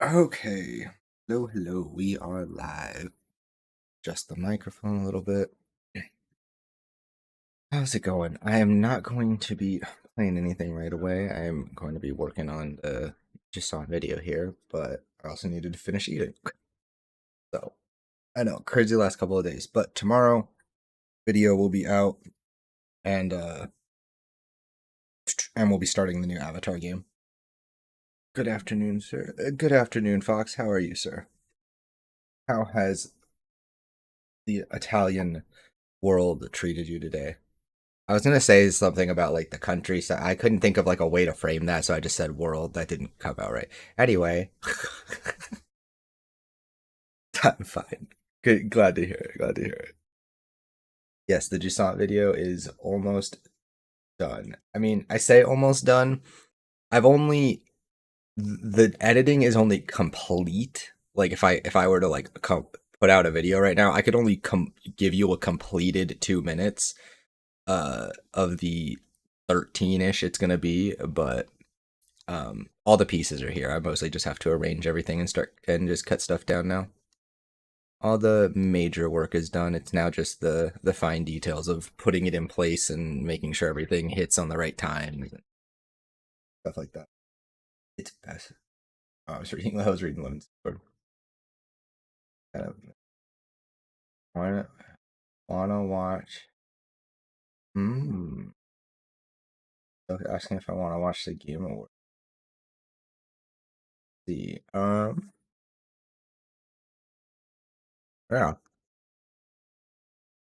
Okay. Hello, hello. We are live. Just the microphone a little bit. How's it going? I am not going to be playing anything right away. I am going to be working on the Jusant video here, but I also needed to finish eating. So, I know, crazy last couple of days. But tomorrow, video will be out and we'll be starting the new Avatar game. Good afternoon, sir. Good afternoon, Fox. How are you, sir? How has the Italian world treated you today? I was gonna say something about like the country, so I couldn't think of like a way to frame that, so I just said world. That didn't come out right. Anyway, I'm fine. Good, glad to hear it. Glad to hear it. Yes, the Jusant video is almost done. I mean, I say almost done. I've only the editing is only complete. Like if I were to like put out a video right now, I could only give you a completed 2 minutes of the 13-ish it's gonna be, but all the pieces are here. I mostly just have to arrange everything and start and just cut stuff down now. All the major work is done. It's now just the fine details of putting it in place and making sure everything hits on the right time and stuff like that. It's best. I was reading Lemon's Sword. Kind of wanna watch. Hmm. Asking if I want to watch the Game Award. See. Yeah.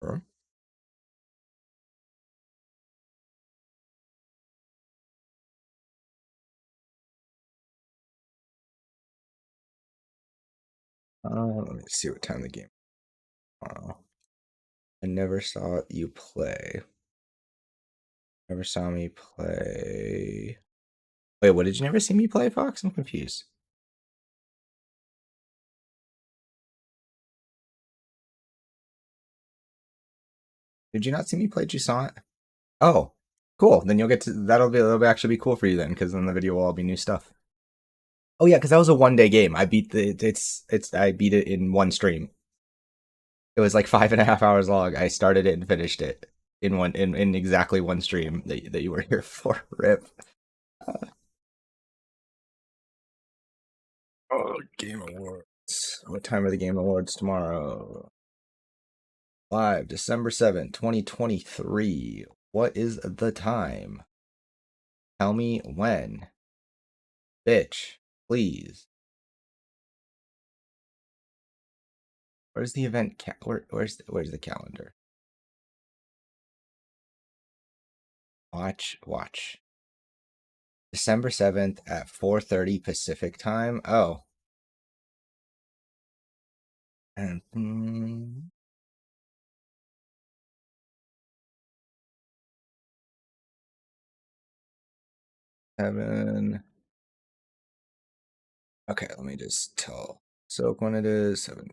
Sure. Let me see what time the game. I never saw you play. Never saw me play. Wait, what did you never see me play, Fox? I'm confused. Did you not see me play Jusant? Oh, cool. Then you'll get to that'll actually be cool for you then, because then the video will all be new stuff. Oh yeah, because that was a 1 day game. I beat I beat it in one stream. It was like 5.5 hours long. I started it and finished it in exactly one stream that you were here for. Rip. Oh, Game Awards. What time are the Game Awards tomorrow? Live, December 7th, 2023. What is the time? Tell me when. Bitch, please. Where's the event? Where's the calendar? Watch. December 7th at 4:30 Pacific time. Oh. And 7. Okay, let me just tell Soak when it is. 7.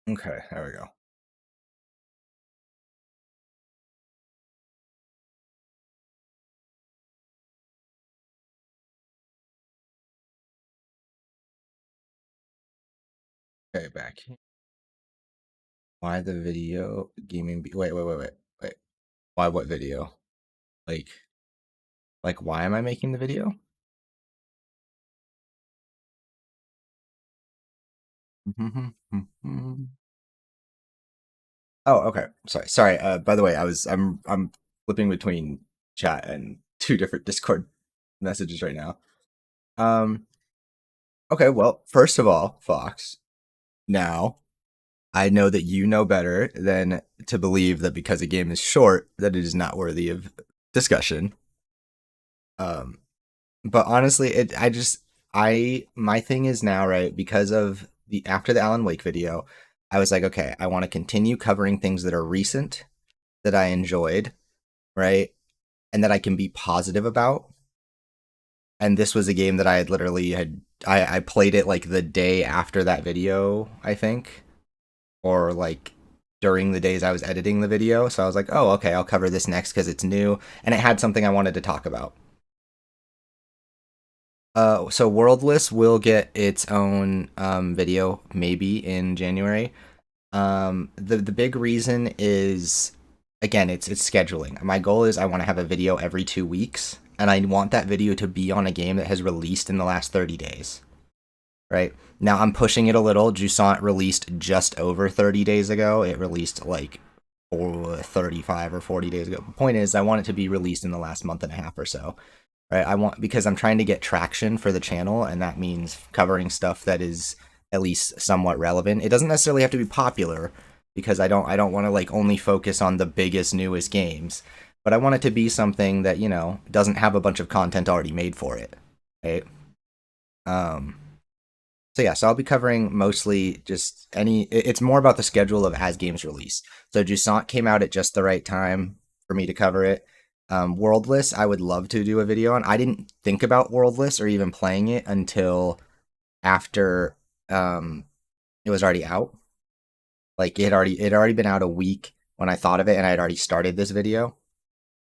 Okay, there we go. Okay, back. Why the video gaming? Wait. Why what video? Like, why am I making the video? Oh, okay. Sorry. By the way, I'm flipping between chat and two different Discord messages right now. Um. Okay. Well, first of all, Fox, Now, I know that you know better than to believe that because a game is short, that it is not worthy of discussion. Um, but honestly, my thing is now, right, because of the after the Alan Wake video, I was like, okay, I want to continue covering things that are recent that I enjoyed, right, and that I can be positive about. And this was a game that I had literally had I played it like the day after that video, I think, or like during the days I was editing the video. So I was like, oh, okay, I'll cover this next because it's new and it had something I wanted to talk about. So Worldless will get its own video maybe in January. The big reason is again it's scheduling. My goal is I want to have a video every 2 weeks, and I want that video to be on a game that has released in the last 30 days. Right now, I'm pushing it a little. Jusant released just over 30 days ago. It released like 35 or 40 days ago. The point is, I want it to be released in the last month and a half or so. Right? I want because I'm trying to get traction for the channel, and that means covering stuff that is at least somewhat relevant. It doesn't necessarily have to be popular because I don't want to like only focus on the biggest newest games, but I want it to be something that, doesn't have a bunch of content already made for it. Right? Um so yeah, so I'll be covering mostly just it's more about the schedule of as games release. So Jusant came out at just the right time for me to cover it. Worldless, I would love to do a video on. I didn't think about Worldless or even playing it until after um, it was already out. Like it had already been out a week when I thought of it, and I had already started this video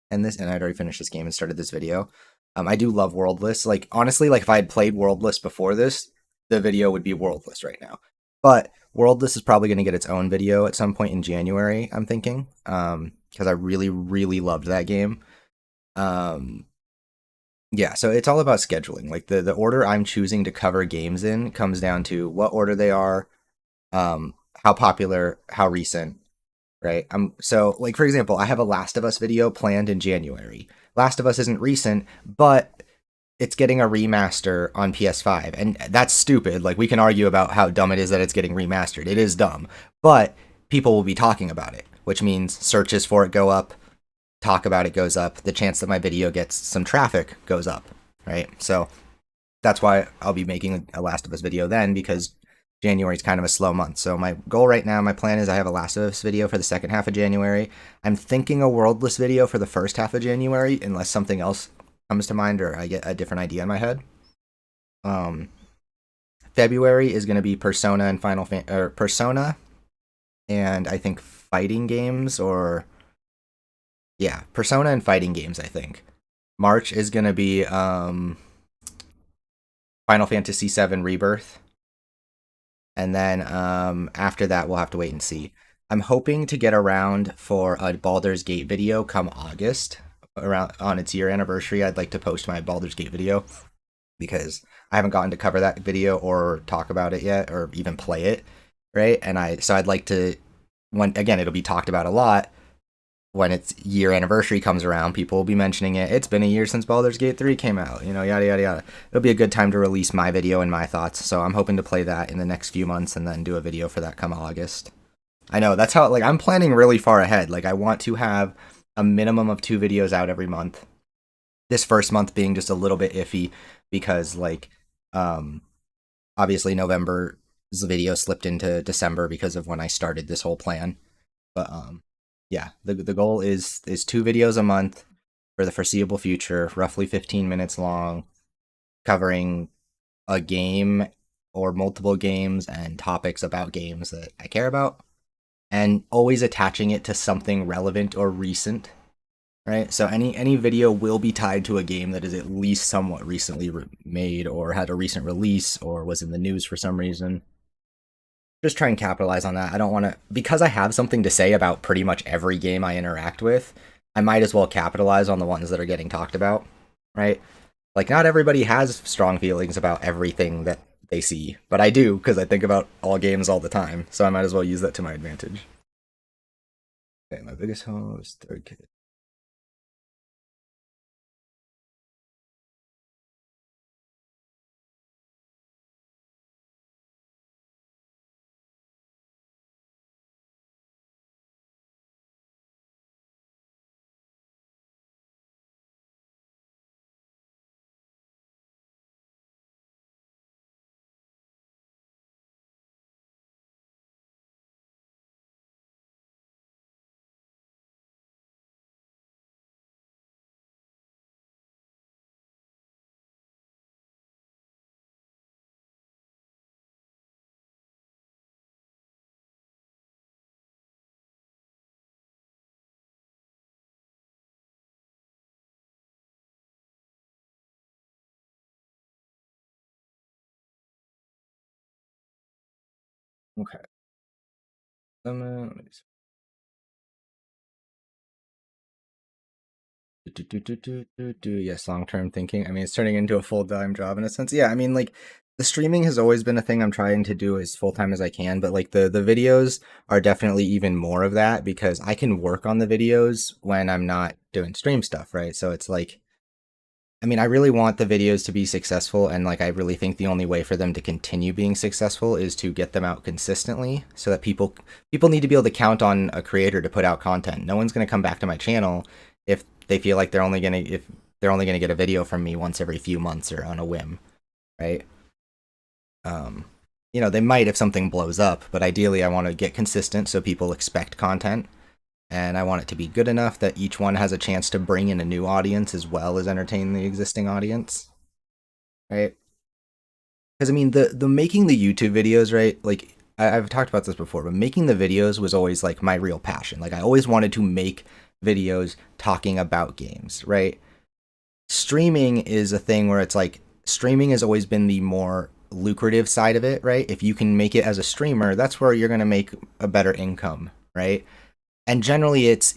and I'd already finished this game and started this video. I do love Worldless. Like honestly, like if I had played Worldless before this, the video would be Worldless right now. But Worldless is probably going to get its own video at some point in January. I'm thinking, because I really, really loved that game. Um, yeah, so it's all about scheduling. Like the order I'm choosing to cover games in comes down to what order they are, how popular, how recent, right? So like for example, I have a Last of Us video planned in January. Last of Us isn't recent, but it's getting a remaster on PS5, and that's stupid. Like we can argue about how dumb it is that it's getting remastered. It is dumb, but people will be talking about it, which means searches for it go up, talk about it goes up, the chance that my video gets some traffic goes up, right? So that's why I'll be making a Last of Us video then, because January is kind of a slow month. So my goal right now, my plan is I have a Last of Us video for the second half of January. I'm thinking a Worldless video for the first half of January, unless something else comes to mind or I get a different idea in my head. Um, February is going to be Persona and or Persona, and I think fighting games or yeah, Persona and fighting games. I think March is going to be Final Fantasy VII Rebirth. And then after that, we'll have to wait and see. I'm hoping to get around for a Baldur's Gate video come August, around on its year anniversary. I'd like to post my Baldur's Gate video because I haven't gotten to cover that video or talk about it yet, or even play it, right? So I'd like to, when again, it'll be talked about a lot when its year anniversary comes around. People will be mentioning it. It's been a year since Baldur's Gate 3 came out, yada yada yada. It'll be a good time to release my video and my thoughts. So I'm hoping to play that in the next few months and then do a video for that come August. I know that's how, like, I'm planning really far ahead. Like I want to have a minimum of 2 videos out every month. This first month being just a little bit iffy because like um obviously November's video slipped into December because of when I started this whole plan. But yeah, the goal is 2 videos a month for the foreseeable future, roughly 15 minutes long, covering a game or multiple games and topics about games that I care about, and always attaching it to something relevant or recent. Right, so any video will be tied to a game that is at least somewhat recently made, or had a recent release, or was in the news for some reason. Just try and capitalize on that. I don't want to, because I have something to say about pretty much every game I interact with, I might as well capitalize on the ones that are getting talked about, right? Like, not everybody has strong feelings about everything that they see, but I do because I think about all games all the time, so I might as well use that to my advantage. Okay, my biggest host, third kid. Okay. Let me Yes, long-term thinking. I mean, it's turning into a full-time job in a sense. Yeah, I mean, like the streaming has always been a thing I'm trying to do as full-time as I can, but like the videos are definitely even more of that because I can work on the videos when I'm not doing stream stuff, right? So it's like I mean, I really want the videos to be successful, and like I really think the only way for them to continue being successful is to get them out consistently, so that people need to be able to count on a creator to put out content. No one's going to come back to my channel if they feel like they're only going to get a video from me once every few months or on a whim, right? Um, they might if something blows up, but ideally I want to get consistent so people expect content and I want it to be good enough that each one has a chance to bring in a new audience as well as entertain the existing audience, right? Because I mean, the making the YouTube videos, right? Like I've talked about this before, but making the videos was always like my real passion. Like I always wanted to make videos talking about games, right? Streaming is a thing where it's like streaming has always been the more lucrative side of it, right? If you can make it as a streamer, that's where you're going to make a better income, right? And generally it's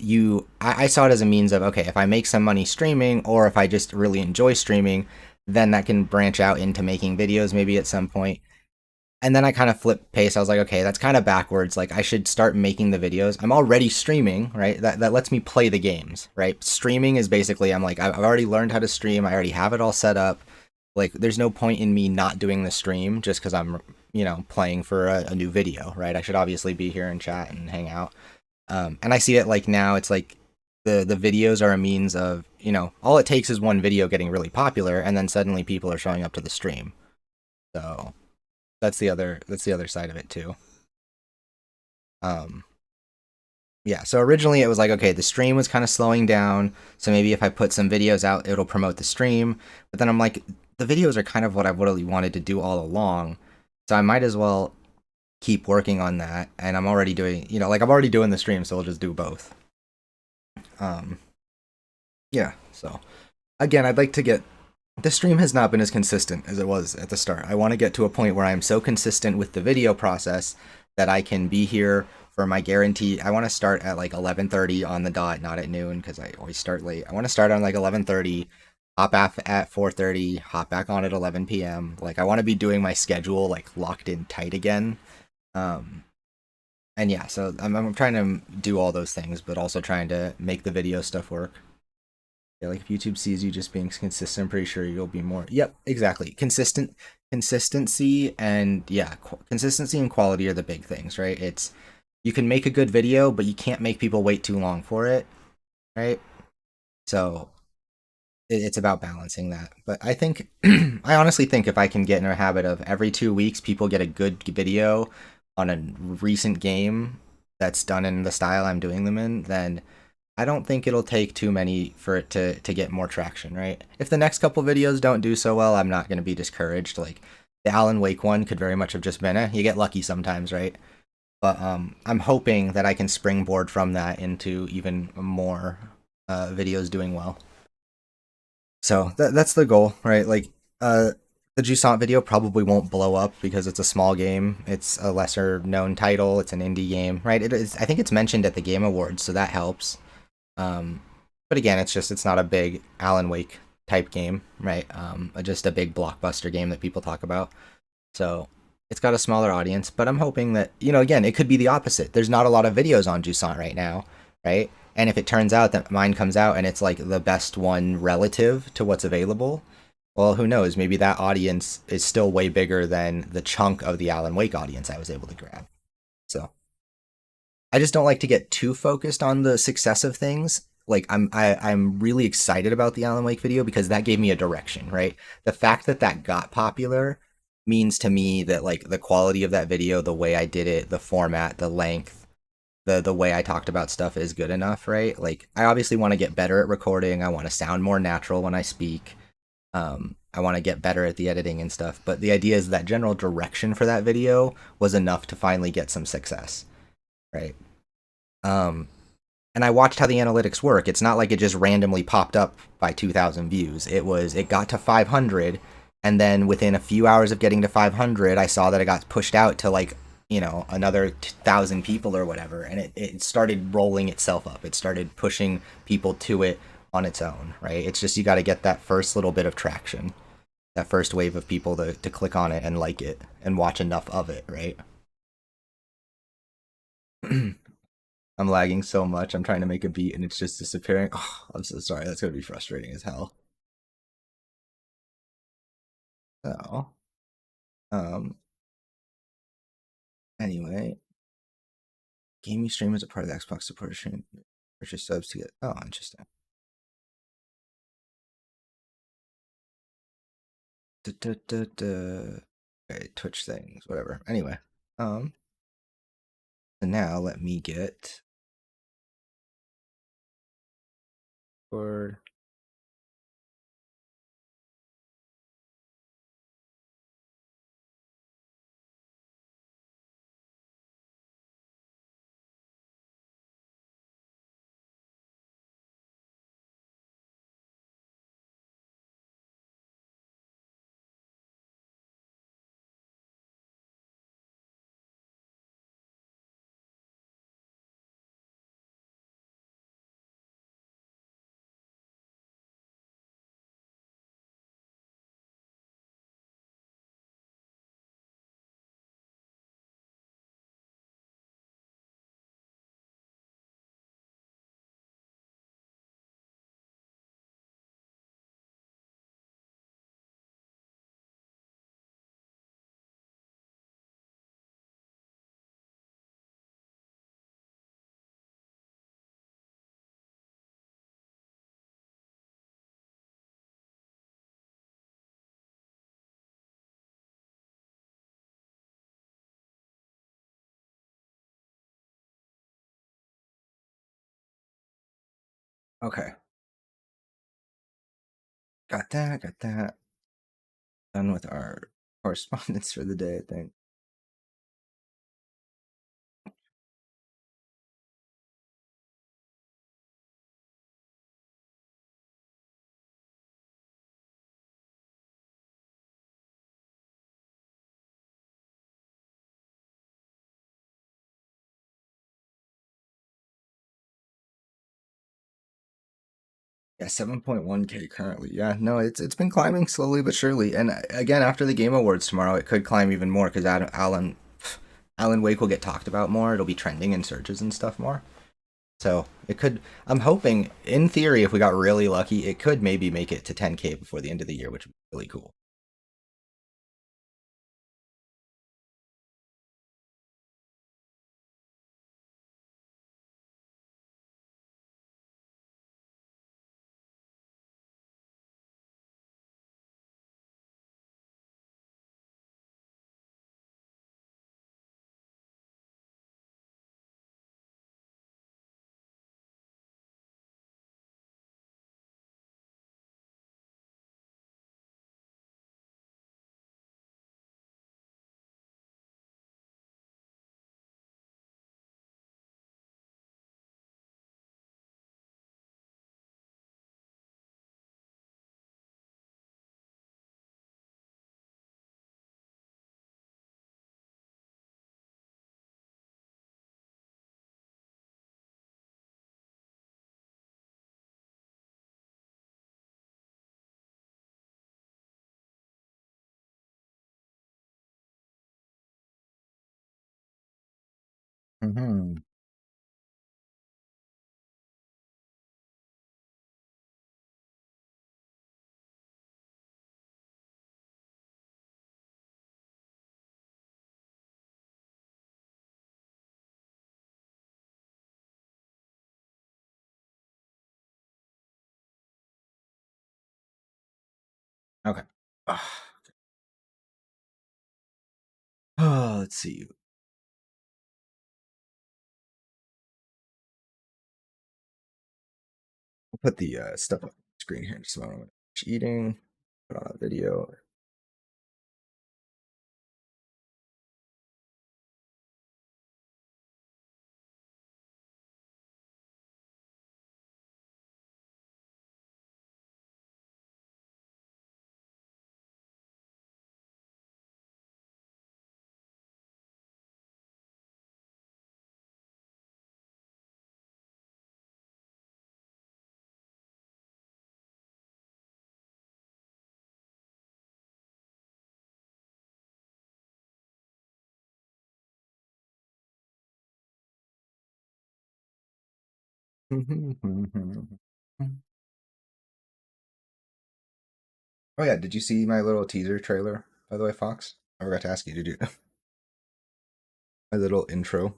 I saw it as a means of, okay, if I make some money streaming or if I just really enjoy streaming, then that can branch out into making videos maybe at some point. And then I kind of flipped pace. I was like, okay, that's kind of backwards. Like I should start making the videos. I'm already streaming, right? That lets me play the games, right? Streaming is basically I'm like I've already learned how to stream. I already have it all set up. Like there's no point in me not doing the stream just because I'm playing for a new video, right? I should obviously be here and chat and hang out. And I see it like now it's like the videos are a means of, all it takes is one video getting really popular and then suddenly people are showing up to the stream. So that's the other side of it too. Um yeah, so originally it was like, okay, the stream was kind of slowing down, so maybe if I put some videos out it'll promote the stream. But then I'm like, the videos are kind of what I really wanted to do all along. So I might as well keep working on that, and I'm already doing, like I'm already doing the stream, so we'll just do both. Um, yeah. So again, I'd like to get the stream has not been as consistent as it was at the start. I want to get to a point where I'm so consistent with the video process that I can be here for my guarantee. I want to start at like 11:30 on the dot, not at noon because I always start late. I want to start on like 11:30, hop off at 4:30, hop back on at 11 p.m. Like I want to be doing my schedule like locked in tight again. Um, and yeah, so I'm trying to do all those things, but also trying to make the video stuff work. Yeah, like if YouTube sees you just being consistent, I'm pretty sure you'll be more. Yep, exactly. Consistency, and yeah, consistency and quality are the big things, right? It's you can make a good video, but you can't make people wait too long for it, right? So it's about balancing that. But I think, I honestly think if I can get in a habit of every 2 weeks, people get a good video on a recent game that's done in the style I'm doing them in, then I don't think it'll take too many for it to get more traction, right? If the next couple videos don't do so well, I'm not going to be discouraged. Like the Alan Wake one could very much have just been, you get lucky sometimes, right? But I'm hoping that I can springboard from that into even more videos doing well. So that's the goal, right? Like the Jusant video probably won't blow up because it's a small game. It's a lesser known title. It's an indie game, right? It is. I think it's mentioned at the Game Awards, so that helps. But again, it's not a big Alan Wake type game, right? Just a big blockbuster game that people talk about. So it's got a smaller audience, but I'm hoping that, again, it could be the opposite. There's not a lot of videos on Jusant right now, right? And if it turns out that mine comes out and it's like the best one relative to what's available, well, who knows? Maybe that audience is still way bigger than the chunk of the Alan Wake audience I was able to grab. So I just don't like to get too focused on the success of things. Like I'm really excited about the Alan Wake video because that gave me a direction, right? The fact that that got popular means to me that like the quality of that video, the way I did it, the format, the length, the way I talked about stuff is good enough, right? Like I obviously want to get better at recording. I want to sound more natural when I speak. I want to get better at the editing and stuff. But the idea is that general direction for that video was enough to finally get some success, right? And I watched how the analytics work. It's not like it just randomly popped up by 2,000 views. It got to 500, and then within a few hours of getting to 500, I saw that it got pushed out to like another 1,000 people or whatever, and it started rolling itself up. It started pushing people to it on its own, right? It's just you got to get that first little bit of traction, that first wave of people to click on it and like it and watch enough of it, right? I'm lagging so much. I'm trying to make a beat and it's just disappearing. Oh, I'm so sorry. That's going to be frustrating as hell. So, um, anyway, gaming stream is a part of the Xbox supporter stream. Purchase subs to get. Oh, interesting. Duh, duh, duh, duh. Okay, Twitch things, whatever. Anyway, um, so now let me get for. Okay, got that. Got that. Done with our correspondence for the day, I think. Yeah, 7.1K currently. Yeah, no, it's been climbing slowly but surely. And again, after the Game Awards tomorrow, it could climb even more because Alan Wake will get talked about more. It'll be trending in searches and stuff more. So it could. I'm hoping, in theory, if we got really lucky, it could maybe make it to 10K before the end of the year, which would be really cool. Mm-hmm. Okay. Oh, let's see. I'll put the stuff up on the screen here in just a moment. Eating. Put on a video. Oh yeah, did you see my little teaser trailer, by the way, Fox? I forgot to ask you, did you? My little intro.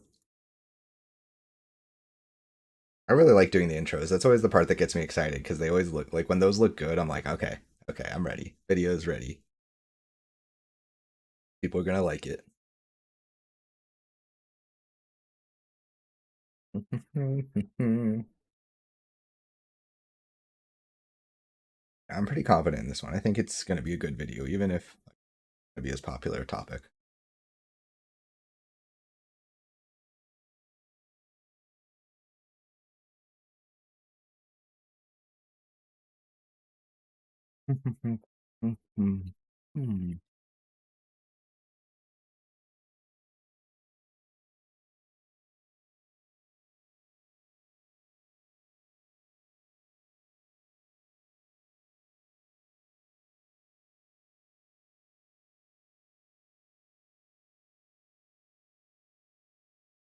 I really like doing the intros. That's always the part that gets me excited because they always look like when those look good, I'm like, okay, okay, I'm ready. Video's ready. People are gonna like it. I'm pretty confident in this one. I think it's gonna be a good video, even if it's gonna be as popular a topic.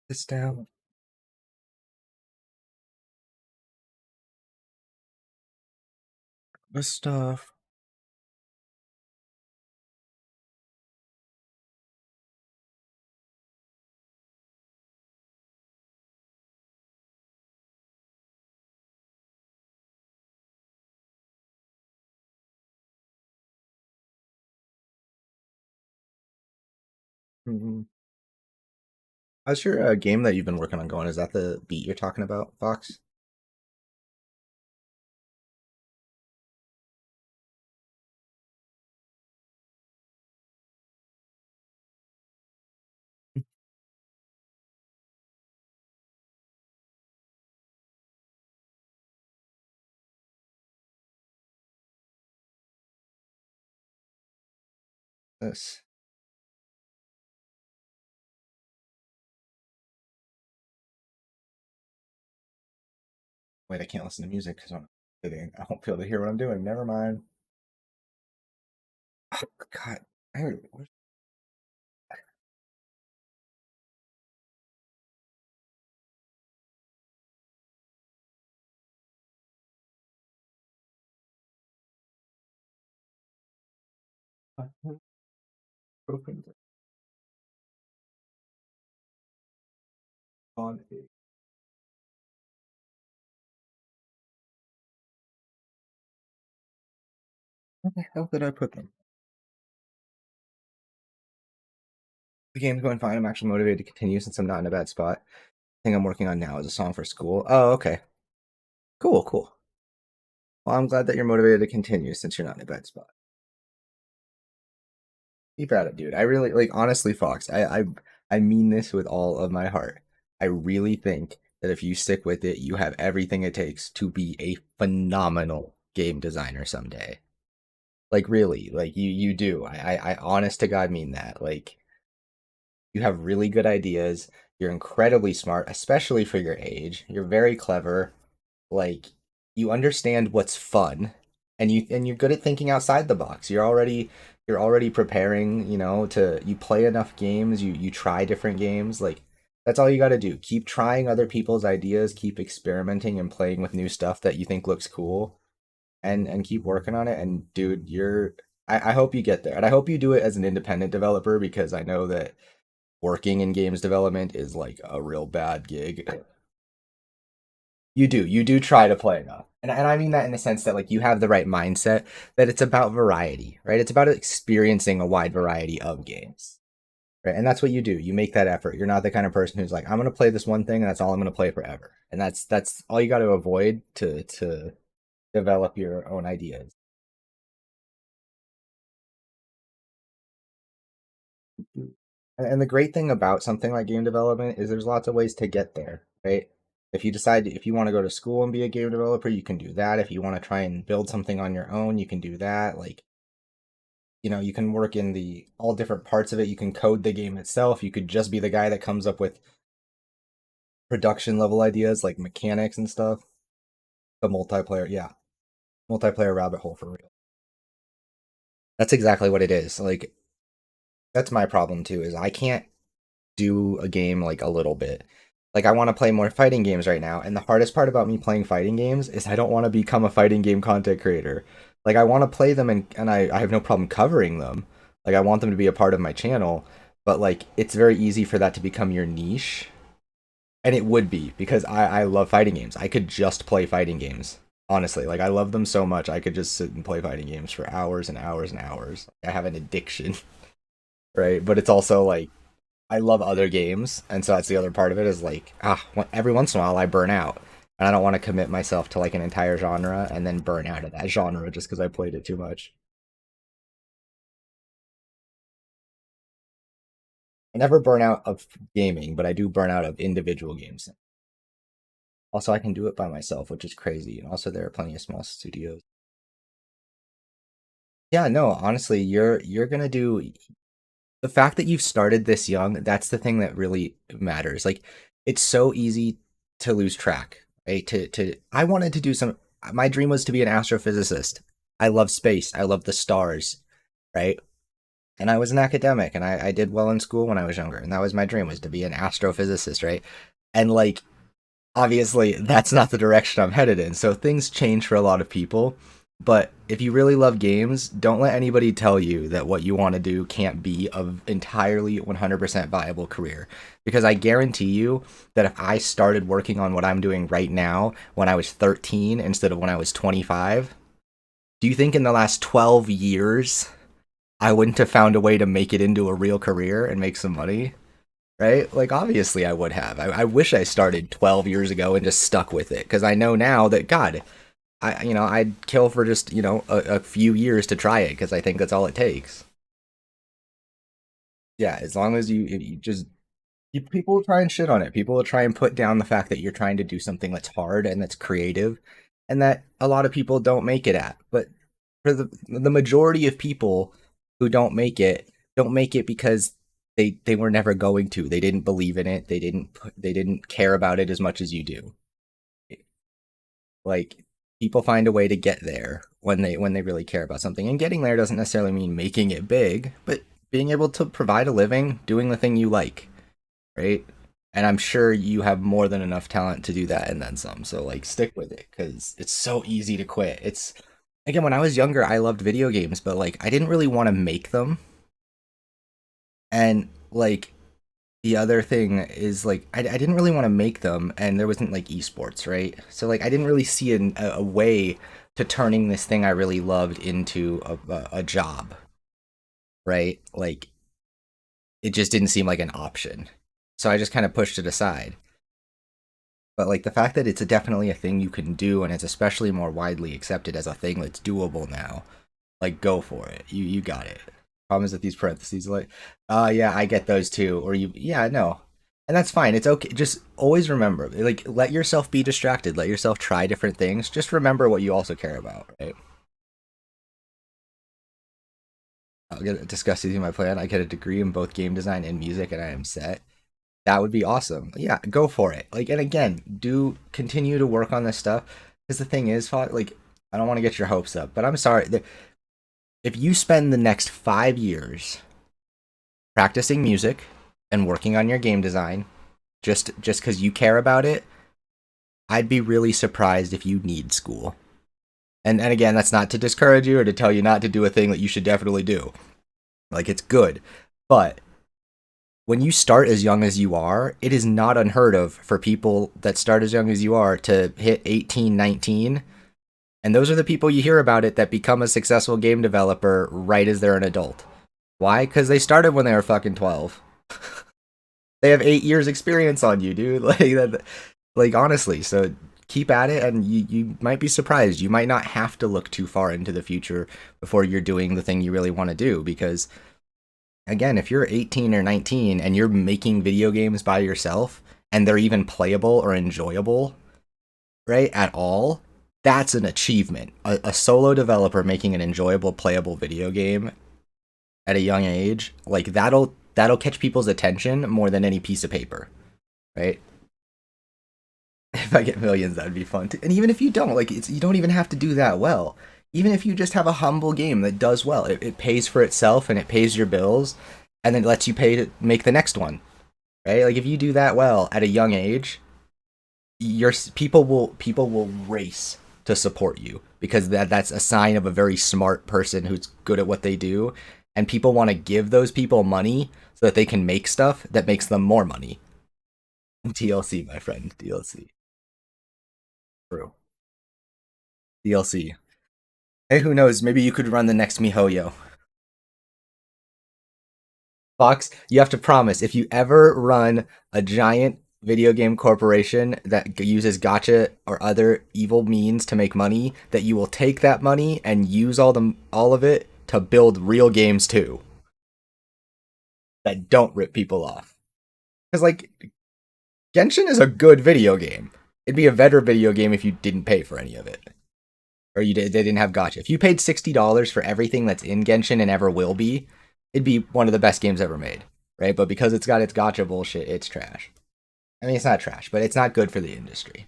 This down. The stuff. How's your game that you've been working on going? Is that the beat you're talking about, Fox? This. Wait, I can't listen to music because I'm sitting. I won't be able to hear what I'm doing. Never mind. Oh, God, where's my open on a where the hell did I put them? The game's going fine. I'm actually motivated to continue since I'm not in a bad spot. The thing I'm working on now is a song for school. Oh, okay. Cool, cool. Well, I'm glad that you're motivated to continue since you're not in a bad spot. Keep at it, dude. I really like honestly, Fox. I mean this with all of my heart. I really think that if you stick with it, you have everything it takes to be a phenomenal game designer someday. Like really, like you do. I honest to God mean that. Like you have really good ideas. You're incredibly smart, especially for your age. You're very clever. Like you understand what's fun and you're good at thinking outside the box. You're already preparing, to you play enough games, you try different games. Like that's all you got to do. Keep trying other people's ideas, keep experimenting and playing with new stuff that you think looks cool and keep working on it. And dude, I hope you get there. And I hope you do it as an independent developer because I know that working in games development is like a real bad gig. You do try to play enough. And I mean that in the sense that like you have the right mindset that it's about variety, right? It's about experiencing a wide variety of games. Right? And that's what you do. You make that effort. You're not the kind of person who's like, I'm gonna play this one thing and that's all I'm gonna play forever. And that's all you gotta avoid to develop your own ideas. And the great thing about something like game development is there's lots of ways to get there, right? If you want to go to school and be a game developer, you can do that. If you want to try and build something on your own, you can do that. Like, you can work in the all different parts of it. You can code the game itself. You could just be the guy that comes up with production level ideas like mechanics and stuff. The multiplayer, yeah. Multiplayer rabbit hole for real. That's exactly what it is. Like, that's my problem too, is I can't do a game like a little bit. Like I want to play more fighting games right now, and the hardest part about me playing fighting games is I don't want to become a fighting game content creator. Like I want to play them and I have no problem covering them. Like I want them to be a part of my channel, but like it's very easy for that to become your niche. And it would be because I love fighting games. I could just play fighting games. Honestly, like I love them so much I could just sit and play fighting games for hours and hours and hours. I have an addiction, right? But it's also like I love other games, and so that's the other part of it is like every once in a while I burn out, and I don't want to commit myself to like an entire genre and then burn out of that genre just because I played it too much. I never burn out of gaming, but I do burn out of individual games. Also, I can do it by myself, which is crazy, and also there are plenty of small studios. Yeah, no, honestly, you're gonna do the fact that you've started this young, that's the thing that really matters. Like it's so easy to lose track, right? To I wanted to do some my dream was to be an astrophysicist. I love space. I love the stars, right? And I was an academic and I did well in school when I was younger, and that was my dream was to be an astrophysicist, right? And like obviously that's not the direction I'm headed in. So things change for a lot of people. But if you really love games, don't let anybody tell you that what you want to do can't be an entirely 100% viable career. Because I guarantee you that if I started working on what I'm doing right now when I was 13 instead of when I was 25, do you think in the last 12 years I wouldn't have found a way to make it into a real career and make some money? Right? Like, obviously, I would have. I wish I started 12 years ago and just stuck with it because I know now that, God, I'd kill for just, a few years to try it because I think that's all it takes. Yeah, as long as you just, people will try and shit on it. People will try and put down the fact that you're trying to do something that's hard and that's creative and that a lot of people don't make it at. But for the majority of people who don't make it because they were never going to. They didn't believe in it. They didn't care about it as much as you do. Like people find a way to get there when they really care about something. And getting there doesn't necessarily mean making it big, but being able to provide a living doing the thing you like, right? And I'm sure you have more than enough talent to do that and then some. So like stick with it cuz it's so easy to quit. It's again when I was younger I loved video games, but like I didn't really want to make them. And like the other thing is like I didn't really want to make them and there wasn't like esports, right? So like I didn't really see a way to turning this thing I really loved into a job, right? Like it just didn't seem like an option. So I just kind of pushed it aside. But like the fact that it's definitely a thing you can do and it's especially more widely accepted as a thing that's doable now, like go for it. You got it. Problem is that these parentheses like, yeah, I get those too. Or you yeah, no. And that's fine. It's okay. Just always remember, like let yourself be distracted. Let yourself try different things. Just remember what you also care about, right? I'll get discuss with you my plan. I get a degree in both game design and music and I am set. That would be awesome. Yeah, go for it. Like and again, do continue to work on this stuff. Because the thing is, like I don't want to get your hopes up, but I'm sorry. If you spend the next 5 years practicing music and working on your game design just because you care about it, I'd be really surprised if you need school. And again, that's not to discourage you or to tell you not to do a thing that you should definitely do. Like it's good. But when you start as young as you are, it is not unheard of for people that start as young as you are to hit 18, 19. And those are the people you hear about it that become a successful game developer right as they're an adult. Why? Because they started when they were fucking 12. They have 8 years experience on you, dude. Like that, like honestly. So keep at it, and you might be surprised. You might not have to look too far into the future before you're doing the thing you really want to do. Because again, if you're 18 or 19 and you're making video games by yourself, and they're even playable or enjoyable, right, at all, that's an achievement. A solo developer making an enjoyable, playable video game at a young age, like that'll catch people's attention more than any piece of paper, right? If I get millions, that'd be fun too. And even if you don't, like you don't even have to do that well. Even if you just have a humble game that does well, it pays for itself and it pays your bills, and then lets you pay to make the next one. right? Like if you do that well at a young age, your people will race to support you because that's a sign of a very smart person who's good at what they do, and people want to give those people money so that they can make stuff that makes them more money. DLC, my friend, DLC. True. DLC. Hey, who knows? Maybe you could run the next MiHoYo. Fox, you have to promise if you ever run a giant video game corporation that uses gotcha or other evil means to make money, that you will take that money and use all of it to build real games too that don't rip people off. Because like Genshin is a good video game. It'd be a better video game if you didn't pay for any of it, or they didn't have gotcha. If you paid $60 for everything that's in Genshin and ever will be, it'd be one of the best games ever made, right? But because it's got its gotcha bullshit, it's trash. I mean, it's not trash, but it's not good for the industry.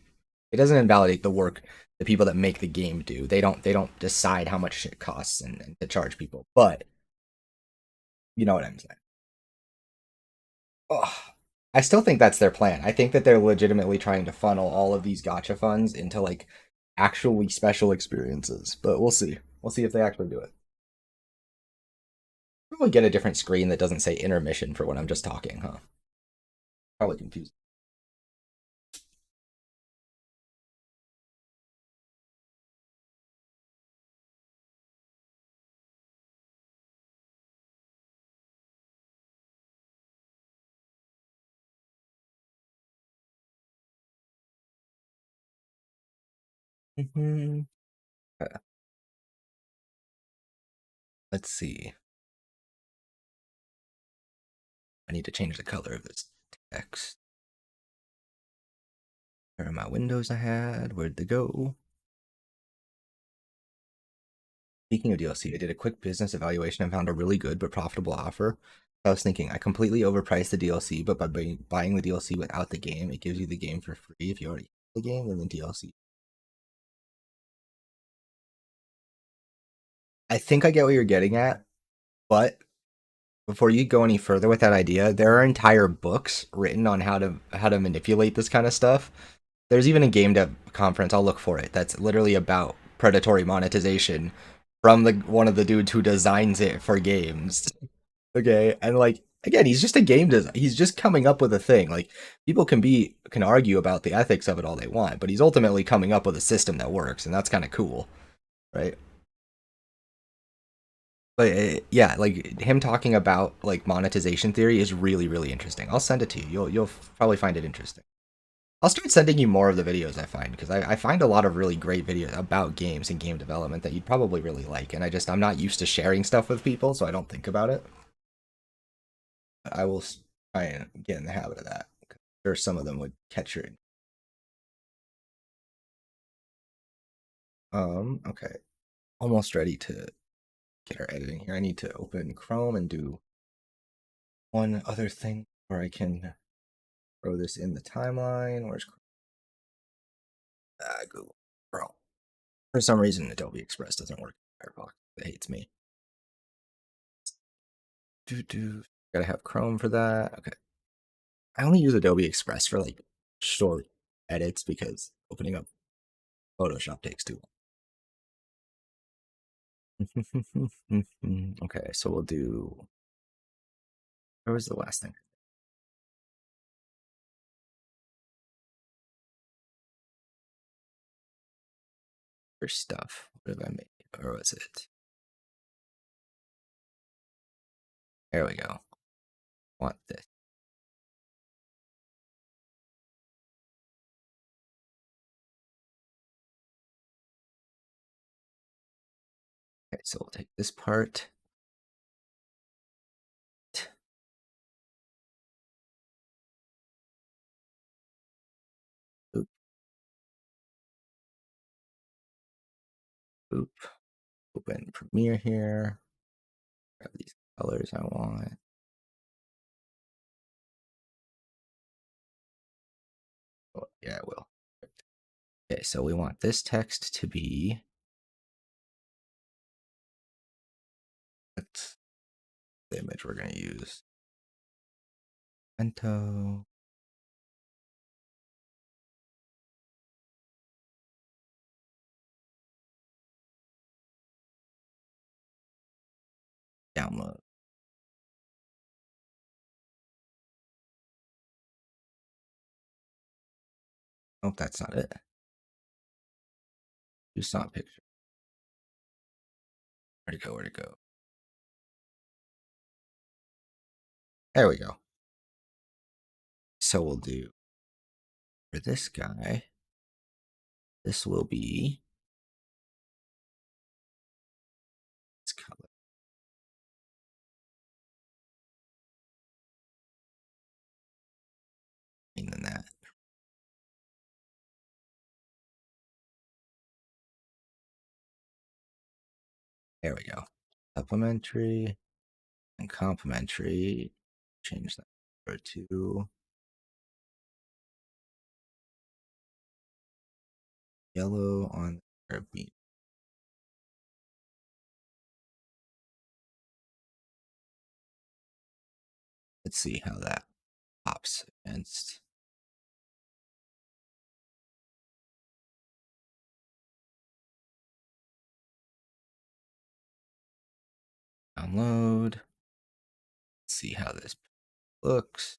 It doesn't invalidate the work the people that make the game do. They don't decide how much shit costs and to charge people. But you know what I'm saying. Ugh. I still think that's their plan. I think that they're legitimately trying to funnel all of these gotcha funds into like actually special experiences. But we'll see. We'll see if they actually do it. Probably get a different screen that doesn't say intermission for when I'm just talking, huh? Probably confused. Mm-hmm. Let's see. I need to change the color of this text. Where are my windows I had? Where'd they go? Speaking of DLC, I did a quick business evaluation and found a really good but profitable offer. I was thinking I completely overpriced the DLC, but by buying the DLC without the game, it gives you the game for free if you already have the game and the DLC. I think I get what you're getting at, but before you go any further with that idea, there are entire books written on how to manipulate this kind of stuff. There's even a game dev conference, I'll look for it, that's literally about predatory monetization from the one of the dudes who designs it for games. Okay, and like again, he's just a game designer. He's just coming up with a thing. Like people can argue about the ethics of it all they want, but he's ultimately coming up with a system that works, and that's kind of cool, right? But yeah, like him talking about like monetization theory is really really interesting. I'll send it to you. You'll probably find it interesting. I'll start sending you more of the videos I find because I find a lot of really great videos about games and game development that you'd probably really like. And I'm not used to sharing stuff with people, so I don't think about it. I will try and get in the habit of that. Sure, some of them would catch your. Okay, almost ready to get our editing here. I need to open Chrome and do one other thing where I can throw this in the timeline. Where's Chrome? Google Chrome? For some reason, Adobe Express doesn't work in Firefox. It hates me. Gotta have Chrome for that. Okay. I only use Adobe Express for like short edits because opening up Photoshop takes too long. Okay, so we'll do. Where was the last thing? For stuff. What did I make? Or was it? There we go. Want this. Okay, so we'll take this part. Oop, oop. Open Premiere here. Grab these colors I want. Oh, yeah, I will. Okay, so we want this text to be. That's the image we're going to use. Bento. Download. Oh, that's not it. Jusant picture. Where'd it go? Where'd it go? There we go. So we'll do for this guy. This will be this color. And then that. There we go. Supplementary and complementary. Change that to yellow on the beat. Let's see how that pops against. Download. Let's see how this looks.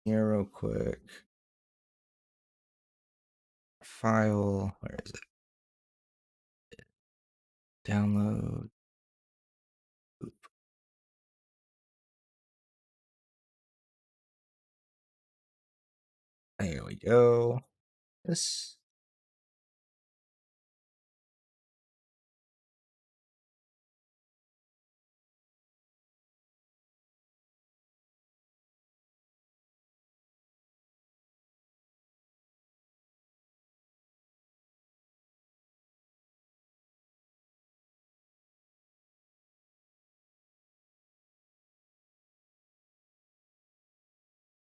Here, real quick. File. Where is it? Download. Oop. There we go. This.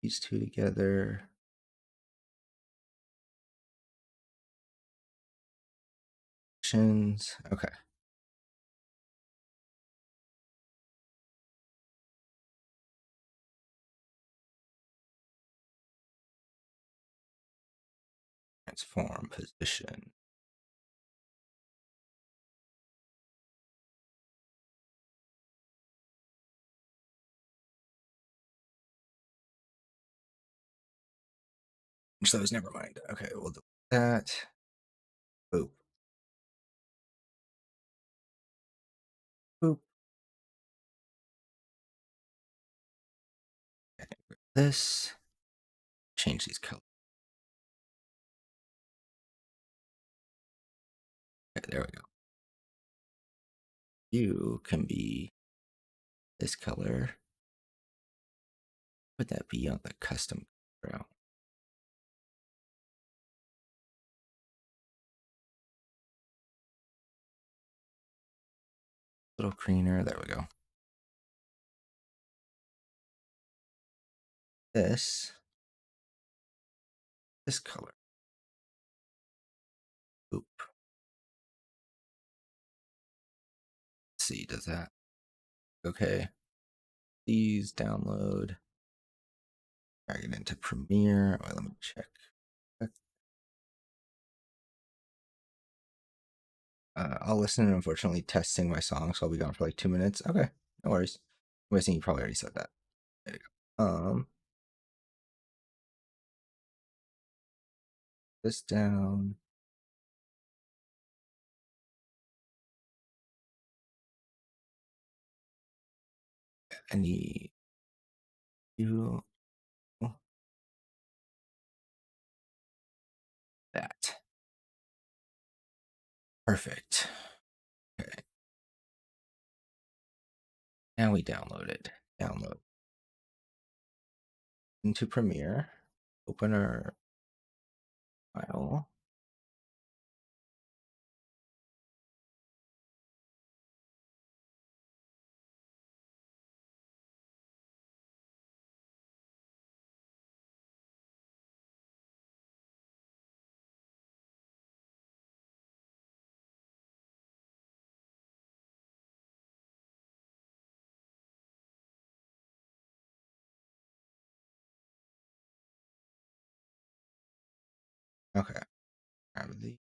These two together. Okay. Transform position. So those, never mind. Okay, we'll do that. Boop. Boop. Okay, this. Change these colors. Okay, there we go. You can be this color. Would that be on the custom route? Little cleaner. There we go. This color. Oop. Let's see, does that okay? Please download. Drag it into Premiere. Wait, let me check. I'll listen. Unfortunately, testing my song, so I'll be gone for like 2 minutes. Okay, no worries. I'm guessing you probably already said that. There you go. This down. I need you. That. Perfect. Okay. Now we download it. Download into Premiere. Open our file. Okay. Grab the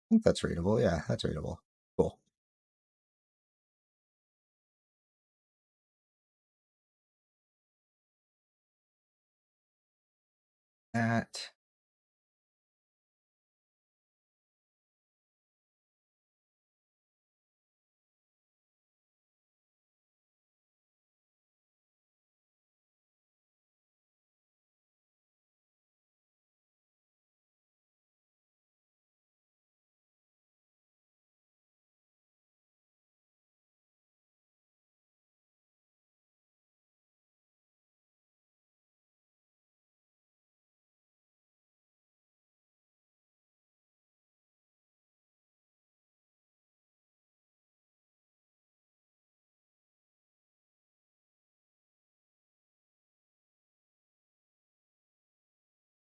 I think that's readable. Yeah, that's readable. Cool. That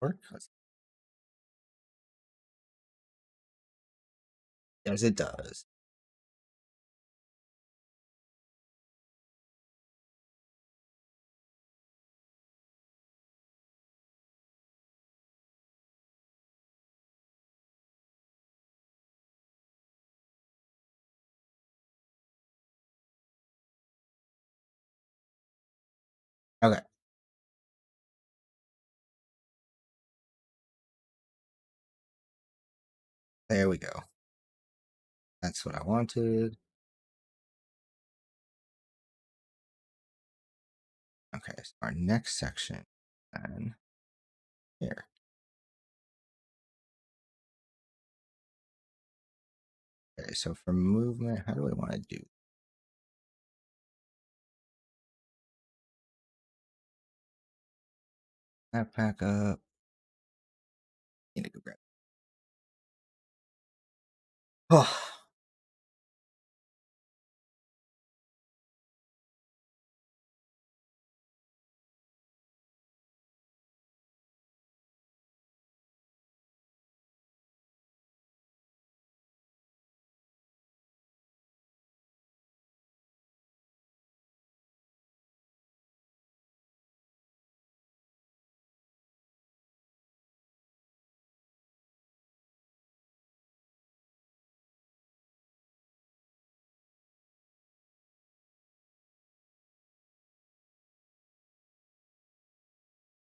works. Yes, it does. Okay, there we go. That's what I wanted. Okay, so our next section, and here. Okay, so for movement, how do I want to do that? Back up. Need to go grab. Oh,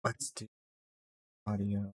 let's do audio.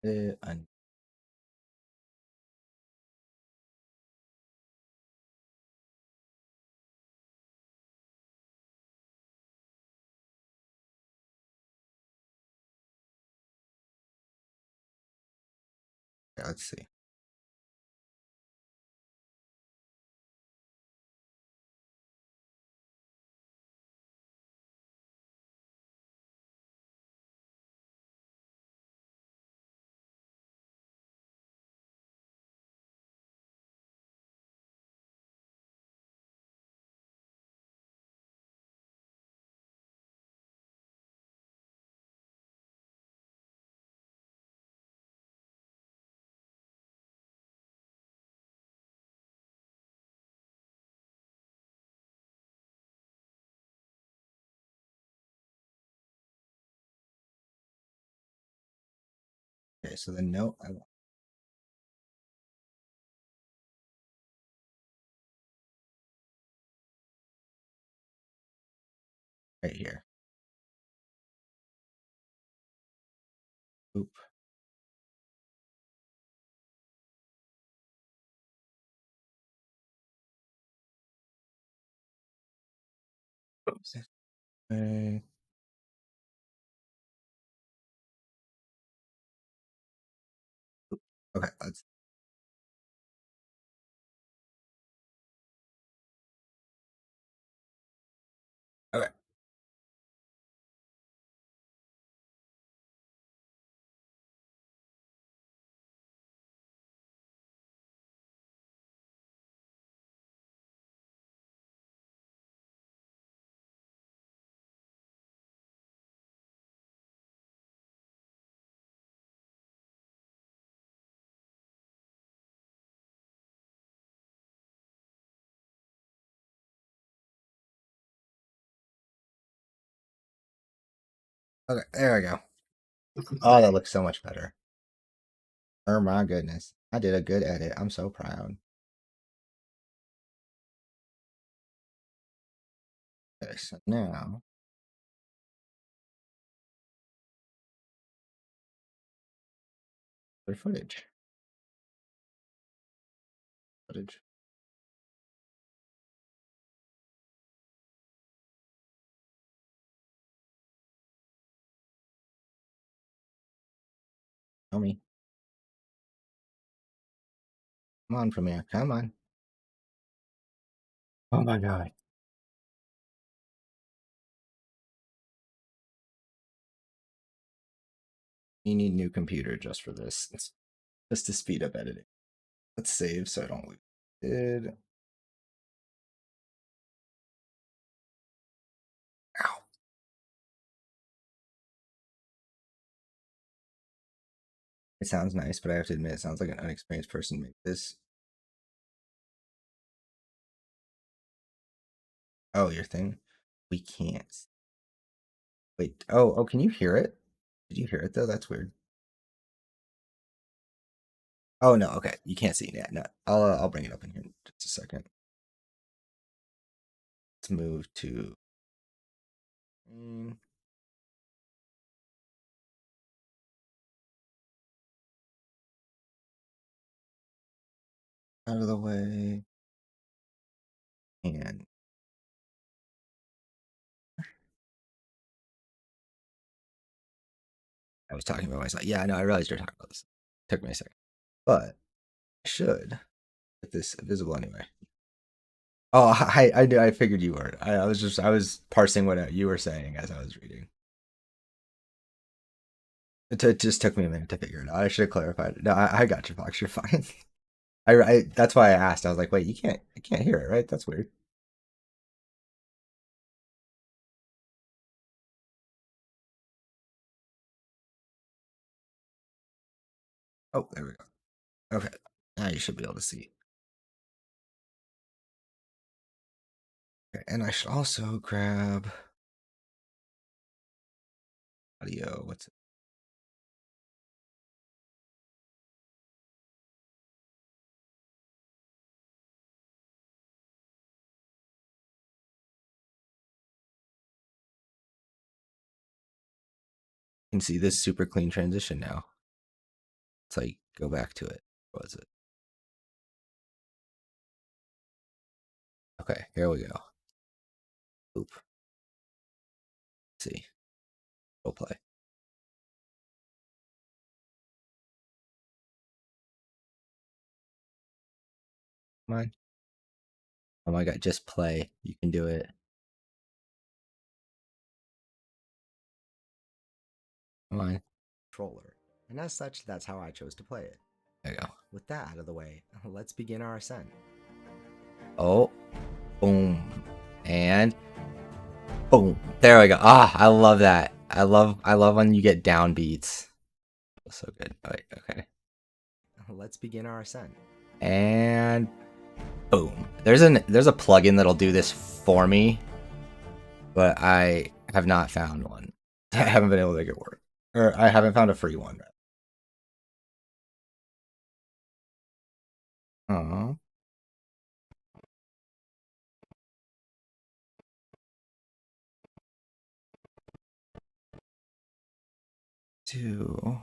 And Yeah, let's see. Okay, so the note right here. Oop. Oops. Okay. Okay, let's okay. Okay, there we go. Oh, that looks so much better. Oh my goodness. I did a good edit. I'm so proud. Okay, so now for footage. Footage. Tell me. Come on, Premiere. Come on. Oh my god. You need a new computer just for this. Just to speed up editing. Let's save so I don't lose. Did ow. It sounds nice, but I have to admit it sounds like an unexperienced person made this. Oh, your thing? We can't. Wait. Oh, can you hear it? Did you hear it though? That's weird. Oh no, okay. You can't see it yet. No. I'll bring it up in here in just a second. Let's move to out of the way. And I was talking about myself. Yeah, I know. I realized you're talking about this. Took me a second, but I should get this visible anyway. Oh, I knew. I figured you were. I was parsing what you were saying as I was reading. It just took me a minute to figure it out. I should have clarified it. No, I got you, Fox. You're fine. That's why I asked. I was like, wait, I can't hear it, right? That's weird. Oh, there we go. Okay, now you should be able to see. Okay, and I should also grab audio. What's it? You can see this super clean transition now. It's like go back to it. What was it? Okay, here we go. Oop. Let's see. We'll play. Come on. Oh my god, just play. You can do it. Come on. Controller, and as such, that's how I chose to play it. There you go. With that out of the way, let's begin our ascent. Oh, boom. And boom. There we go. Ah, I love that. I love when you get downbeats. So good. All right, okay. Let's begin our ascent. And boom. There's a plugin that'll do this for me, but I have not found one. I haven't been able to make it work. Or I haven't found a free one. Oh. Two.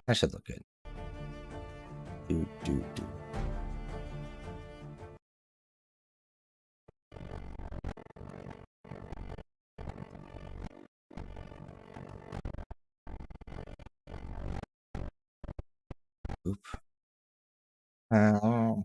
That should look good. Do. Oop. Hmm.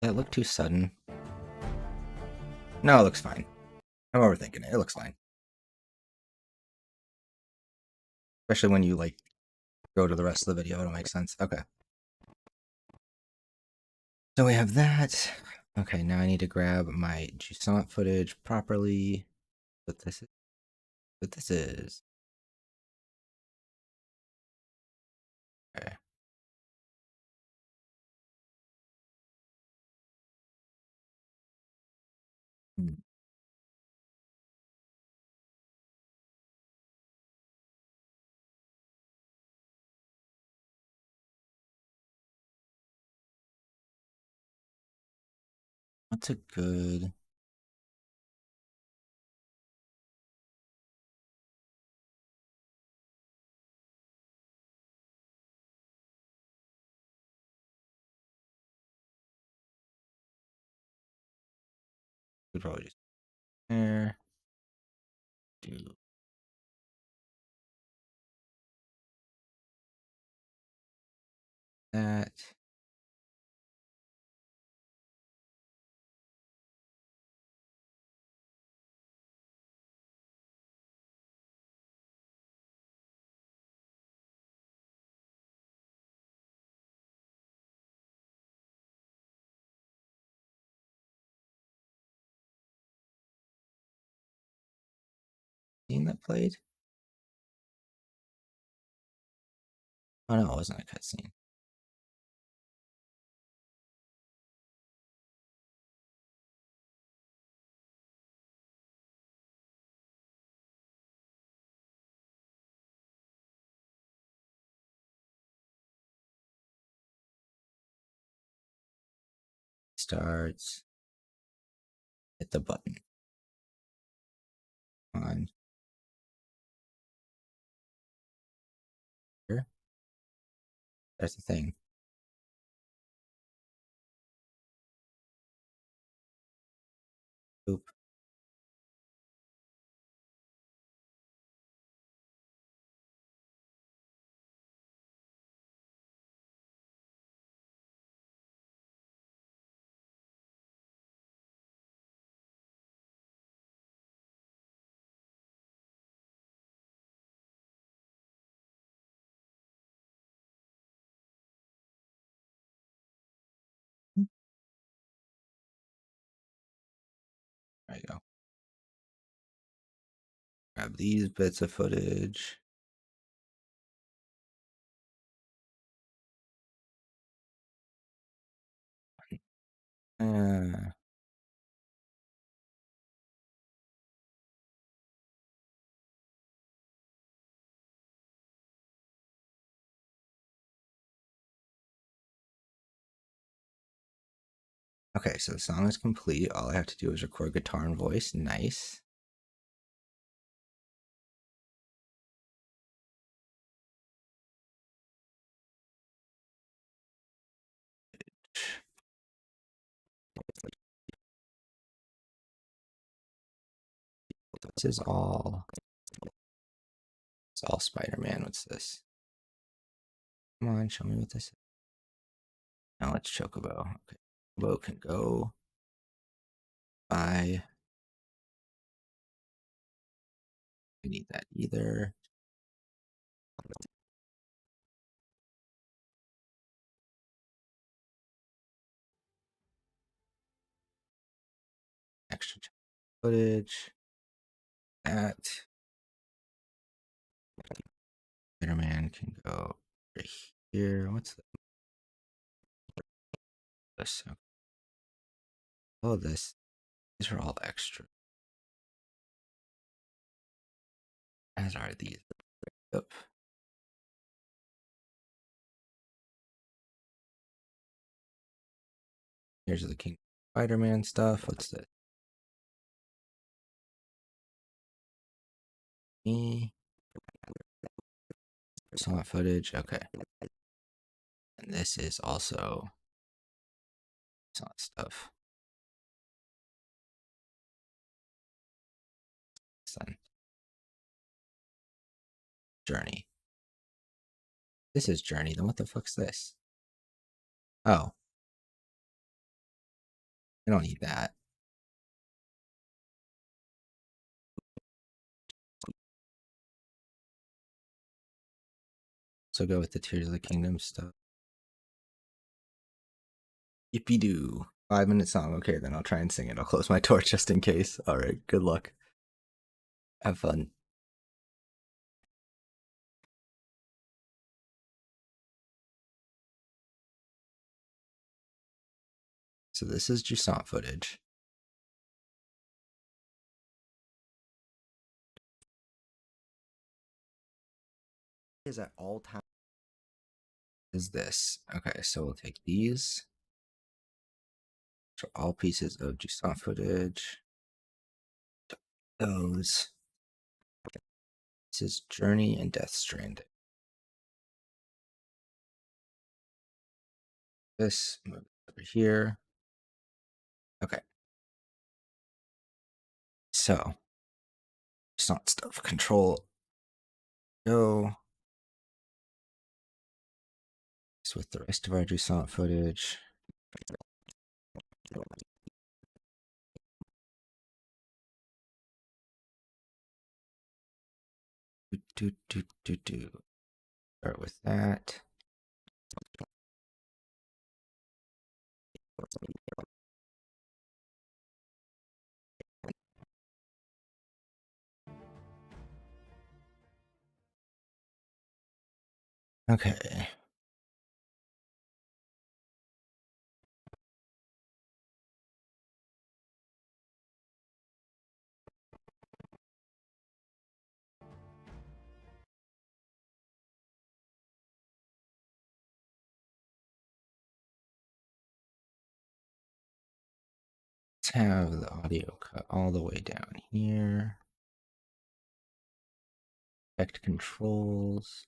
Did it look too sudden? No, it looks fine. I'm overthinking it. It looks fine. Especially when you like go to the rest of the video, it'll make sense. Okay. So we have that. Okay, now I need to grab my Jusant footage properly. What this is. What this is. Okay. Hmm. What's a good? Could probably just there. Do that. Scene that played? Oh no, it wasn't a cutscene. Starts. Hit the button. On here. That's the thing. Oop. There you go. Grab these bits of footage. Uh, Okay, so the song is complete. All I have to do is record guitar and voice. Nice. This is all. It's all Spider-Man. What's this? Come on, show me what this is. Now let's Chocobo. Okay, Chocobo can go. Bye. I need that either. Extra footage. That. Spider-Man can go right here. What's this? Oh, this. These are all extra. As are these. Yep. Here's the King Spider-Man stuff. What's this? Me. Saw footage. Okay. And this is also saw stuff. Then Journey. This is Journey. Then what the fuck's this? Oh, I don't need that. So go with the Tears of the Kingdom stuff. Yippee doo. 5-minute song. Okay, then I'll try and sing it. I'll close my door just in case. All right, good luck. Have fun. So this is Jusant footage. Is at all times. Is this. Okay, so we'll take these. So all pieces of Jusant footage. Those. This is Journey and Death Stranding. This move over here. Okay. So Jusant stuff. Control. Go. So with the rest of our Jusant footage. Start with that. Okay. Let's have the audio cut all the way down here. Effect controls.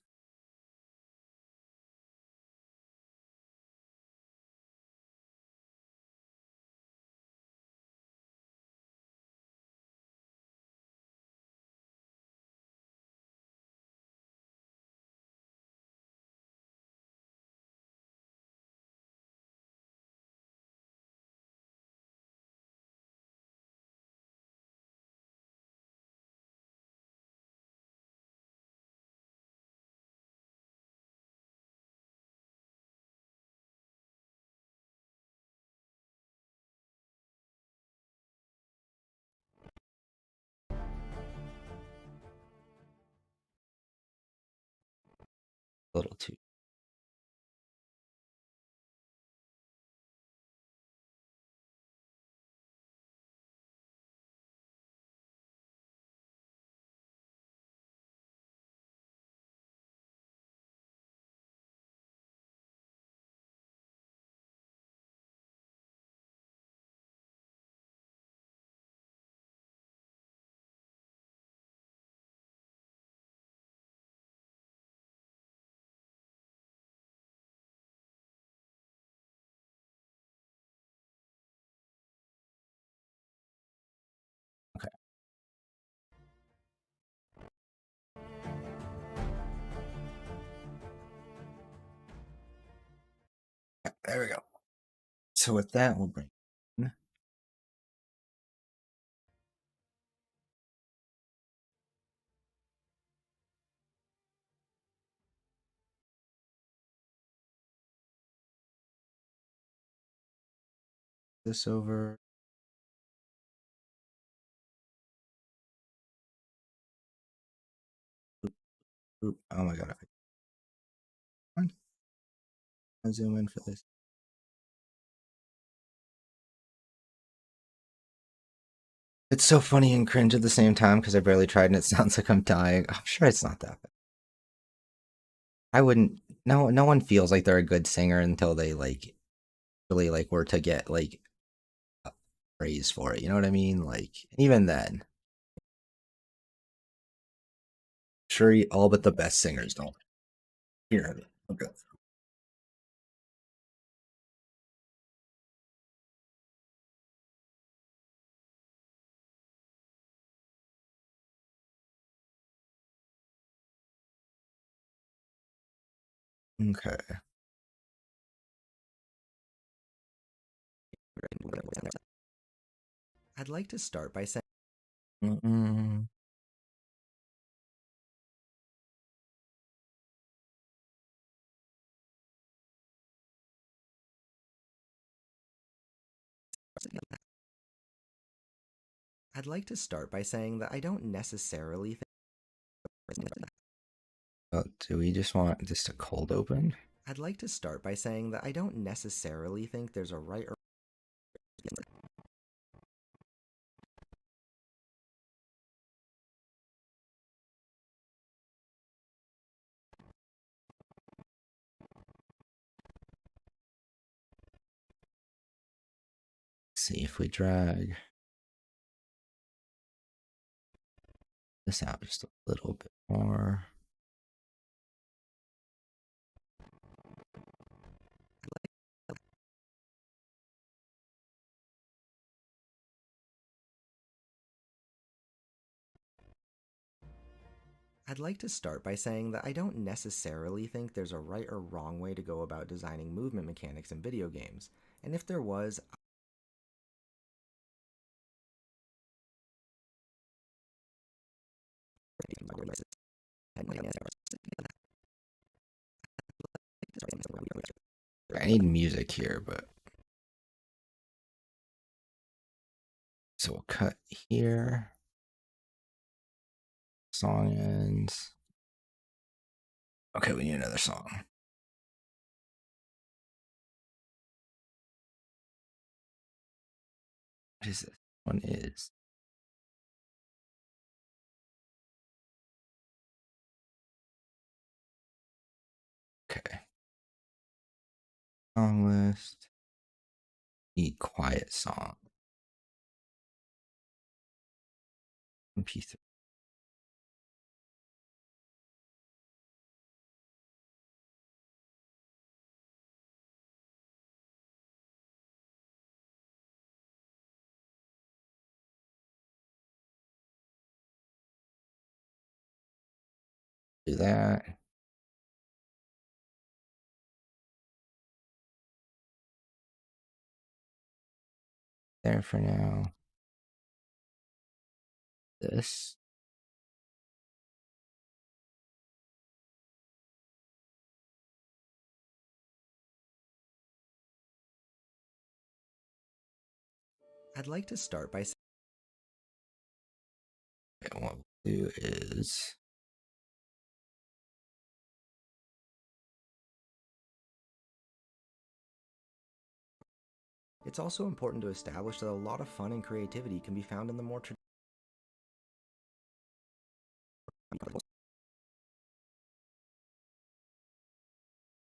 A little too. There we go. So with that, we'll bring this over. Oop, oh my god! I zoom in for this. It's so funny and cringe at the same time because I barely tried and it sounds like I'm dying. I'm sure it's not that bad. I wouldn't. No one feels like they're a good singer until they like really like were to get like praise for it. You know what I mean? Like even then, sure, all but the best singers don't. Here, okay. Okay. I'd like to start by saying Mm-mm. I'd like to start by saying that I don't necessarily think Oh, do we just want just a cold open? I'd like to start by saying that I don't necessarily think there's a right or See if we drag this out just a little bit more. I'd like to start by saying that I don't necessarily think there's a right or wrong way to go about designing movement mechanics in video games, and if there was, I need music here, but so we'll cut here. Song ends. Okay, we need another song. What is this? One is okay. Song list. Need quiet song. MP3. Do that. There for now. This. I'd like to start by saying Okay, what we'll do is it's also important to establish that a lot of fun and creativity can be found in the more traditional.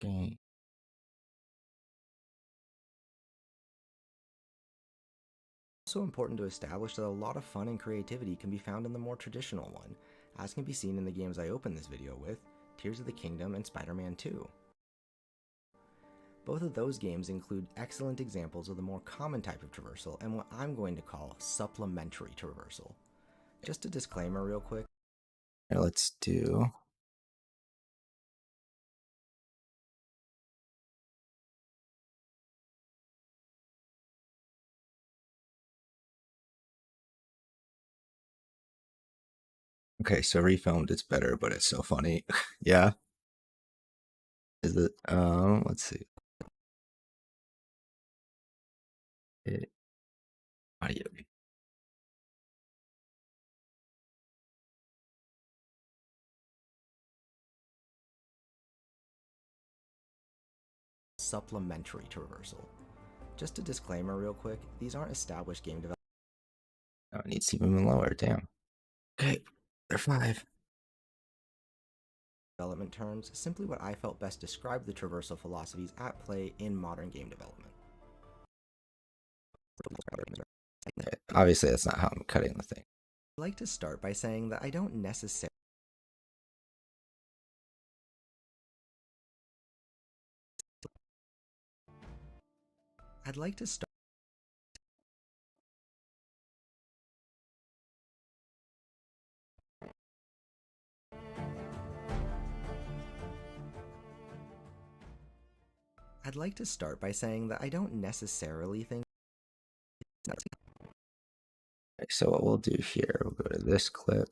okay. Also important to establish that a lot of fun and creativity can be found in the more traditional one, as can be seen in the games I opened this video with, Tears of the Kingdom and Spider-Man 2. Both of those games include excellent examples of the more common type of traversal and what I'm going to call supplementary traversal. Just a disclaimer real quick. Here, let's do Okay, so refilmed it's better, but it's so funny. Yeah. Is it let's see. Audio. Supplementary to reversal. Just a disclaimer real quick, these aren't established game Oh, it needs to be even lower, damn. Okay, they're 5. development terms, simply what I felt best described the traversal philosophies at play in modern game development. Okay, obviously that's not how I'm cutting the thing. I'd like to start by saying that I don't necessarily I'd like to start I'd like to start by saying that I don't necessarily think Okay, so what we'll do here, we'll go to this clip.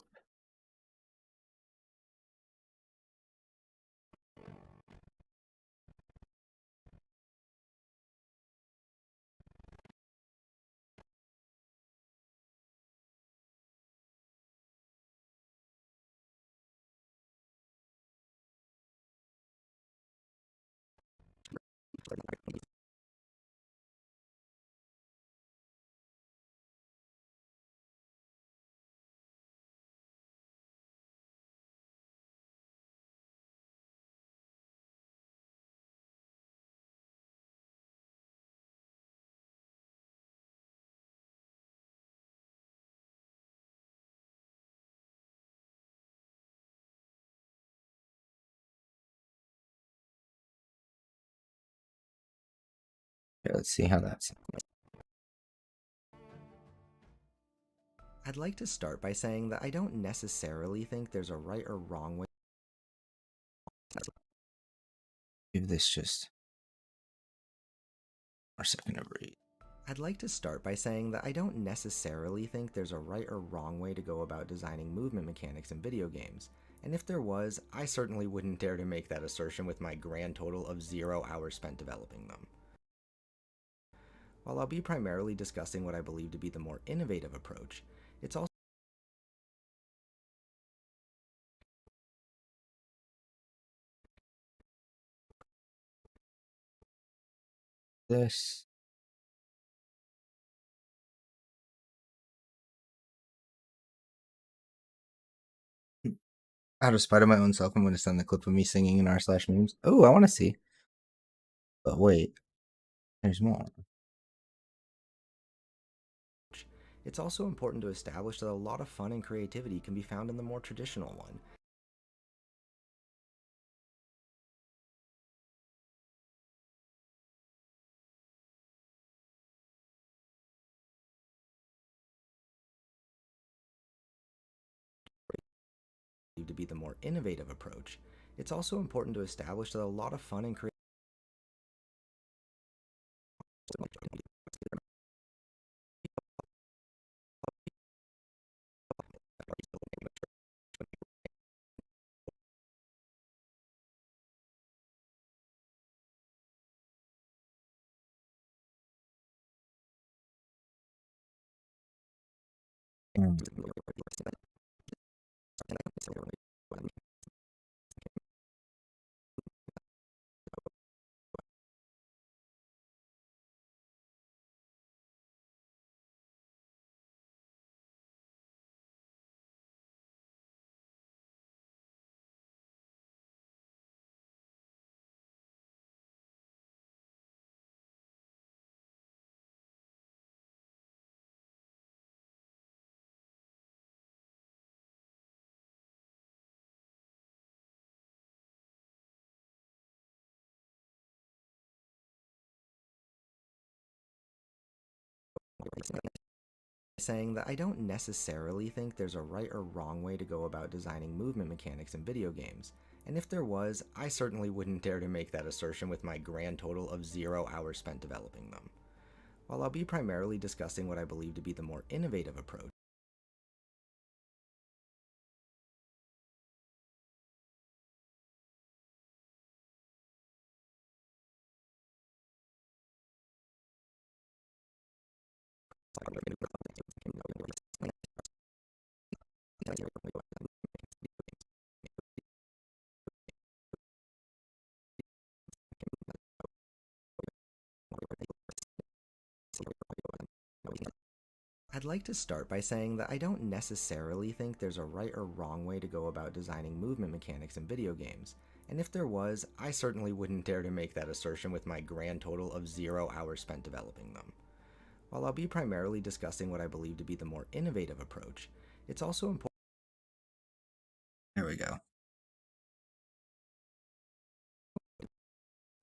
Okay, let's see how that's. I'd like to start by saying that I don't necessarily think there's a right or wrong way. Give this just a second to breathe. I'd like to start by saying that I don't necessarily think there's a right or wrong way to go about designing movement mechanics in video games, and if there was, I certainly wouldn't dare to make that assertion with my grand total of 0 hours spent developing them. While I'll be primarily discussing what I believe to be the more innovative approach, it's also This. Out of spite of my own self, I'm going to send the clip of me singing in r/memes. Oh, I want to see. But wait, there's more. it's also important to establish that a lot of fun and creativity can be found in the more traditional one. To be the more innovative approach, it's also important to establish that a lot of fun and creativity Mm. saying that I don't necessarily think there's a right or wrong way to go about designing movement mechanics in video games, and if there was, I certainly wouldn't dare to make that assertion with my grand total of 0 hours spent developing them. While I'll be primarily discussing what I believe to be the more innovative approach, I'd like to start by saying that I don't necessarily think there's a right or wrong way to go about designing movement mechanics in video games, and if there was, I certainly wouldn't dare to make that assertion with my grand total of 0 hours spent developing them. While I'll be primarily discussing what I believe to be the more innovative approach, it's also important. There we go.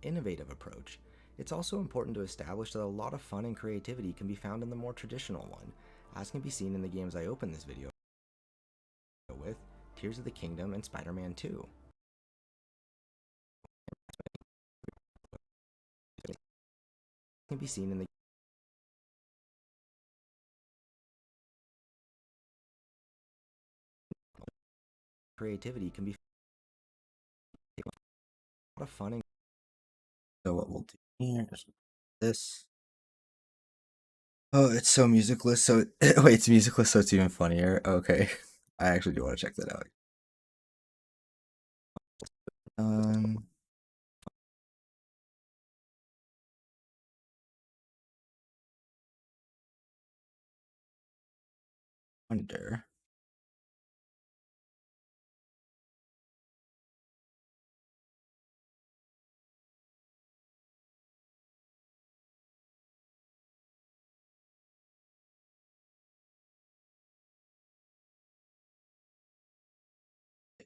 Innovative approach, it's also important to establish that a lot of fun and creativity can be found in the more traditional one, as can be seen in the games I opened this video with, Tears of the Kingdom and Spider-Man 2. Can be seen in the creativity can be a lot of fun and So what we'll do here is this. Oh, it's so musicless. So wait, it's musicless, so it's even funnier. Okay, I actually do want to check that out. Um, wonder.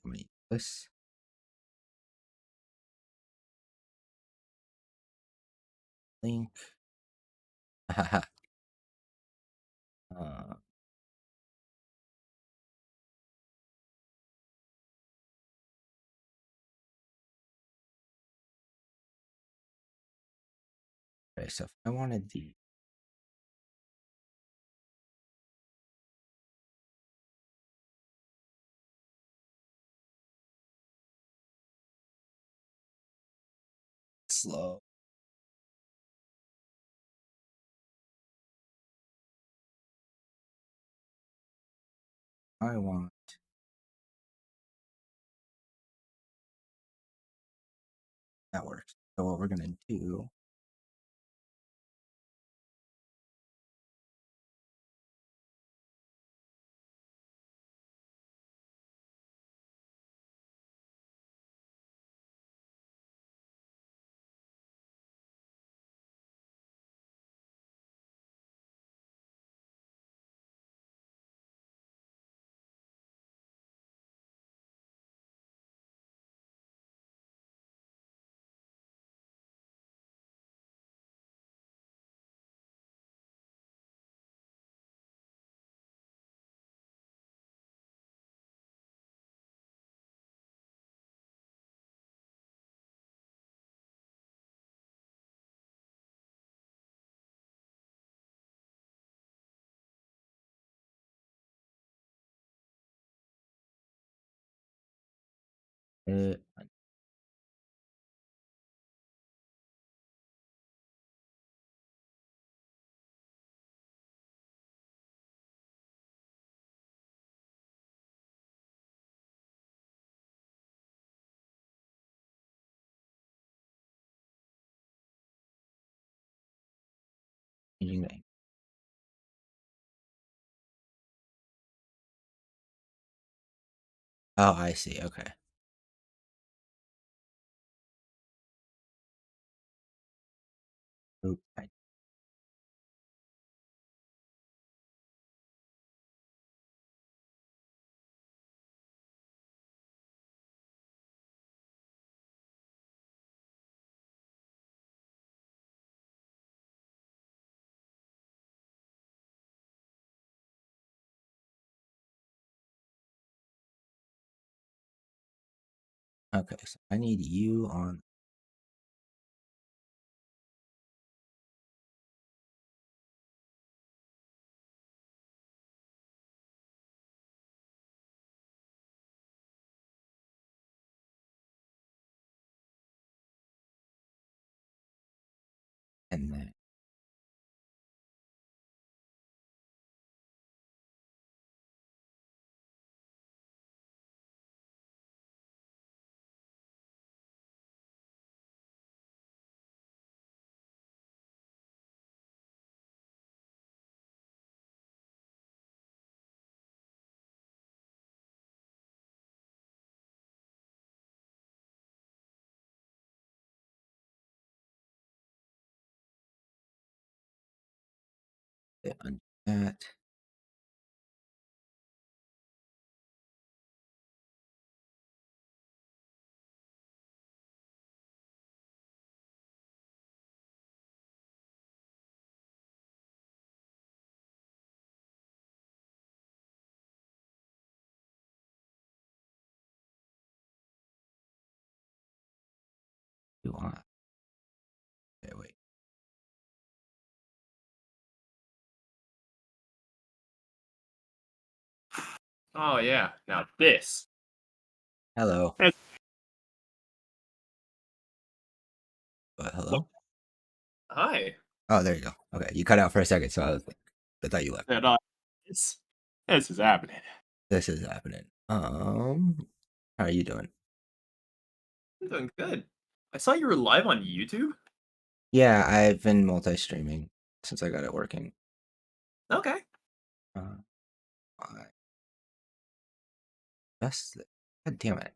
I'm gonna use this link. uh, okay, so if I wanted the slow, I want that works. So what we're gonna do? Uh, changing the Oh, I see. Okay. Oop, okay, so I need you on, and then Undo that. You want? Okay, wait. Oh yeah. Now this. Hello. That's Hello? hi. Oh, there you go. Okay, you cut out for a second, so I thought you left. That this this is happening. This is happening. How are you doing? I'm doing good. I saw you were live on YouTube. Yeah, I've been multi-streaming since I got it working. Okay. Uh, I just, God damn it.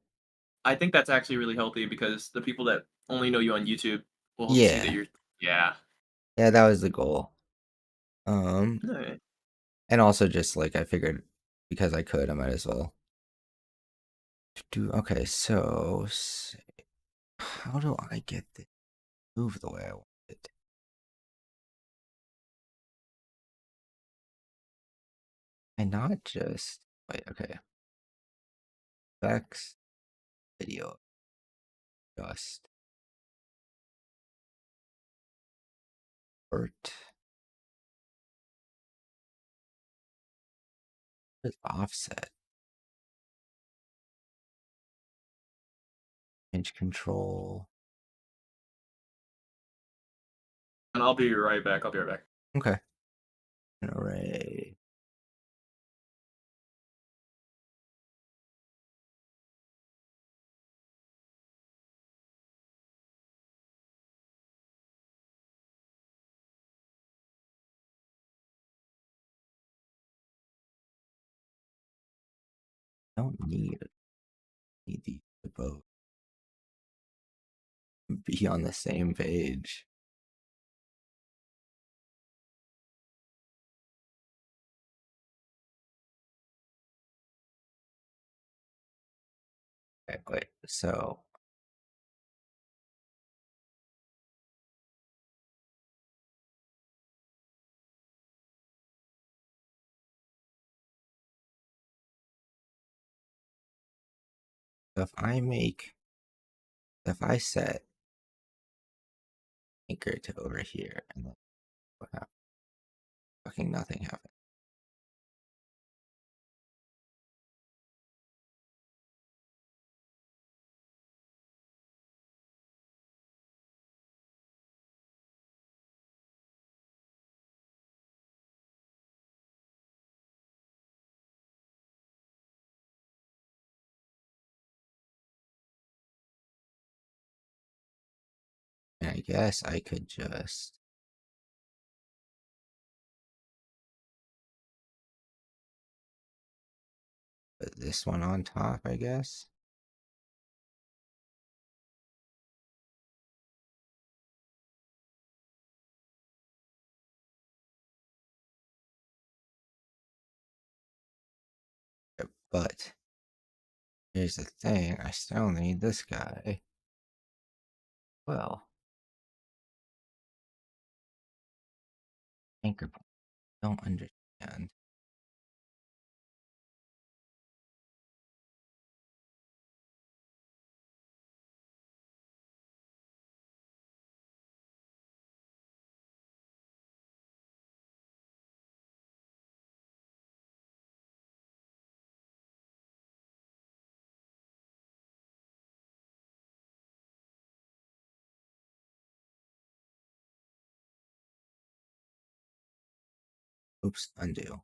I think that's actually really healthy because the people that only know you on YouTube will see that Yeah, you're yeah. yeah, that was the goal. Um, Alright. and also just like I figured because I could, I might as well do. Okay, so how do I get this move the way I want it? And not just wait. Okay, effects, video, just art, just offset, inch control. And I'll be right back. I'll be right back. Okay, an array. Don't need these to both be on the same page. Okay, wait. So if I make if I set anchor to over here and then what happens? Fucking nothing happens. And I guess I could just put this one on top, I guess. But here's the thing, I still need this guy. Well, anchor point. Don't understand. Oops, undo.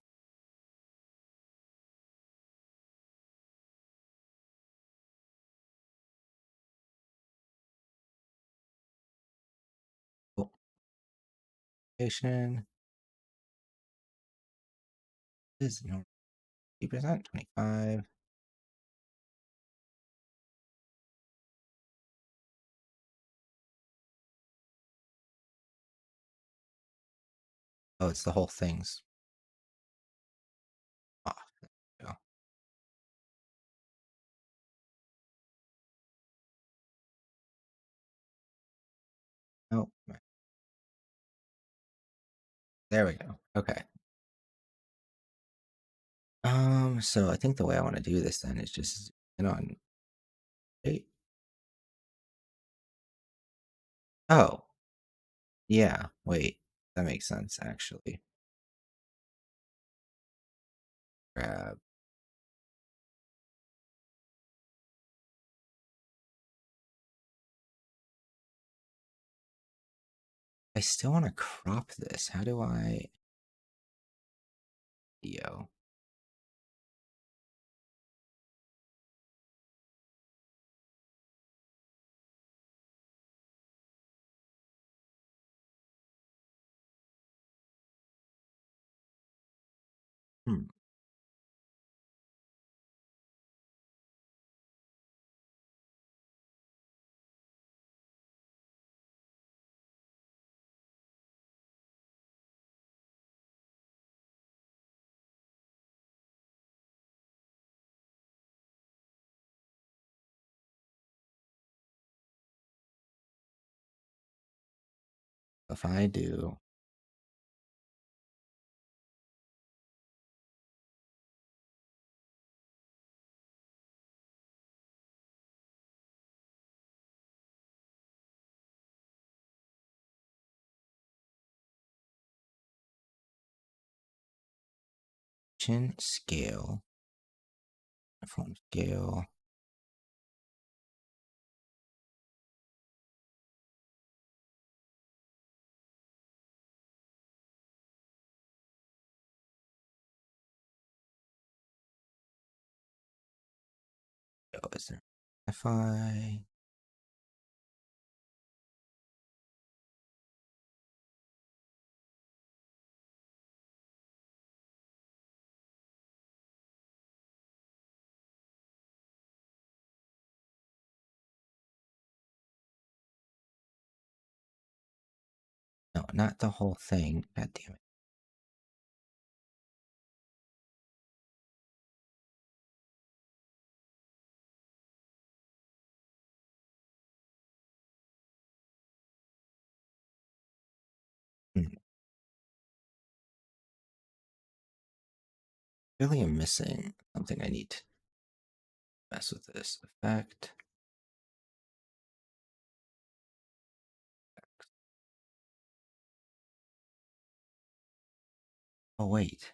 Oh, location is 50%, 25. Oh, it's the whole thing's off. There we go. Oh, there we go. Okay. So I think the way I want to do this then is just in on eight. Oh, yeah. Wait, that makes sense actually. Grab. I still want to crop this. How do I? Yo. Hmm. If I do chin scale, phone scale. Oh, is there Wi-Fi? No, not the whole thing. God damn it. Hmm. Really am missing something I need to mess with this effect. Oh, wait.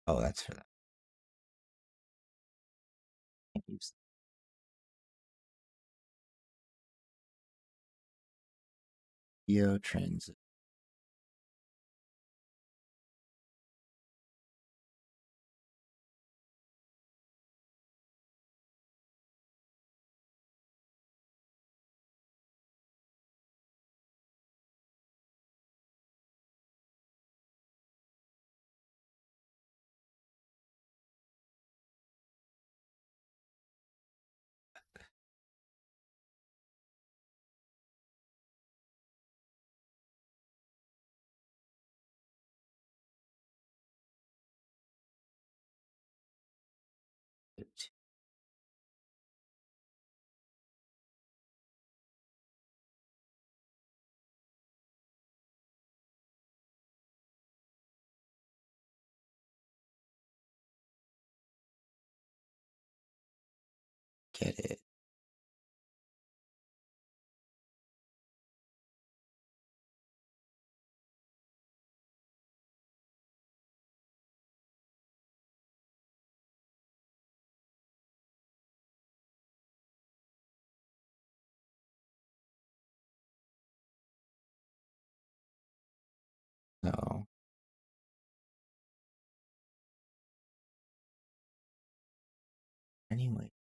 Oh, that's for that. Can't use video transit. Get it. So, anyway.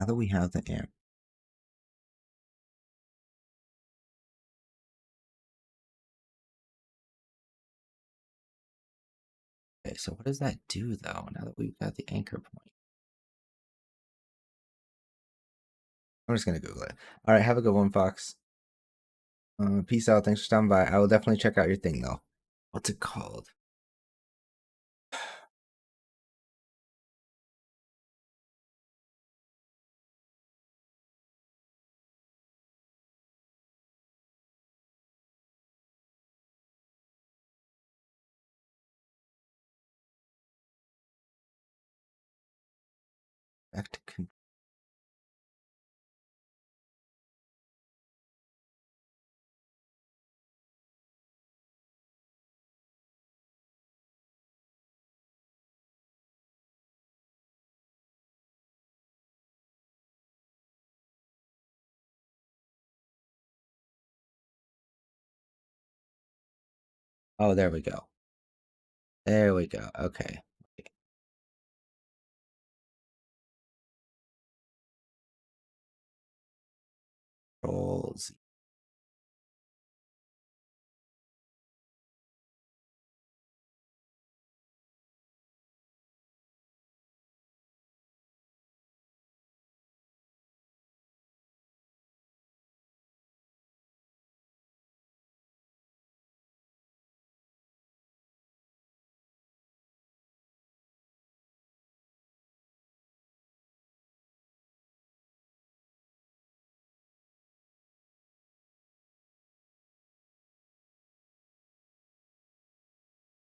Now that we have the amp. Okay, so what does that do though, now that we've got the anchor point? I'm just gonna Google it. All right, have a good one, Fox. Peace out. Thanks for stopping by. I will definitely check out your thing though. What's it called? Back to Oh, there we go. There we go. Okay. Control Z.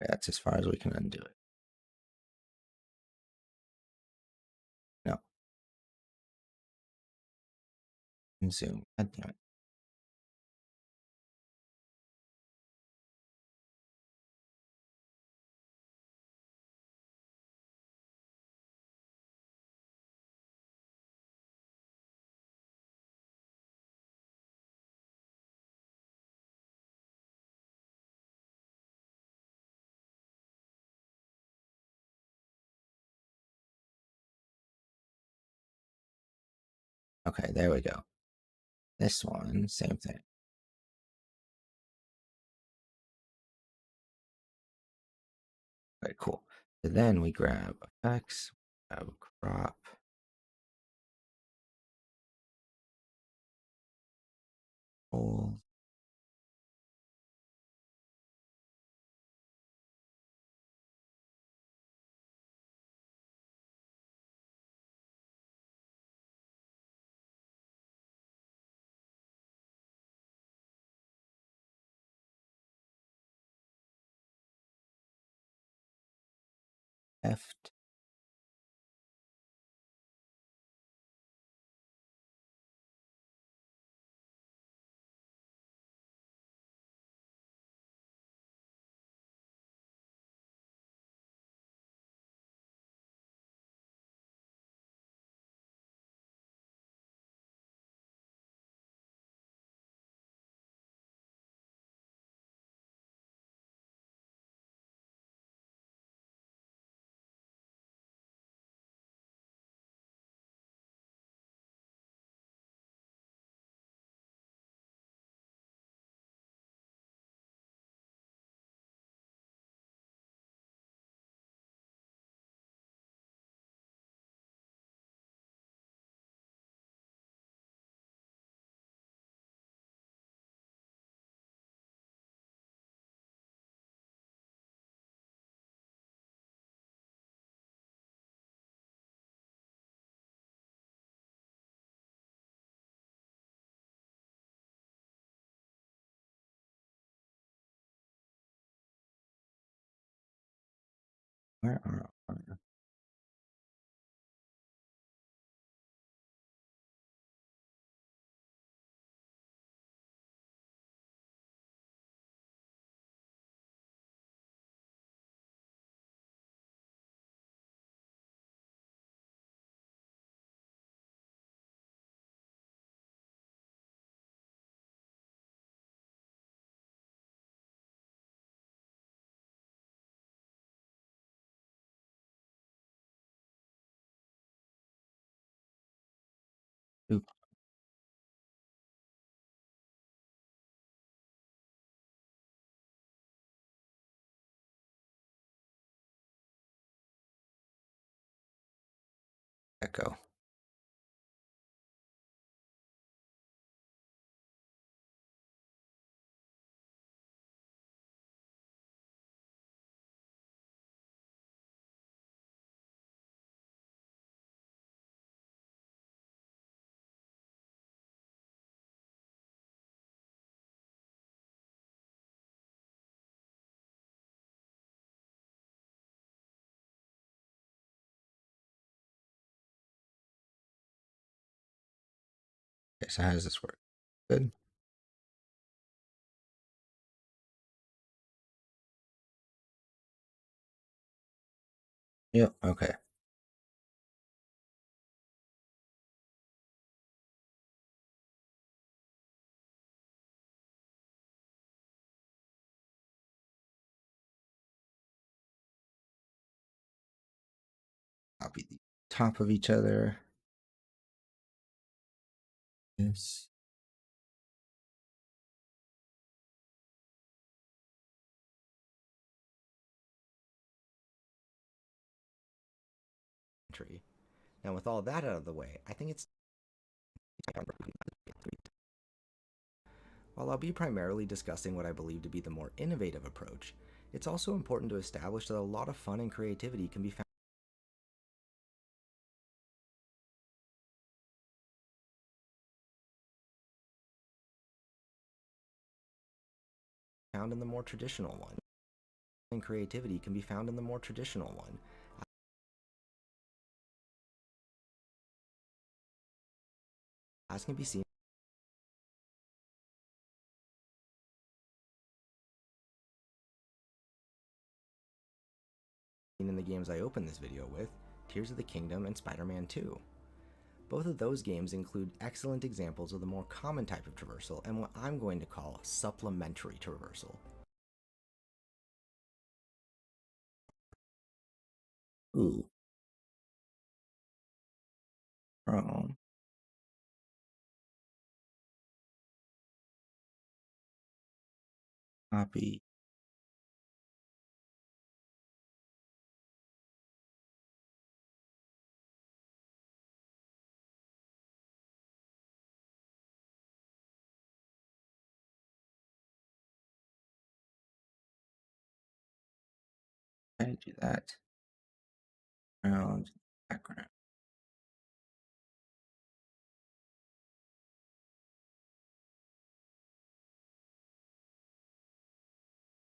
That's as far as we can undo it. No. Zoom. God damn it. Okay, there we go. This one, same thing. All right, cool. So then we grab effects, grab crop, full. Left. Where are our Echo. Okay, so how does this work? Good. Yep. Okay. Copy the top of each other. Yes. Tree. Now, with all that out of the way, I think it's. While I'll be primarily discussing what I believe to be the more innovative approach, it's also important to establish that a lot of fun and creativity can be found in the more traditional one. And creativity can be found in the more traditional one. As can be seen in the games I opened this video with, Tears of the Kingdom and Spider-Man 2. Both of those games include excellent examples of the more common type of traversal and what I'm going to call supplementary traversal. Ooh. From copy. I do that. Around background.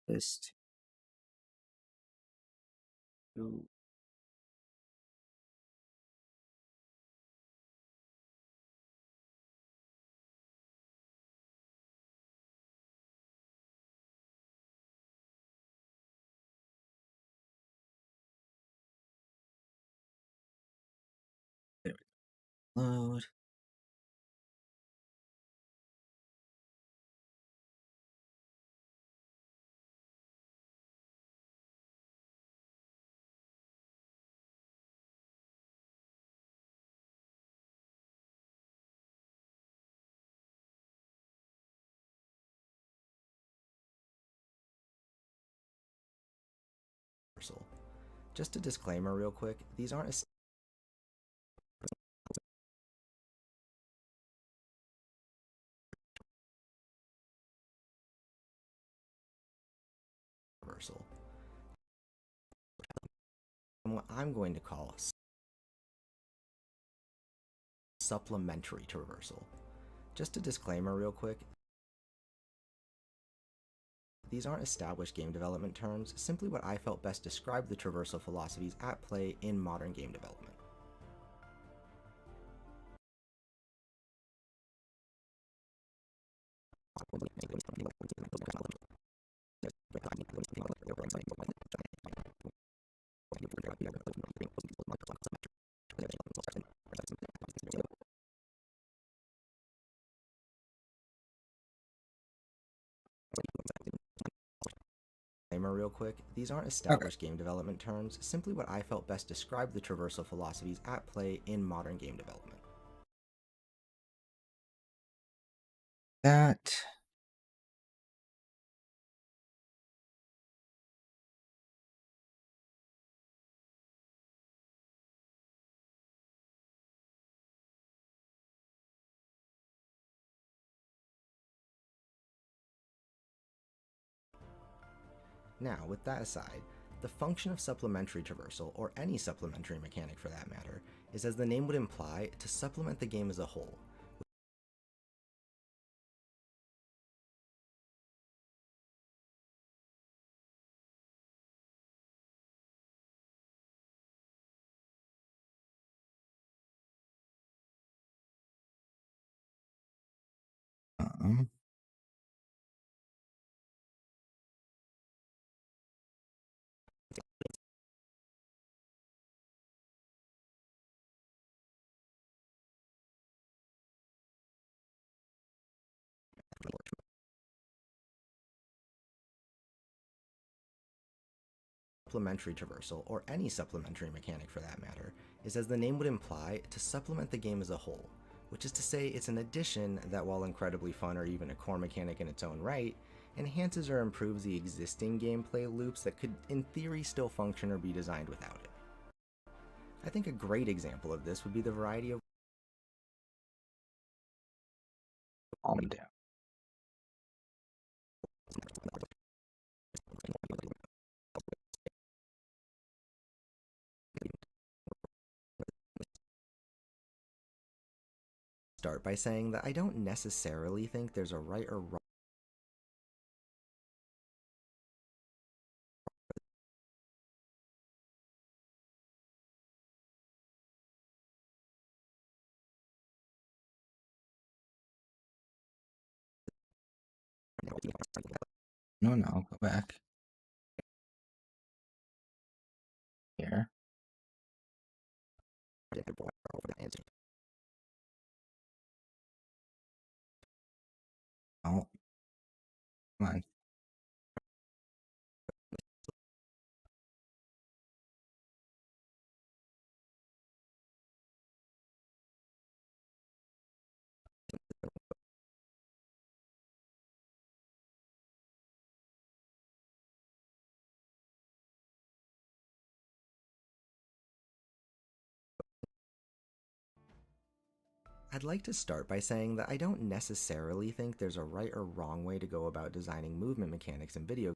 List. Ooh. There we go. Load. Just a disclaimer real quick, these aren't traversal. And what I'm going to call supplementary traversal. Just a disclaimer real quick, these aren't established game development terms, simply what I felt best described the traversal philosophies at play in modern game development. Real quick, these aren't established game development terms, simply what I felt best described the traversal philosophies at play in modern game development. That. Now, with that aside, the function of supplementary traversal, or any supplementary mechanic for that matter, is, as the name would imply, to supplement the game as a whole. Um, Supplementary traversal, or any supplementary mechanic for that matter, is, as the name would imply, to supplement the game as a whole, which is to say it's an addition that, while incredibly fun or even a core mechanic in its own right, enhances or improves the existing gameplay loops that could, in theory, still function or be designed without it. I think a great example of this would be the variety of calm down. start by saying that I don't necessarily think there's a right or wrong. No, go back here. Oh, come on. I'd like to start by saying that I don't necessarily think there's a right or wrong way to go about designing movement mechanics in video.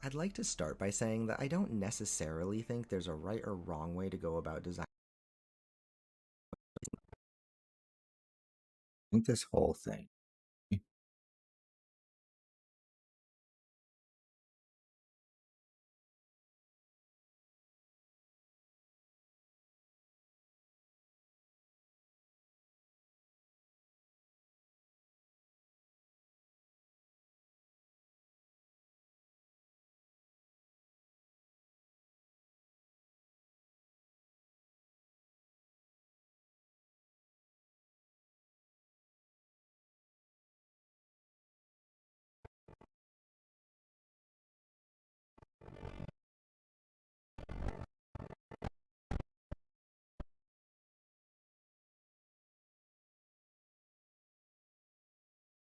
I'd like to start by saying that I don't necessarily think there's a right or wrong way to go about designing. I think this whole thing.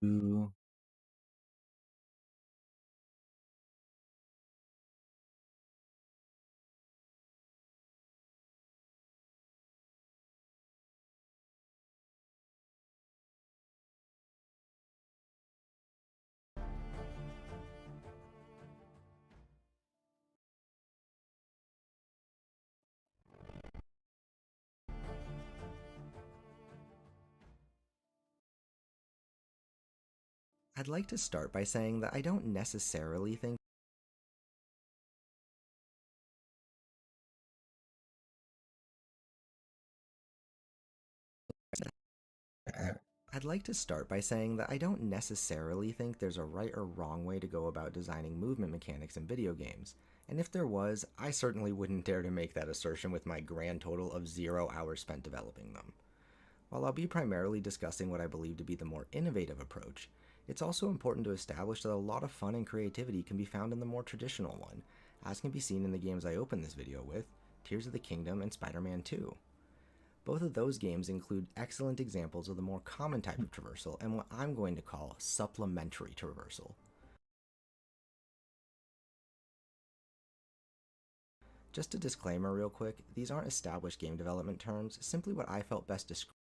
Ooh. I'd like to start by saying that I don't necessarily think I'd like to start by saying that I don't necessarily think there's a right or wrong way to go about designing movement mechanics in video games, and if there was, I certainly wouldn't dare to make that assertion with my grand total of 0 hours spent developing them. While I'll be primarily discussing what I believe to be the more innovative approach, it's also important to establish that a lot of fun and creativity can be found in the more traditional one, as can be seen in the games I opened this video with, Tears of the Kingdom and Spider-Man 2. Both of those games include excellent examples of the more common type of traversal and what I'm going to call supplementary traversal. Just a disclaimer, real quick, these aren't established game development terms, simply what I felt best described.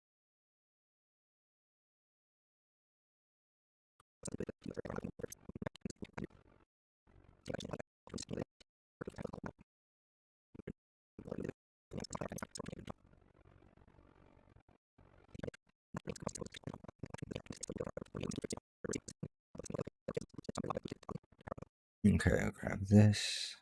Okay, I'll grab this.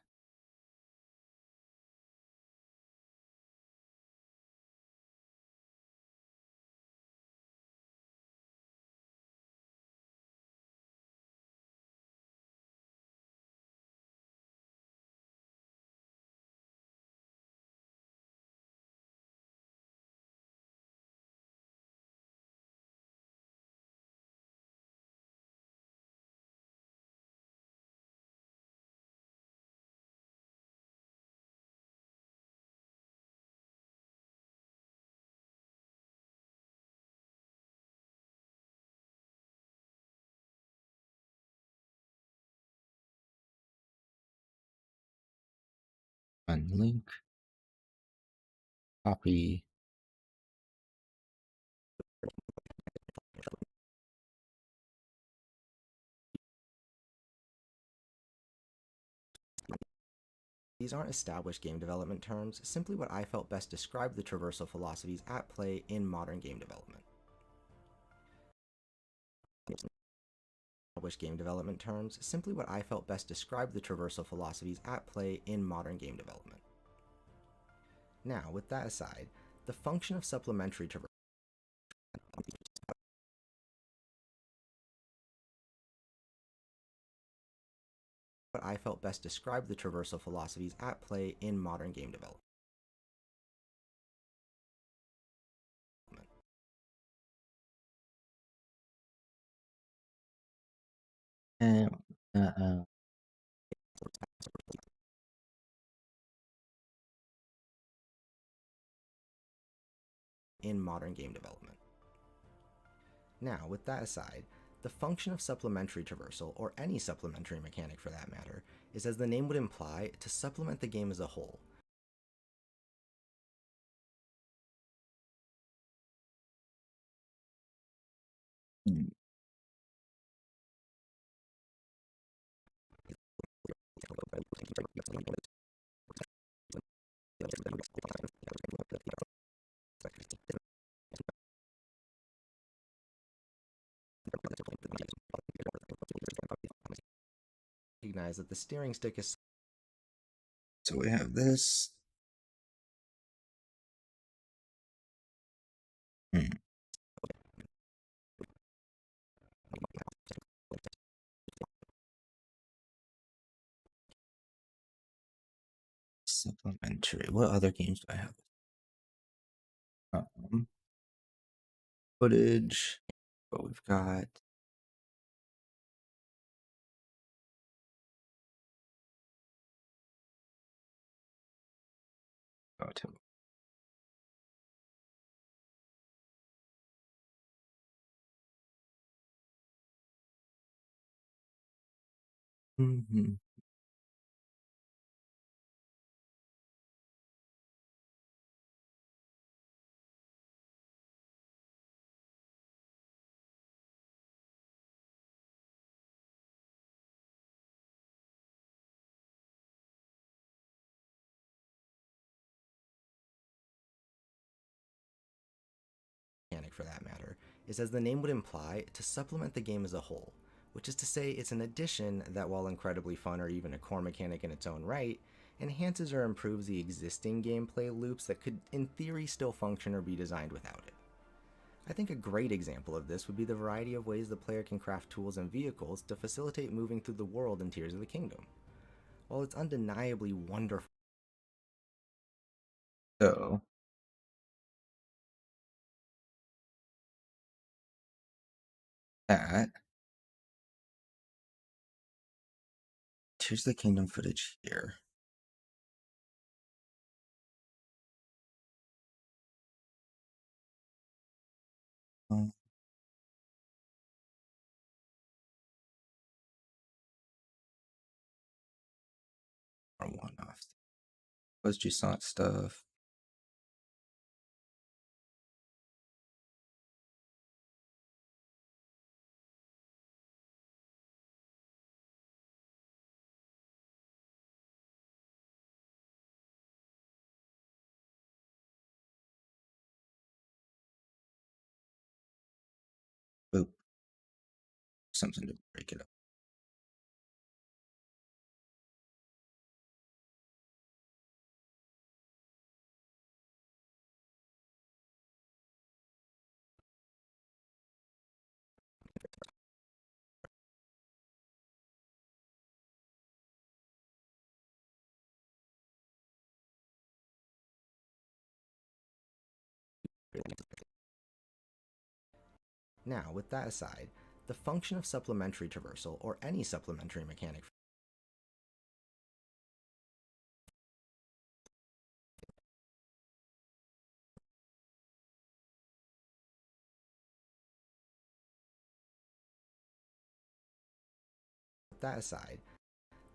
Unlink. Copy. These aren't established game development terms, simply what I felt best described the traversal philosophies at play in modern game development. Established game development terms, simply what I felt best described the traversal philosophies at play in modern game development. Now, with that aside, the function of supplementary traversal what I felt best described the traversal philosophies at play in modern game development. And uh, in modern game development. Now, with that aside, the function of supplementary traversal, or any supplementary mechanic for that matter, is, as the name would imply, to supplement the game as a whole. mm, Recognize that the steering stick is so we have this. Hmm. Supplementary. What other games do I have? Footage. What we've got. Auto. Mm-hmm. mechanic for that matter, is, as the name would imply, to supplement the game as a whole, which is to say it's an addition that, while incredibly fun or even a core mechanic in its own right, enhances or improves the existing gameplay loops that could, in theory, still function or be designed without it. I think a great example of this would be the variety of ways the player can craft tools and vehicles to facilitate moving through the world in Tears of the Kingdom. While it's undeniably wonderful, So that. Here's the Kingdom footage here. Um, or one off. Was Jusant stuff? Boop. Something to break it up. Now, with that aside, the function of supplementary traversal, or any supplementary mechanic that aside,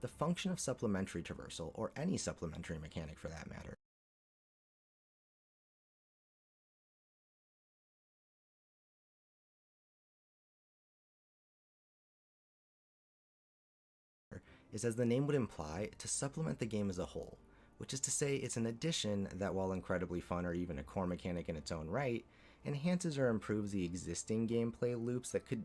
the function of supplementary traversal, or any supplementary mechanic for that matter, is, as the name would imply, to supplement the game as a whole, which is to say it's an addition that, while incredibly fun or even a core mechanic in its own right, enhances or improves the existing gameplay loops that could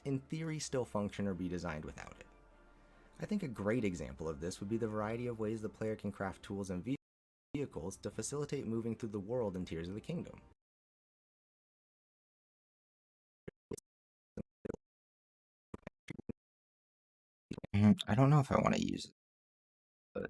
in theory still function or be designed without it. I think a great example of this would be the variety of ways the player can craft tools and vehicles to facilitate moving through the world in Tears of the Kingdom. I don't know if I want to use it, but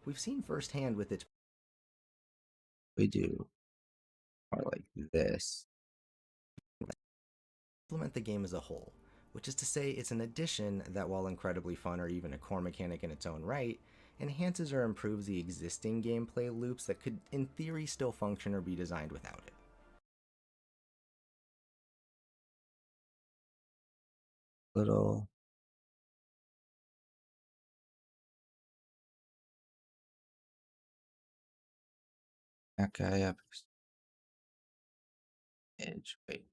We've seen firsthand with its we do more like this. implement the game as a whole, which is to say it's an addition that, while incredibly fun or even a core mechanic in its own right, enhances or improves the existing gameplay loops that could in theory still function or be designed without it. Little. That guy up. Edge. Wait.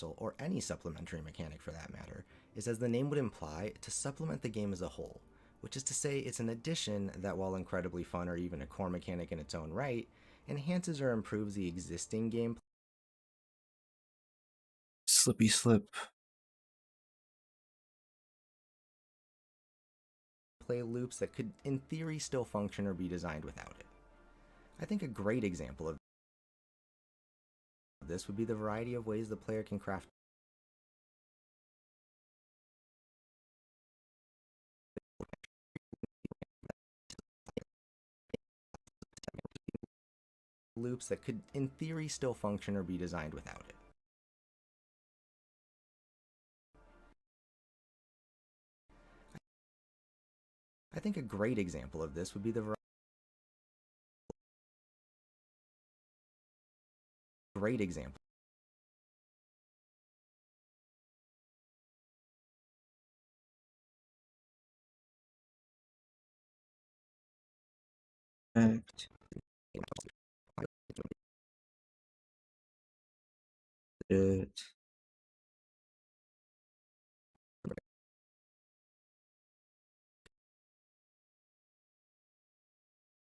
Or any supplementary mechanic for that matter, is, as the name would imply, to supplement the game as a whole, which is to say it's an addition that, while incredibly fun or even a core mechanic in its own right, enhances or improves the existing gameplay Slippy slip. loops that could in theory still function or be designed without it. I think a great example of this would be the variety of ways the player can craft loops that could in theory still function or be designed without it. I think a great example of this would be the great example Act. It.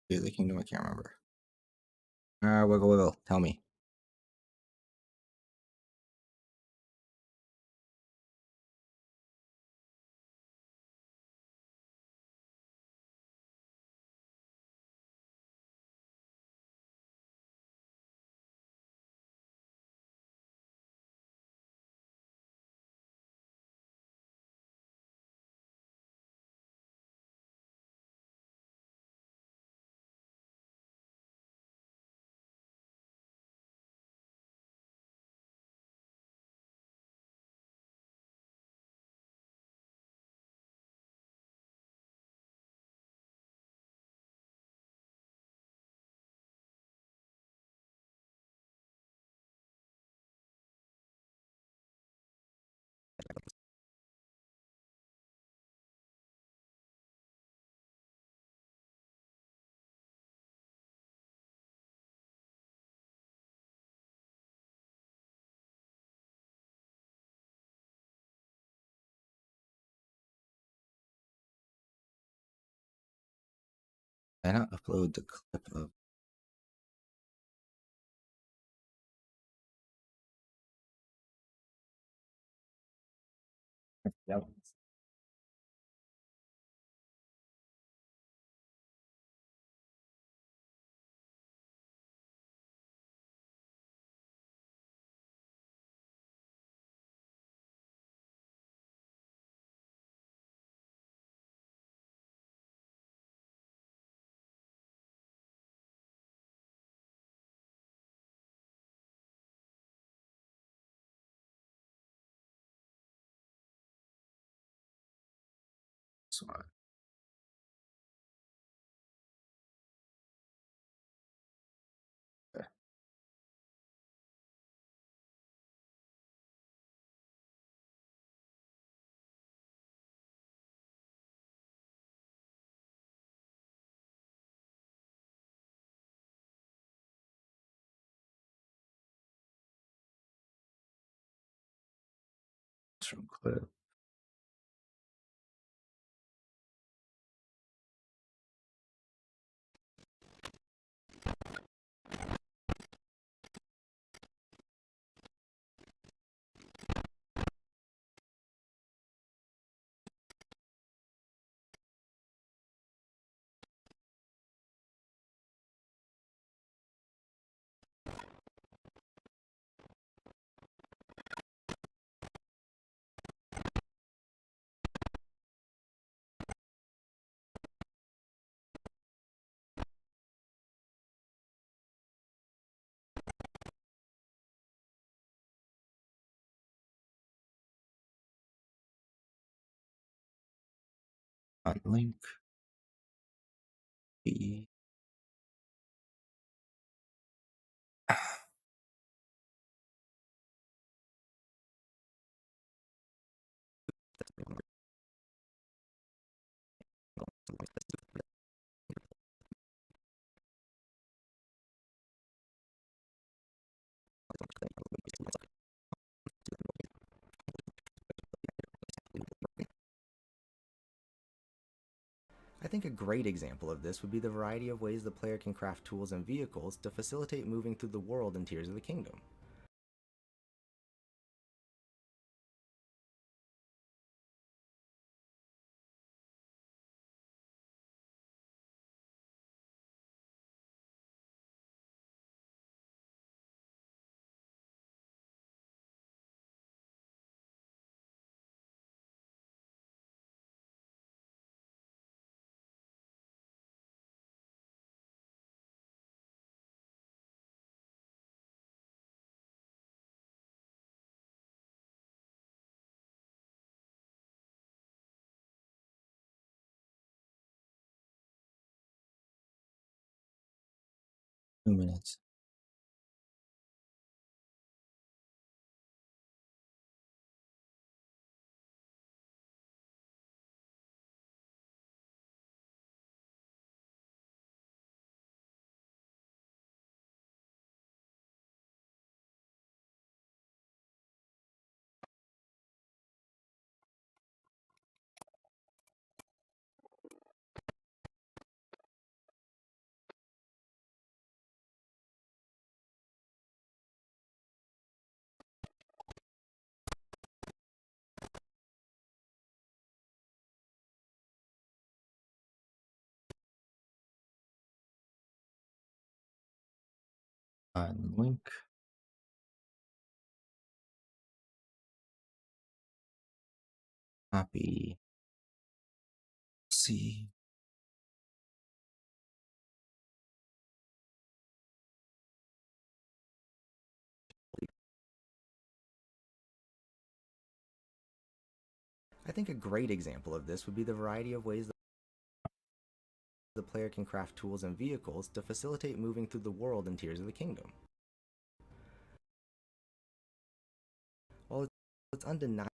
The Kingdom. I can't remember. Wiggle wiggle. Tell me. I not upload the clip of. Yep. This one. From clip. On link. B. I think a great example of this would be the variety of ways the player can craft tools and vehicles to facilitate moving through the world in Tears of the Kingdom. Two minutes. On link. Copy. C. I think a great example of this would be the variety of ways the player can craft tools and vehicles to facilitate moving through the world in Tears of the Kingdom. While it's undeniably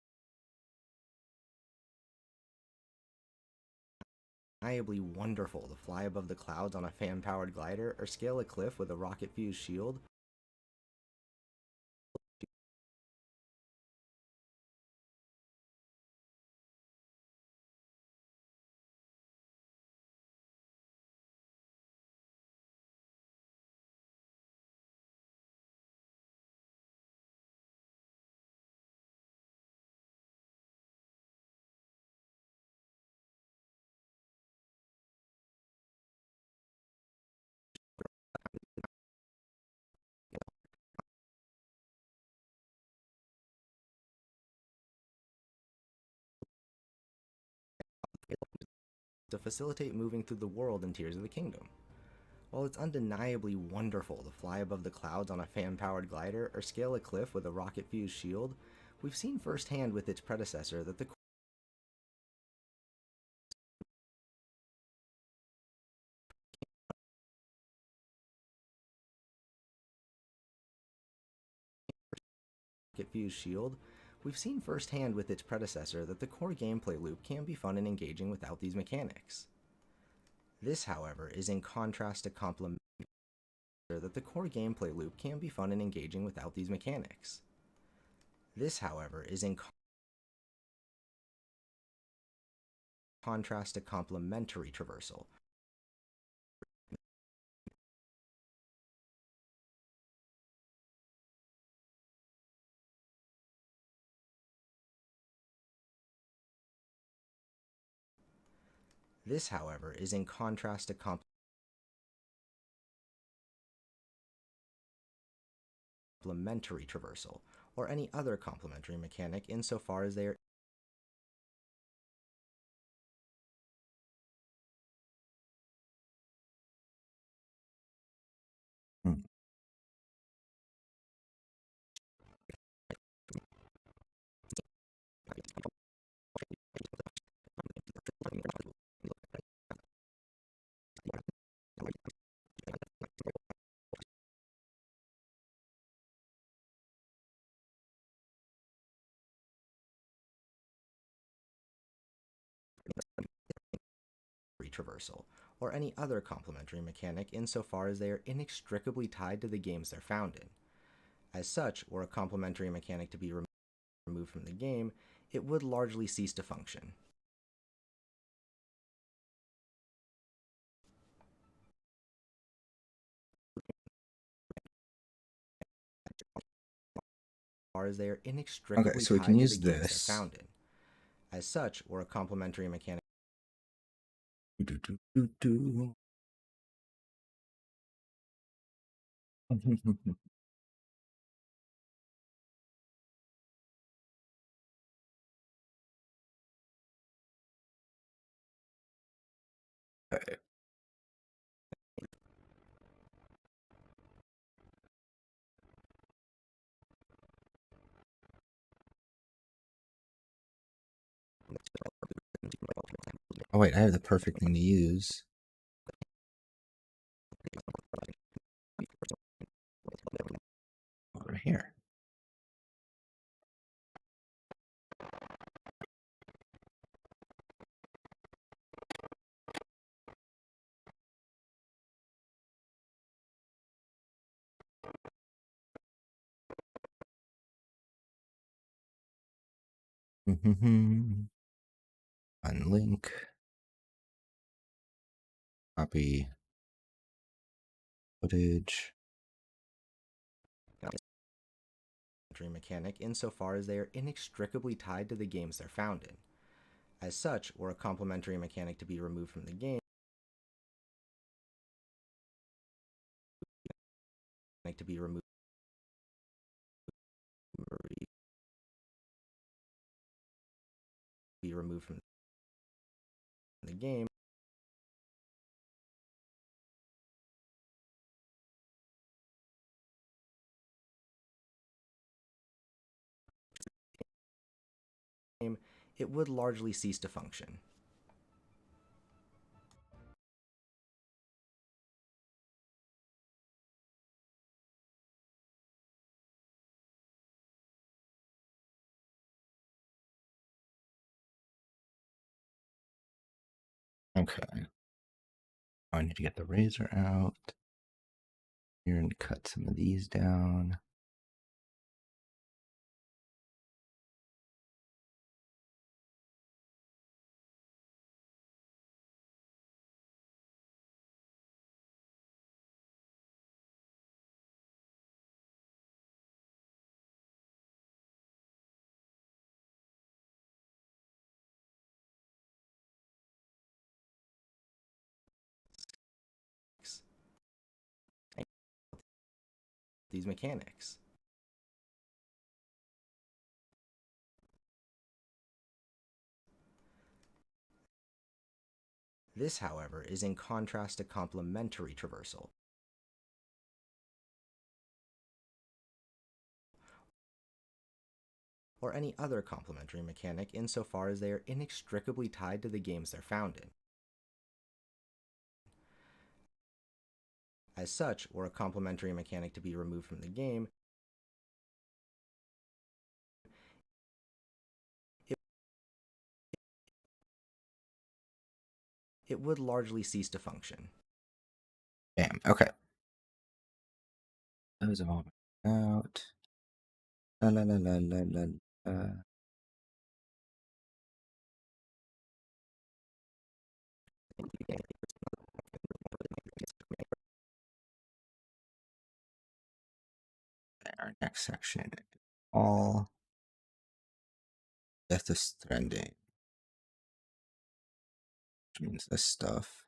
wonderful to fly above the clouds on a fan-powered glider or scale a cliff with a rocket-fused shield, to facilitate moving through the world in Tears of the Kingdom. While it's undeniably wonderful to fly above the clouds on a fan-powered glider or scale a cliff with a rocket-fused shield, we've seen firsthand with its predecessor that the rocket-fused shield, we've seen firsthand with its predecessor that the core gameplay loop can be fun and engaging without these mechanics. This, however, is in contrast to complementary that the core gameplay loop can be fun and engaging without these mechanics. This, however, is in contrast to complementary traversal. This, however, is in contrast to complementary traversal, or any other complementary mechanic insofar as they are Hmm. traversal, or any other complementary mechanic insofar as they are inextricably tied to the games they're found in. As such, were a complementary mechanic to be removed from the game, it would largely cease to function. As they are inextricably Okay, so we tied can to use the games this. they're found in. As such, were a complementary mechanic Do, do, do, do. Okay. Oh wait, I have the perfect thing to use. Over here. Unlink. Copy footage. mechanic insofar as they are inextricably tied to the games they're found in. As such, were a complementary mechanic to be removed from the game to be removed from the game it would largely cease to function. Okay. I need to get the razor out here and cut some of these down. These mechanics. This, however, is in contrast to complementary traversal, or any other complementary mechanic insofar as they are inextricably tied to the games they're found in. As such, were a complementary mechanic to be removed from the game, it would largely cease to function. Bam. Okay. Those have all been out. La la la la la la. Our next section, all Death is Stranding, which means this stuff.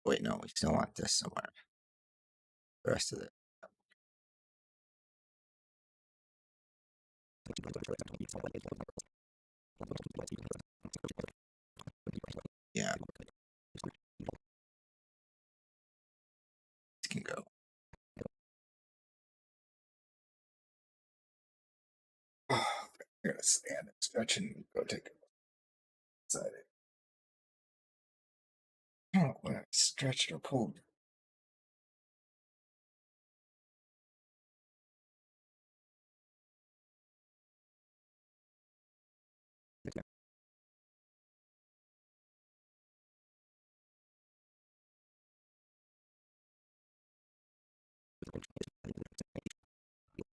Wait, no, we still want this somewhere. The rest of it. Yeah, this can go. Oh, I gotta stand and stretch and go take a side. Oh, when I stretched or pulled.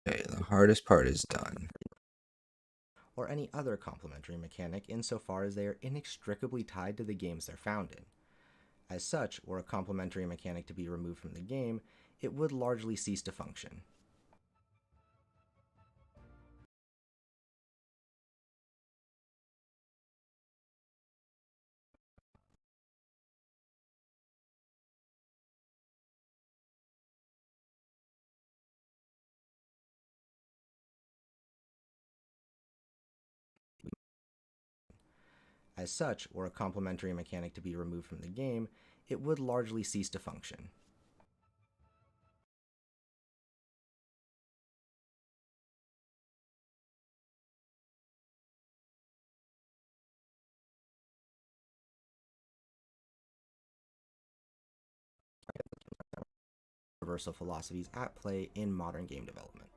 Okay, the hardest part is done. Or any other complementary mechanic insofar as they are inextricably tied to the games they're found in. As such, were a complementary mechanic to be removed from the game, it would largely cease to function. As such, were a complementary mechanic to be removed from the game, it would largely cease to function. Traversal philosophies at play in modern game development.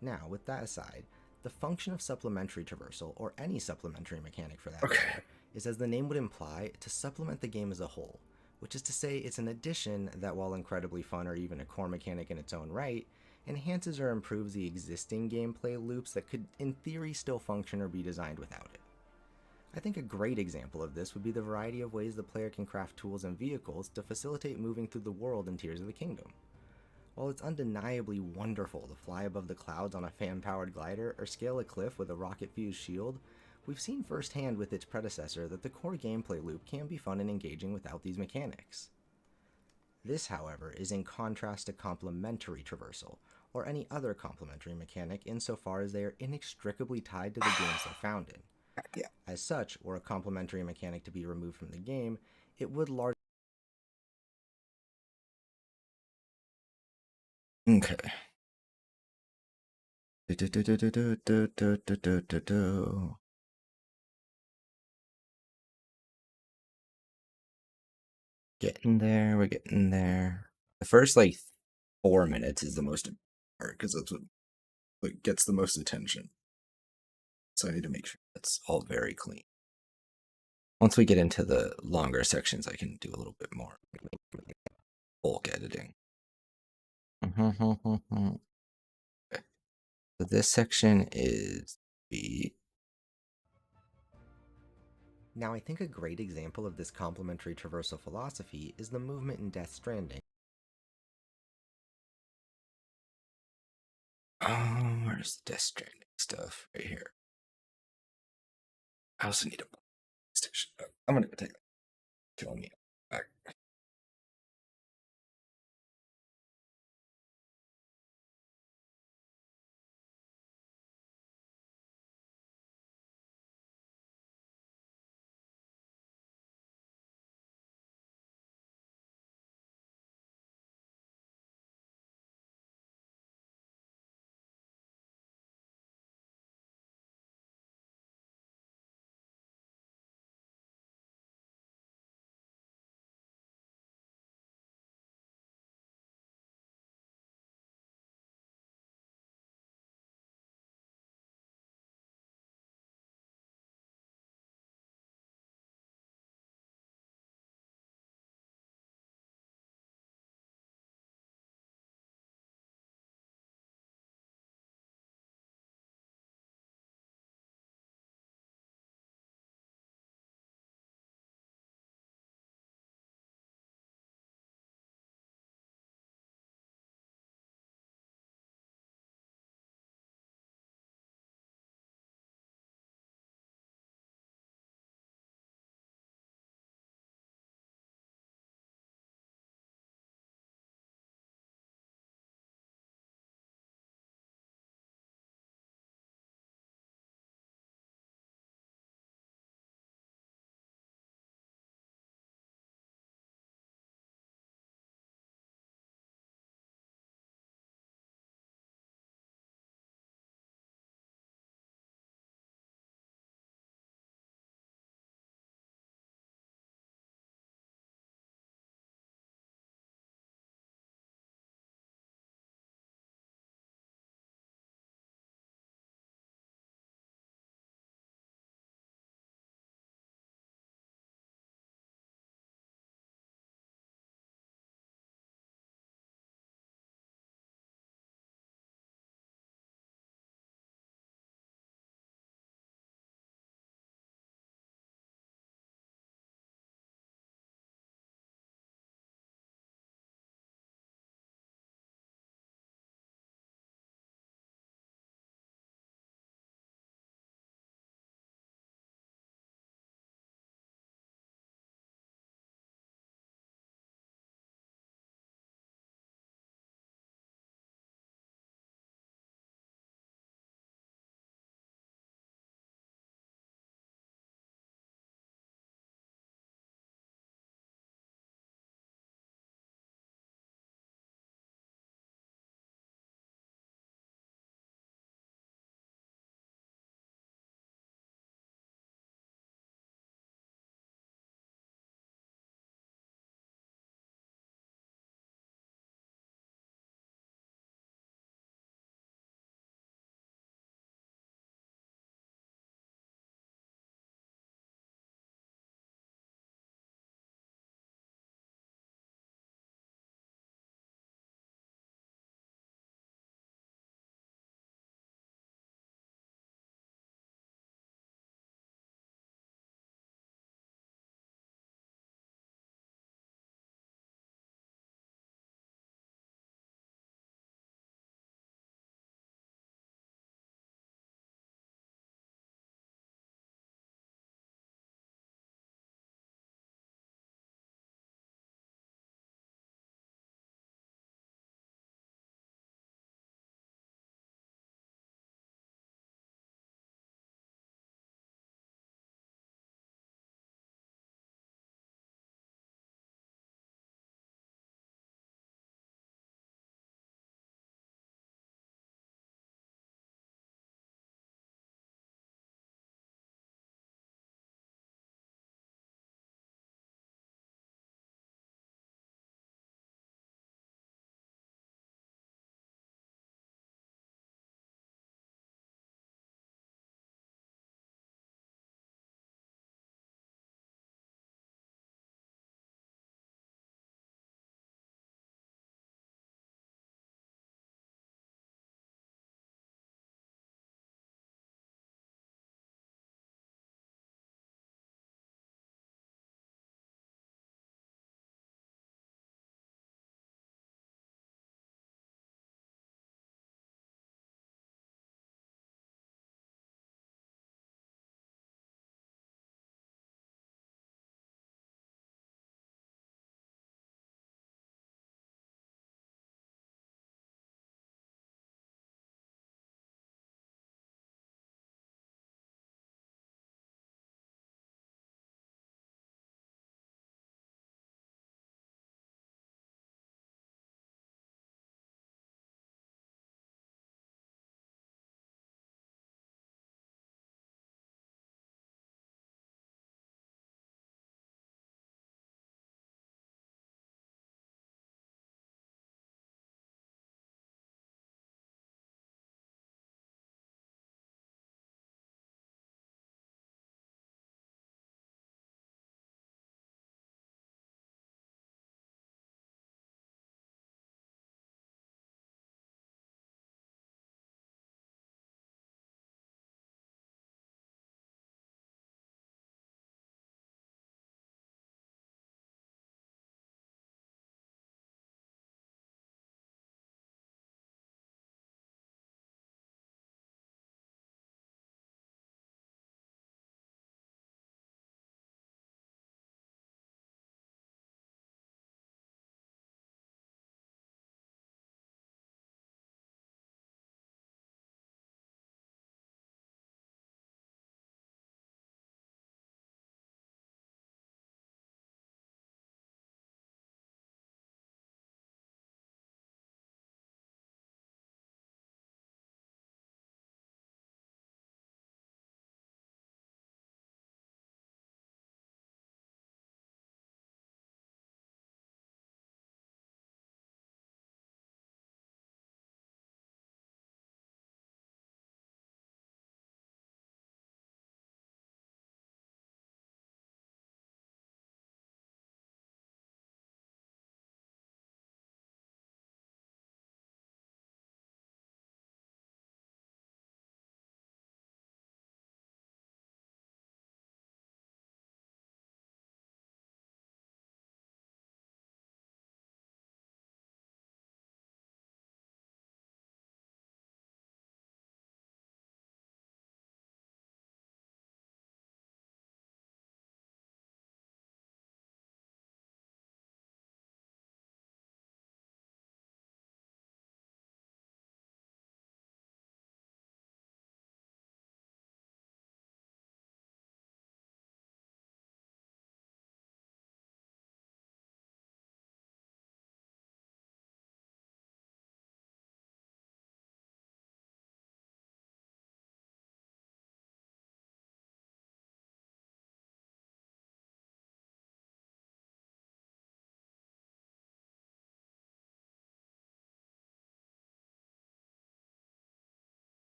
Now, with that aside, the function of supplementary traversal, or any supplementary mechanic for that matter, is, as the name would imply, to supplement the game as a whole, which is to say it's an addition that, while incredibly fun or even a core mechanic in its own right, enhances or improves the existing gameplay loops that could, in theory, still function or be designed without it. I think a great example of this would be the variety of ways the player can craft tools and vehicles to facilitate moving through the world in Tears of the Kingdom. While it's undeniably wonderful to fly above the clouds on a fan-powered glider or scale a cliff with a rocket-fused shield, we've seen firsthand with its predecessor that the core gameplay loop can be fun and engaging without these mechanics. This, however, is in contrast to complementary traversal, or any other complementary mechanic insofar as they are inextricably tied to the games they're found in. Yeah. As such, were a complementary mechanic to be removed from the game, it would largely... Okay. Getting there, we're getting there. The first like 4 minutes is the most important part because that's what gets the most attention. So I need to make sure that's all very clean. Once we get into the longer sections, I can do a little bit more bulk editing. Okay. So this section is the... Now, I think a great example of this complementary traversal philosophy is the movement in Death Stranding. Where's the Death Stranding stuff? Right here. I also need a station. I'm gonna go take that. Kill me. Back.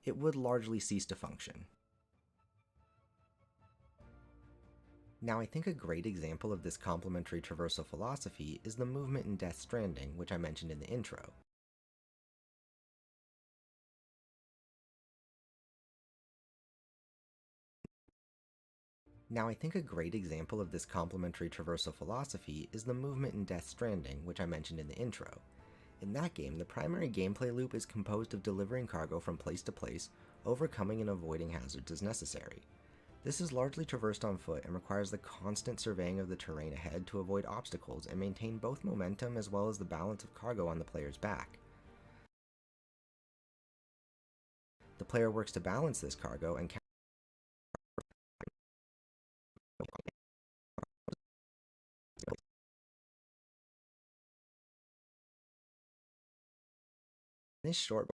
it would largely cease to function. Now, I think a great example of this complementary traversal philosophy is the movement in Death Stranding, which I mentioned in the intro. Now, I think a great example of this complementary traversal philosophy is the movement in Death Stranding, which I mentioned in the intro. In that game, the primary gameplay loop is composed of delivering cargo from place to place, overcoming and avoiding hazards as necessary. This is largely traversed on foot and requires the constant surveying of the terrain ahead to avoid obstacles and maintain both momentum as well as the balance of cargo on the player's back. The player works to balance this cargo and this short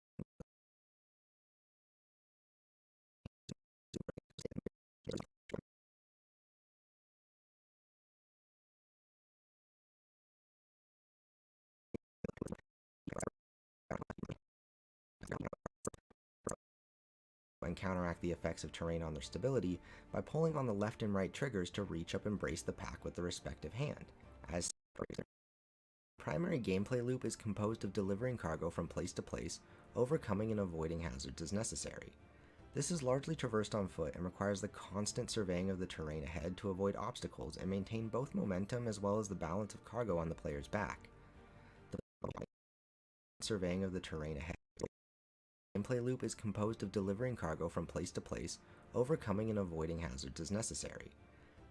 and counteract the effects of terrain on their stability by pulling on the left and right triggers to reach up and brace the pack with the respective hand. As the primary gameplay loop is composed of delivering cargo from place to place, overcoming and avoiding hazards as necessary. This is largely traversed on foot and requires the constant surveying of the terrain ahead to avoid obstacles and maintain both momentum as well as the balance of cargo on the player's back. The surveying of the terrain ahead gameplay loop is composed of delivering cargo from place to place, overcoming and avoiding hazards as necessary.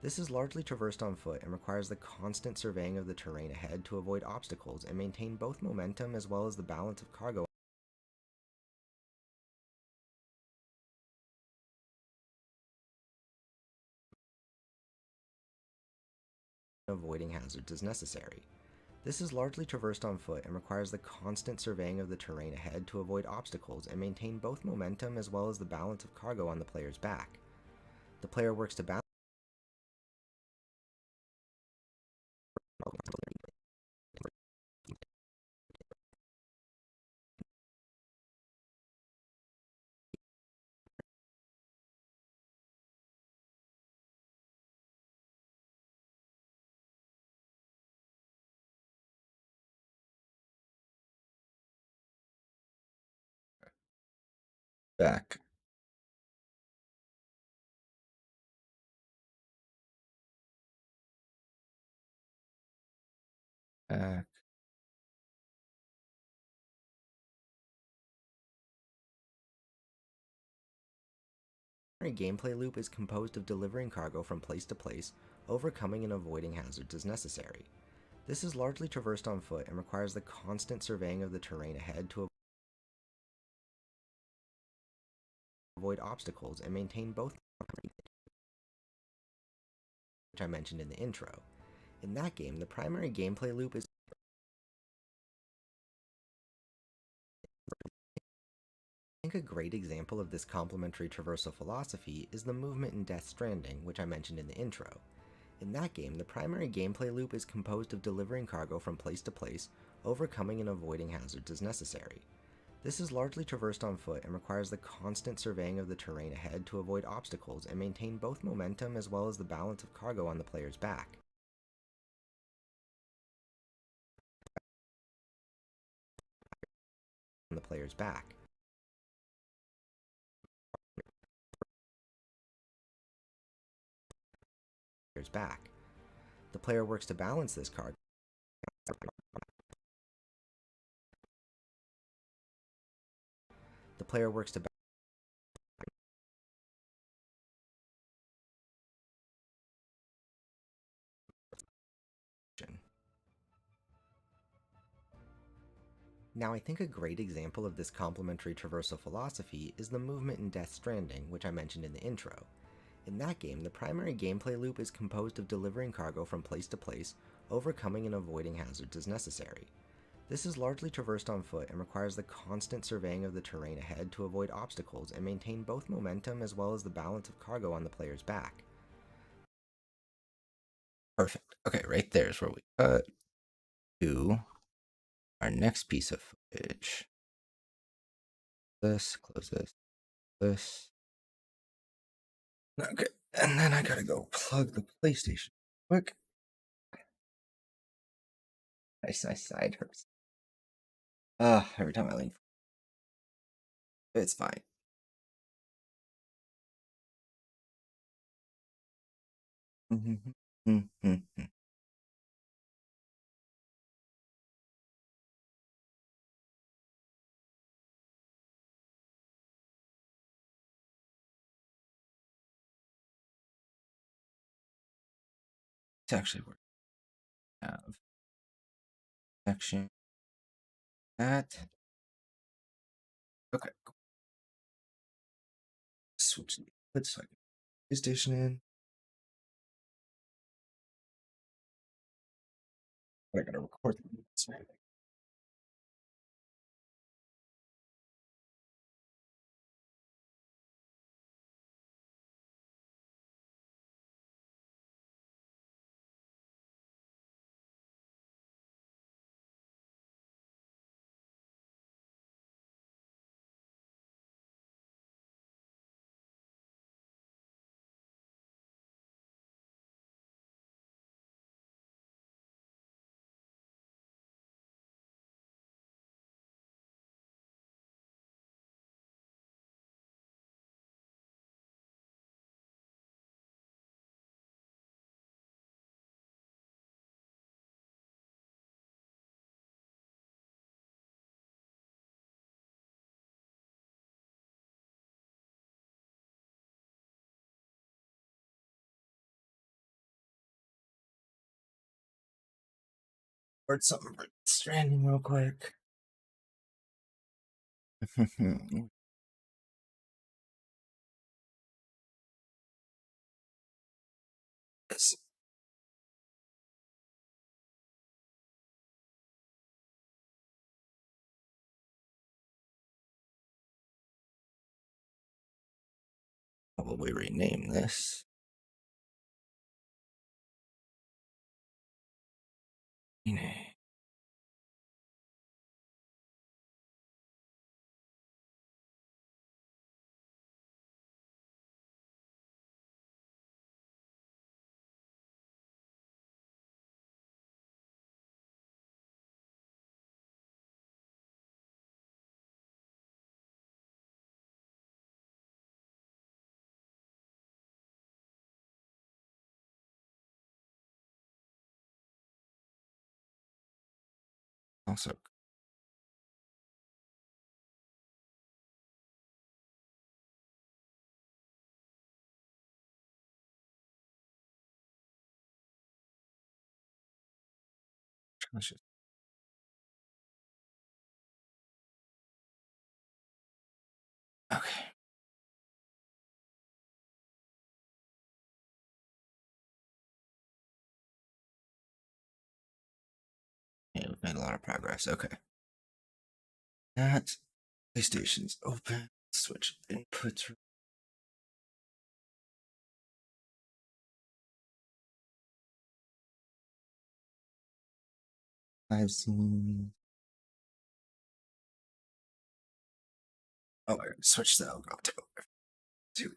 This is largely traversed on foot and requires the constant surveying of the terrain ahead to avoid obstacles and maintain both momentum as well as the balance of cargo and avoiding hazards as necessary. This is largely traversed on foot and requires the constant surveying of the terrain ahead to avoid obstacles and maintain both momentum as well as the balance of cargo on the player's back. The player works to balance Back. Back. gameplay loop is composed of delivering cargo from place to place, overcoming and avoiding hazards as necessary. This is largely traversed on foot and requires the constant surveying of the terrain ahead to avoid obstacles and maintain both, which I mentioned in the intro. In that game, the primary gameplay loop is I think a great example of this complementary traversal philosophy is the movement in Death Stranding, which I mentioned in the intro. In that game, the primary gameplay loop is composed of delivering cargo from place to place, overcoming and avoiding hazards as necessary. This is largely traversed on foot and requires the constant surveying of the terrain ahead to avoid obstacles and maintain both momentum as well as the balance of cargo on the player's back. On the player's back. Back. The player works to balance this card. The player works to Now, I think a great example of this complementary traversal philosophy is the movement in Death Stranding, which I mentioned in the intro. In that game, the primary gameplay loop is composed of delivering cargo from place to place, overcoming and avoiding hazards as necessary. This is largely traversed on foot and requires the constant surveying of the terrain ahead to avoid obstacles and maintain both momentum as well as the balance of cargo on the player's back. Perfect. Okay, right there is where we cut to our next piece of footage. Close this. this. Okay, and then I gotta go plug the PlayStation quick. My side hurts. Every time I lean, it's fine. It's actually worth have section that. Okay, cool. Switch the input so I can PlayStation in. But I gotta record the minutes. Record something for Stranding real quick. Yes. Probably rename this. Rename. Also, let's just- okay. Yeah, we've made a lot of progress. Okay. That PlayStation's open. Switch inputs. I've seen. Oh, I gotta switch the Elgato to.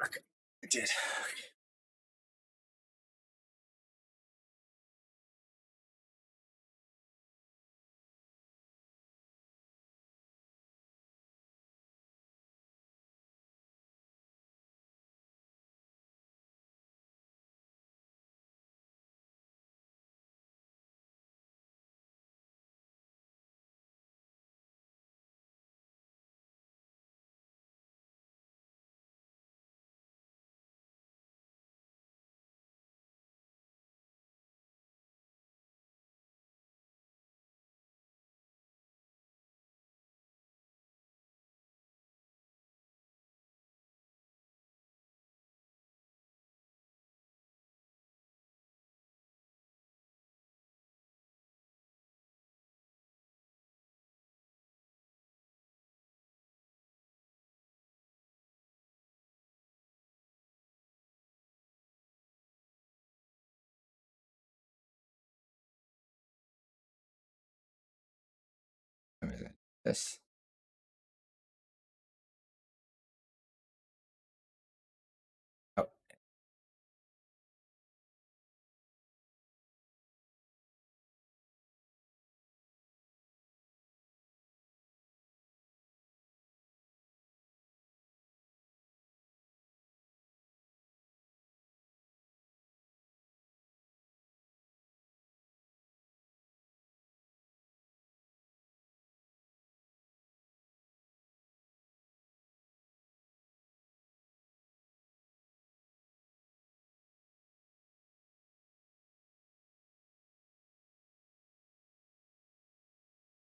Okay, I did. Okay. Yes. Oh,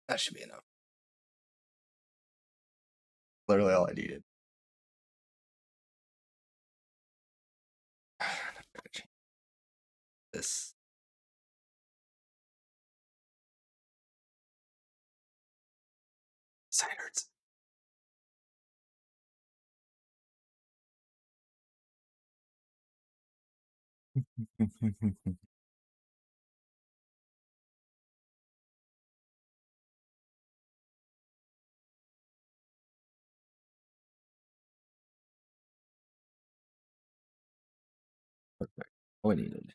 that should be enough. Literally all I needed. This. Side hurts. Perfect. All I needed.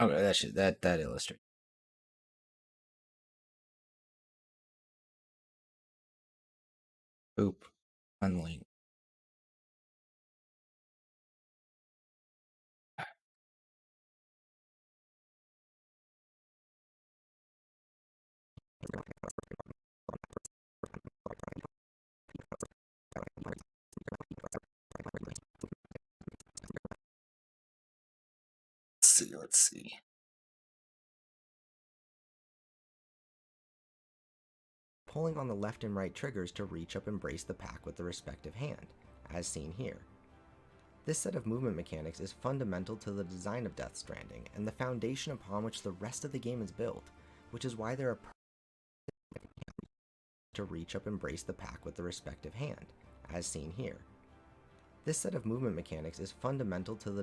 Okay, that illustrates. Boop. Unlink. Let's see. Pulling on the left and right triggers to reach up and brace the pack with the respective hand, as seen here. This set of movement mechanics is fundamental to the design of Death Stranding and the foundation upon which the rest of the game is built, which is why there are to reach up and brace the pack with the respective hand, as seen here. This set of movement mechanics is fundamental to the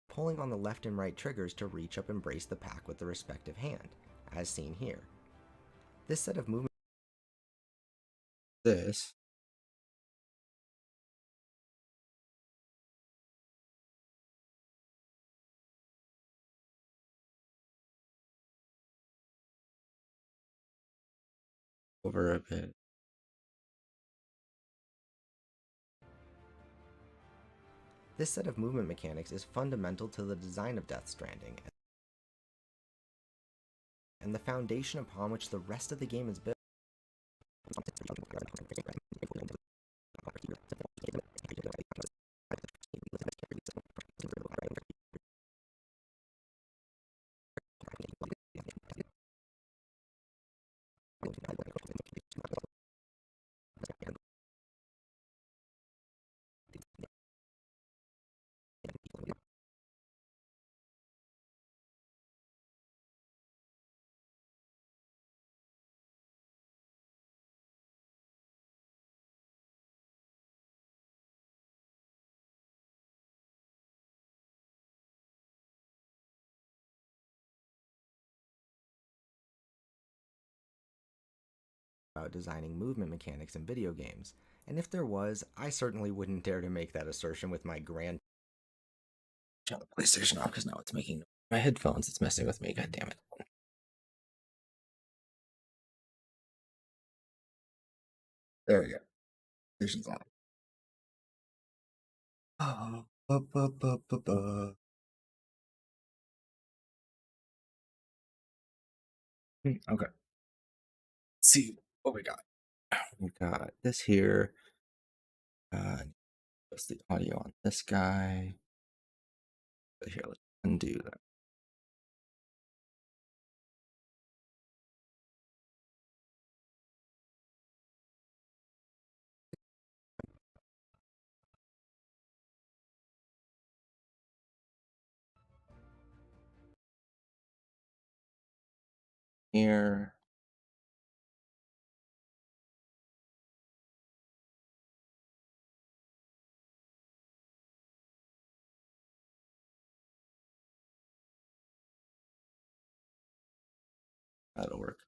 pulling on the left and right triggers to reach up and brace the pack with the respective hand, as seen here. This set of movement This. Over a bit. This set of movement mechanics is fundamental to the design of Death Stranding and the foundation upon which the rest of the game is built. about designing movement mechanics in video games, and if there was, I certainly wouldn't dare to make that assertion with my grand. Turn the PlayStation off because now it's making my headphones. It's messing with me. God damn it. There we go. PlayStation's on. Oh, okay. Let's see what we got. We got this here. What's the audio on this guy? Here, let's undo that. Here. That'll work.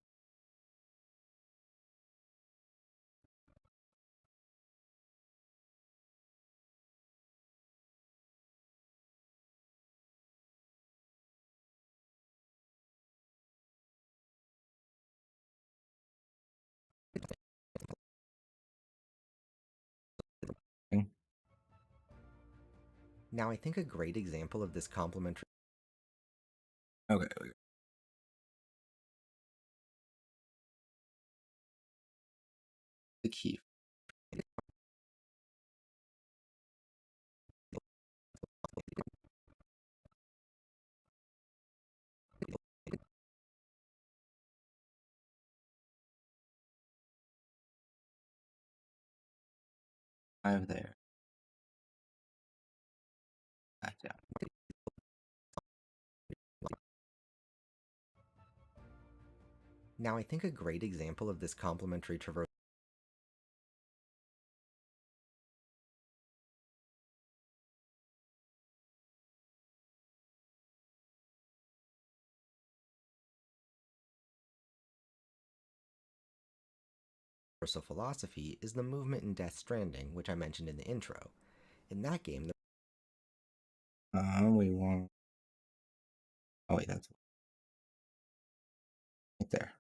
Now, I think a great example of this complementary. Okay. The key. Five there. Back down. Now, I think a great example of this complementary traversal philosophy is the movement in Death Stranding, which I mentioned in the intro. In that game, We want. Oh wait, that's right there.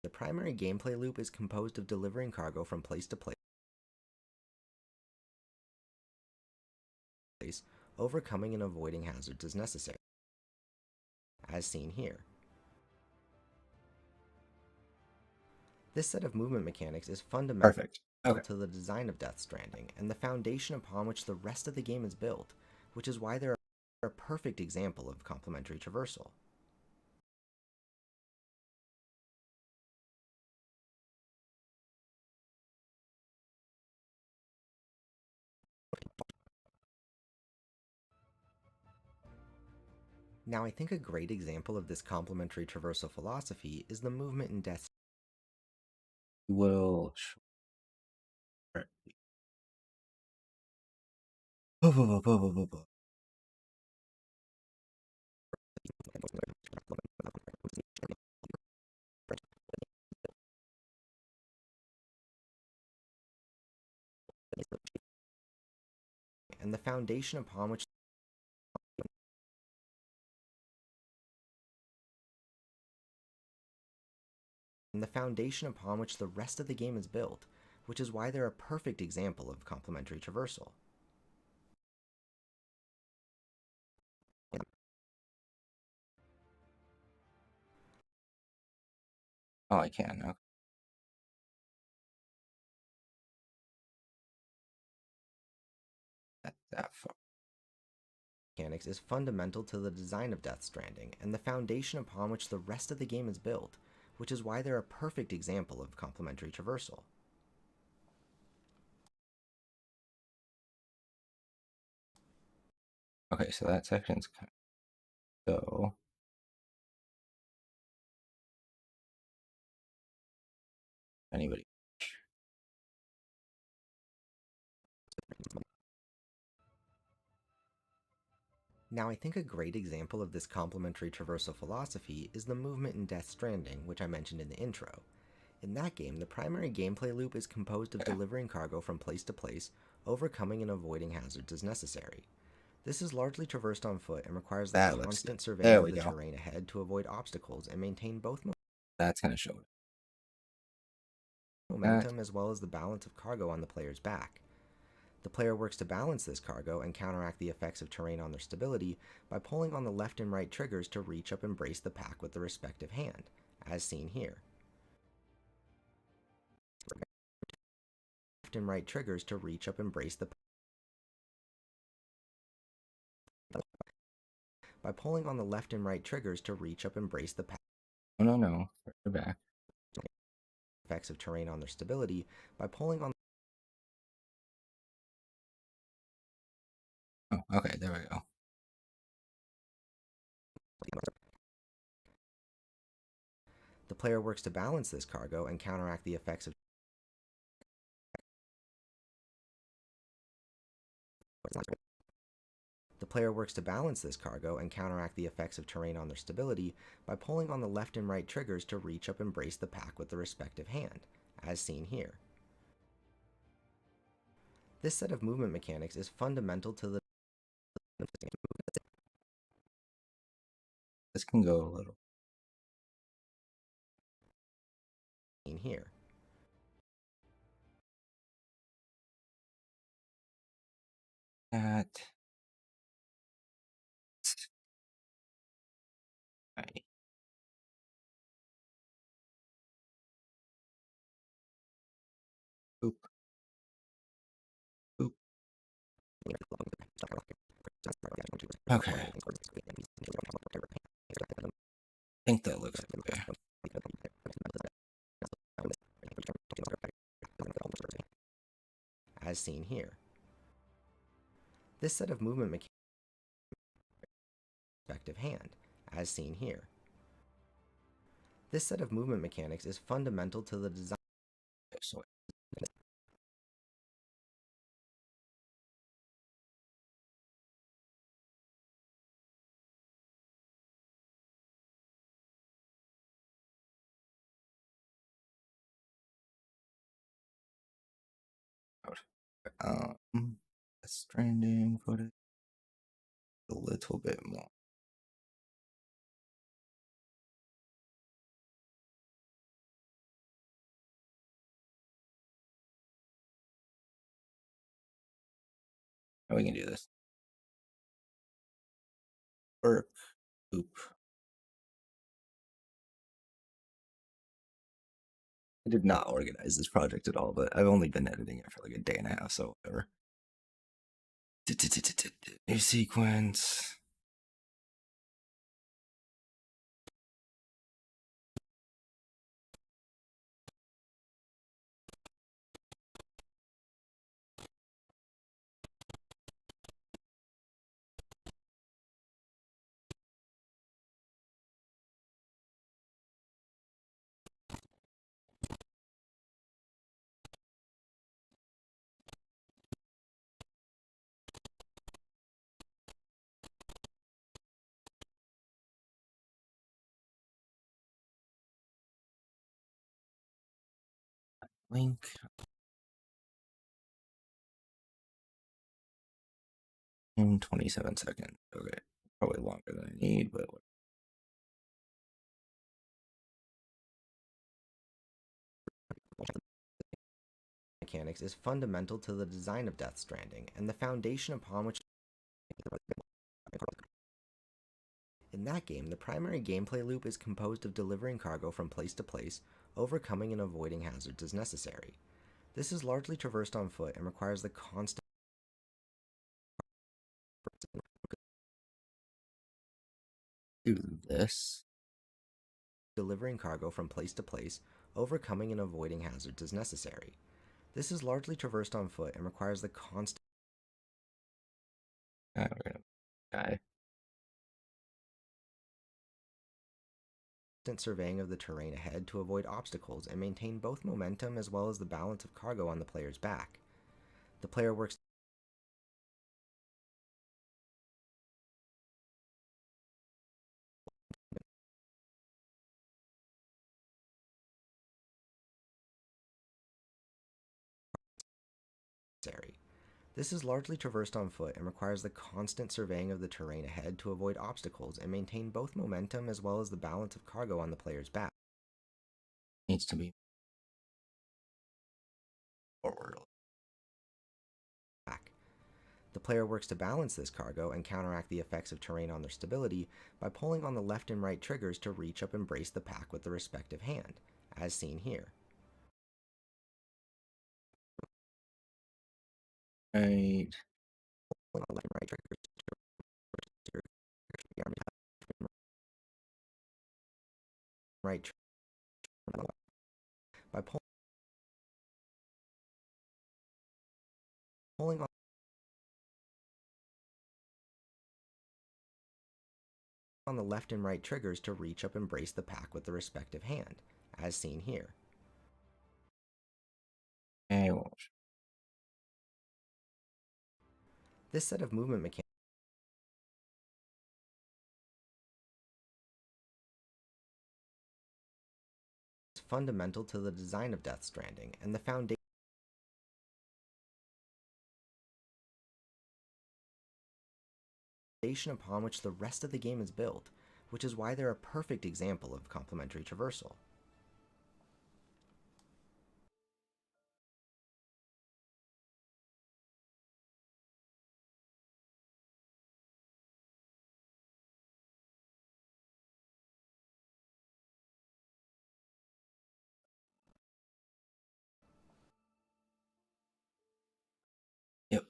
the primary gameplay loop is composed of delivering cargo from place to place, overcoming and avoiding hazards as necessary, as seen here. This set of movement mechanics is fundamental Perfect. Okay. to the design of Death Stranding and the foundation upon which the rest of the game is built, which is why they're a perfect example of complementary traversal. Now, I think a great example of this complementary traversal philosophy is the movement in Death. Will. And the foundation upon which the rest of the game is built, which is why they're a perfect example of complementary traversal. Oh, I can. Okay. That far. Mechanics is fundamental to the design of Death Stranding and the foundation upon which the rest of the game is built, which is why they're a perfect example of complementary traversal. Okay, so that section's kind of so. Anybody? Now, I think a great example of this complementary traversal philosophy is the movement in Death Stranding, which I mentioned in the intro. In that game, the primary gameplay loop is composed of delivering cargo from place to place, overcoming and avoiding hazards as necessary. This is largely traversed on foot and requires the That looks constant good. surveying There of we the go. terrain ahead to avoid obstacles and maintain both That's kind of showed. momentum as well as the balance of cargo on the player's back. The player works to balance this cargo and counteract the effects of terrain on their stability by pulling on the left and right triggers to reach up and brace the pack with the respective hand, as seen here. Left and right triggers to reach up and brace the by pulling on the left and right triggers to reach up and brace the pack. Oh, no. Further back. Effects of terrain on their stability by pulling on. Oh, okay. There we go. The player works to balance this cargo and counteract the effects of. The player works to balance this cargo and counteract the effects of terrain on their stability by pulling on the left and right triggers to reach up and brace the pack with the respective hand, as seen here. This set of movement mechanics is fundamental to the. This can go a little. Seen here. That. Right. Boop. Boop. Okay. I think that looks okay. As seen here. This set of movement mechanics respective hand, as seen here. This set of movement mechanics is fundamental to the design. So stranding footage a little bit more. How we can do this? Work. Boop. I did not organize this project at all, but I've only been editing it for like a day and a half, so whatever. New sequence. Link. In 27 seconds. Okay. Probably longer than I need, but whatever. Mechanics is fundamental to the design of Death Stranding and the foundation upon which. In that game, the primary gameplay loop is composed of delivering cargo from place to place, overcoming and avoiding hazards as necessary. This is largely traversed on foot and requires the constant Do this. delivering cargo from place to place, overcoming and avoiding hazards as necessary. This is largely traversed on foot and requires the constant We're gonna die. surveying of the terrain ahead to avoid obstacles and maintain both momentum as well as the balance of cargo on the player's back. The player works This is largely traversed on foot and requires the constant surveying of the terrain ahead to avoid obstacles and maintain both momentum as well as the balance of cargo on the player's back. Needs to be forward. The player works to balance this cargo and counteract the effects of terrain on their stability by pulling on the left and right triggers to reach up and brace the pack with the respective hand, as seen here. Right. Pulling on the left and right triggers to right by pulling on the left and right triggers to reach up and brace the pack with the respective hand, as seen here. Okay, well, This set of movement mechanics is fundamental to the design of Death Stranding and the foundation upon which the rest of the game is built, which is why they're a perfect example of complementary traversal. yep.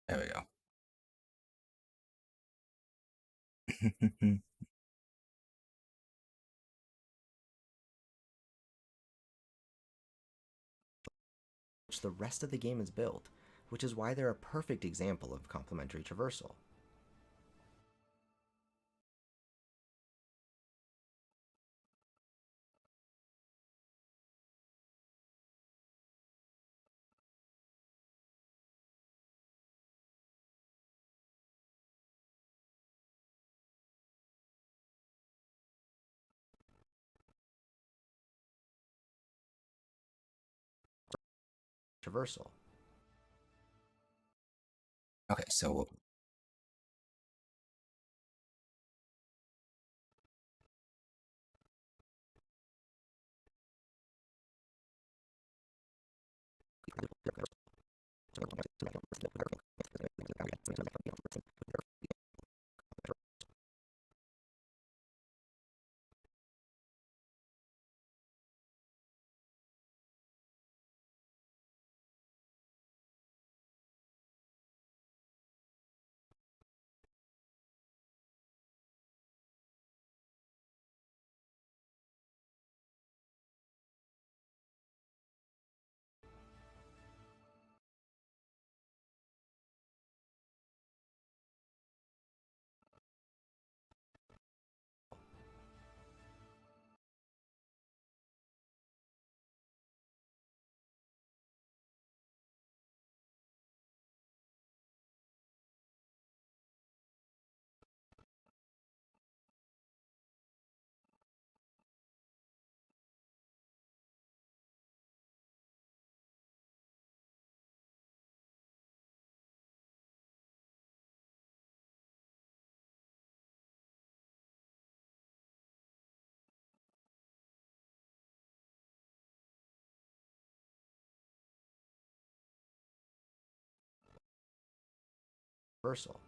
There we go. Which the rest of the game is built, which is why they're a perfect example of complementary traversal. Traversal. Okay, so Traversal.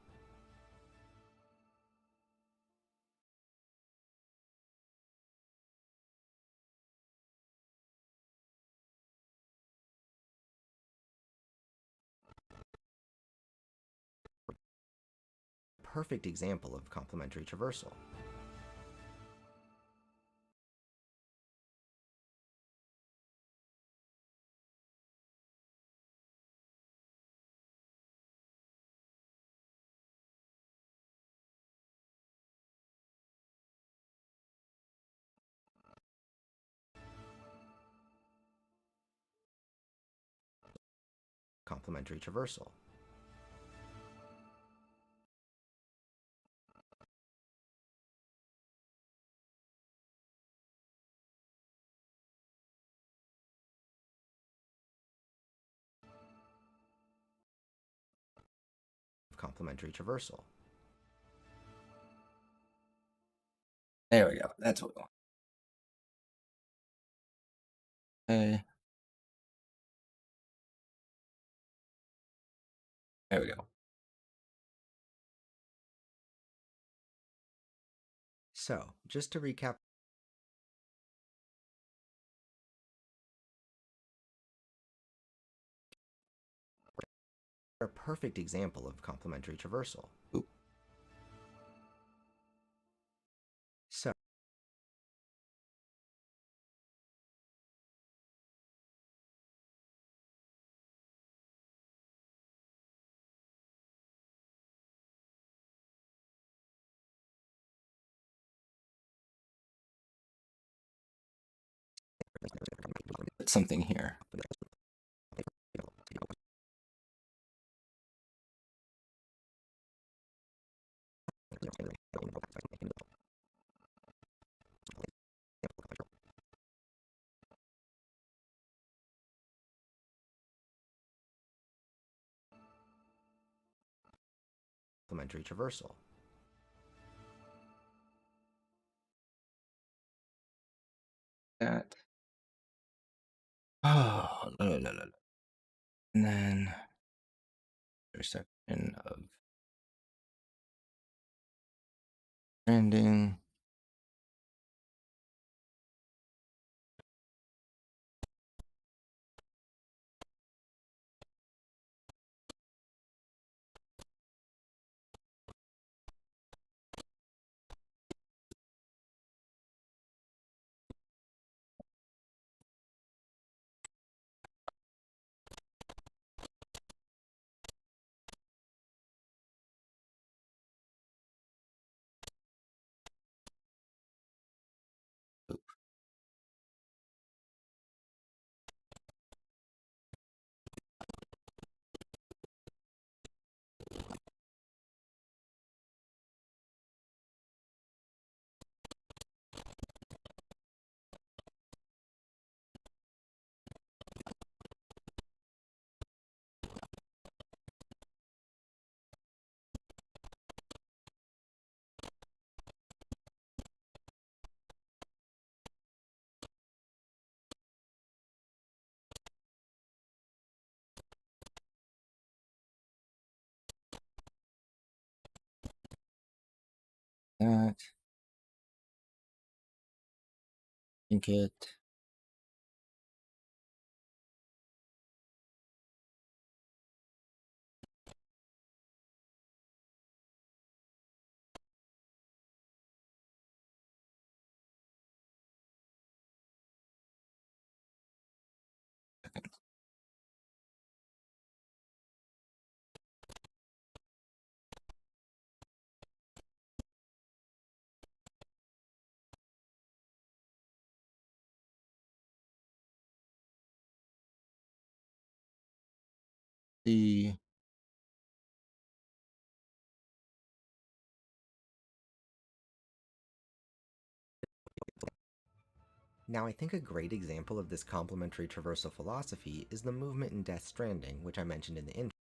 Perfect example of complementary traversal. complementary traversal. Complementary traversal. There we go. That's what we want. Okay. There we go. So, just to recap, a perfect example of complementary traversal. Ooh. So, Put something here. complementary traversal. That. Oh, no. And then intersection of branding. That. Think it. The Now, I think a great example of this complementary traversal philosophy is the movement in Death Stranding, which I mentioned in the intro.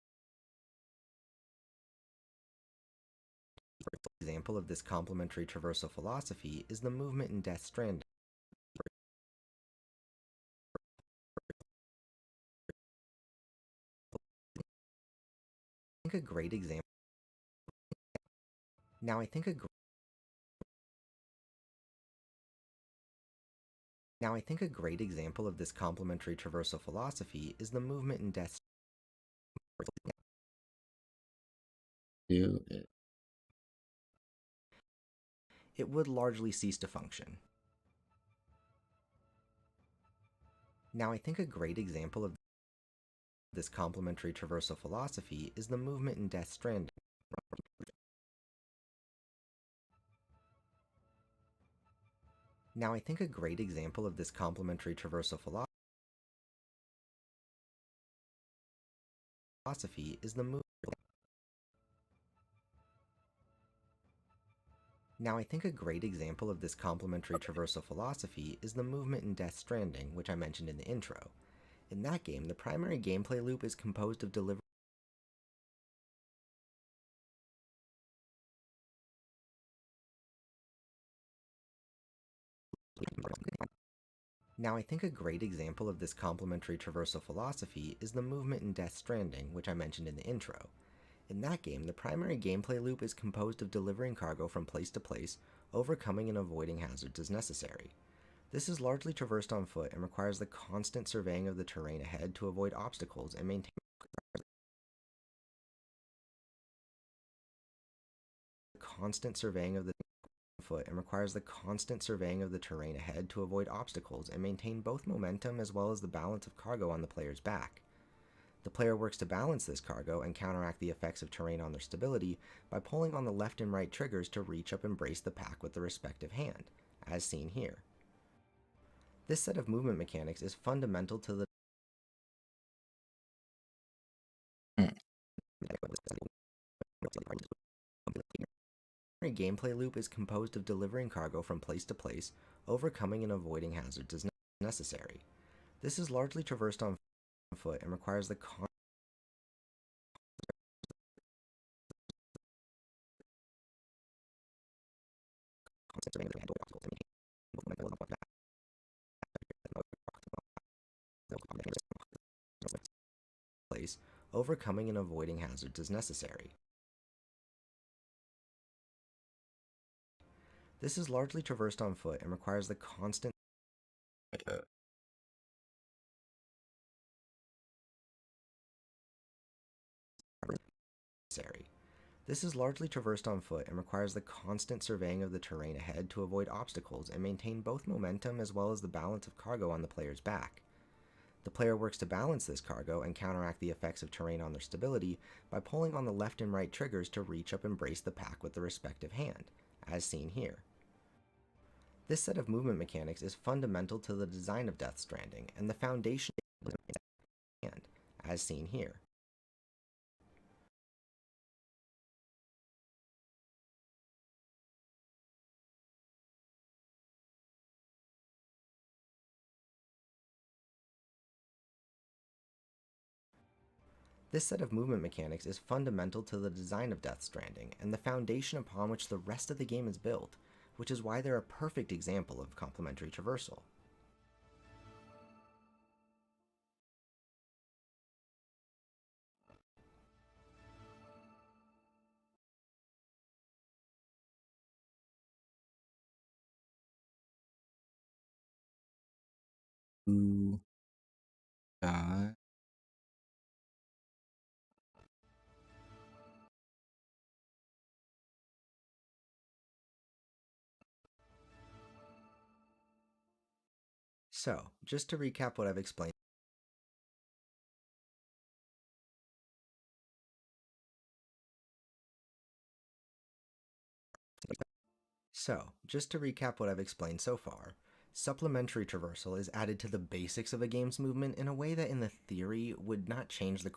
Example of this complementary traversal philosophy is the movement in Death Stranding. I think a great example. Now, I think a great example of this complementary traversal philosophy is the movement in Death. do it. It would largely cease to function. Now, I think a great example of this complementary traversal philosophy is the movement in Death Stranding. Now, I think a great example of this complementary traversal philosophy philosophy is the move. Now, I think a great example of this complementary traversal philosophy is the movement in Death Stranding, which I mentioned in the intro. In that game, the primary gameplay loop is composed of delivering. Now, I think a great example of this complementary traversal philosophy is the movement in Death Stranding, which I mentioned in the intro. In that game, the primary gameplay loop is composed of delivering cargo from place to place, overcoming and avoiding hazards as necessary. This is largely traversed on foot and requires the constant surveying of the terrain ahead to avoid obstacles and maintain constant surveying of the foot and requires the constant surveying of the terrain ahead to avoid obstacles and maintain both momentum as well as the balance of cargo on the player's back. The player works to balance this cargo and counteract the effects of terrain on their stability by pulling on the left and right triggers to reach up and brace the pack with the respective hand, as seen here. This set of movement mechanics is fundamental to the gameplay loop is composed of delivering cargo from place to place, overcoming and avoiding hazards as necessary. This is largely traversed on foot and requires the place, overcoming and avoiding hazards as necessary. This is largely traversed on foot and requires the constant necessary. This is largely traversed on foot and requires the constant surveying of the terrain ahead to avoid obstacles and maintain both momentum as well as the balance of cargo on the player's back. The player works to balance this cargo and counteract the effects of terrain on their stability by pulling on the left and right triggers to reach up and brace the pack with the respective hand, as seen here. This set of movement mechanics is fundamental to the design of Death Stranding and the foundation of the hand, as seen here. This set of movement mechanics is fundamental to the design of Death Stranding and the foundation upon which the rest of the game is built, which is why they're a perfect example of complementary traversal. Ooh, God. So, just to recap what I've explained. So far, supplementary traversal is added to the basics of a game's movement in a way that in the theory would not change the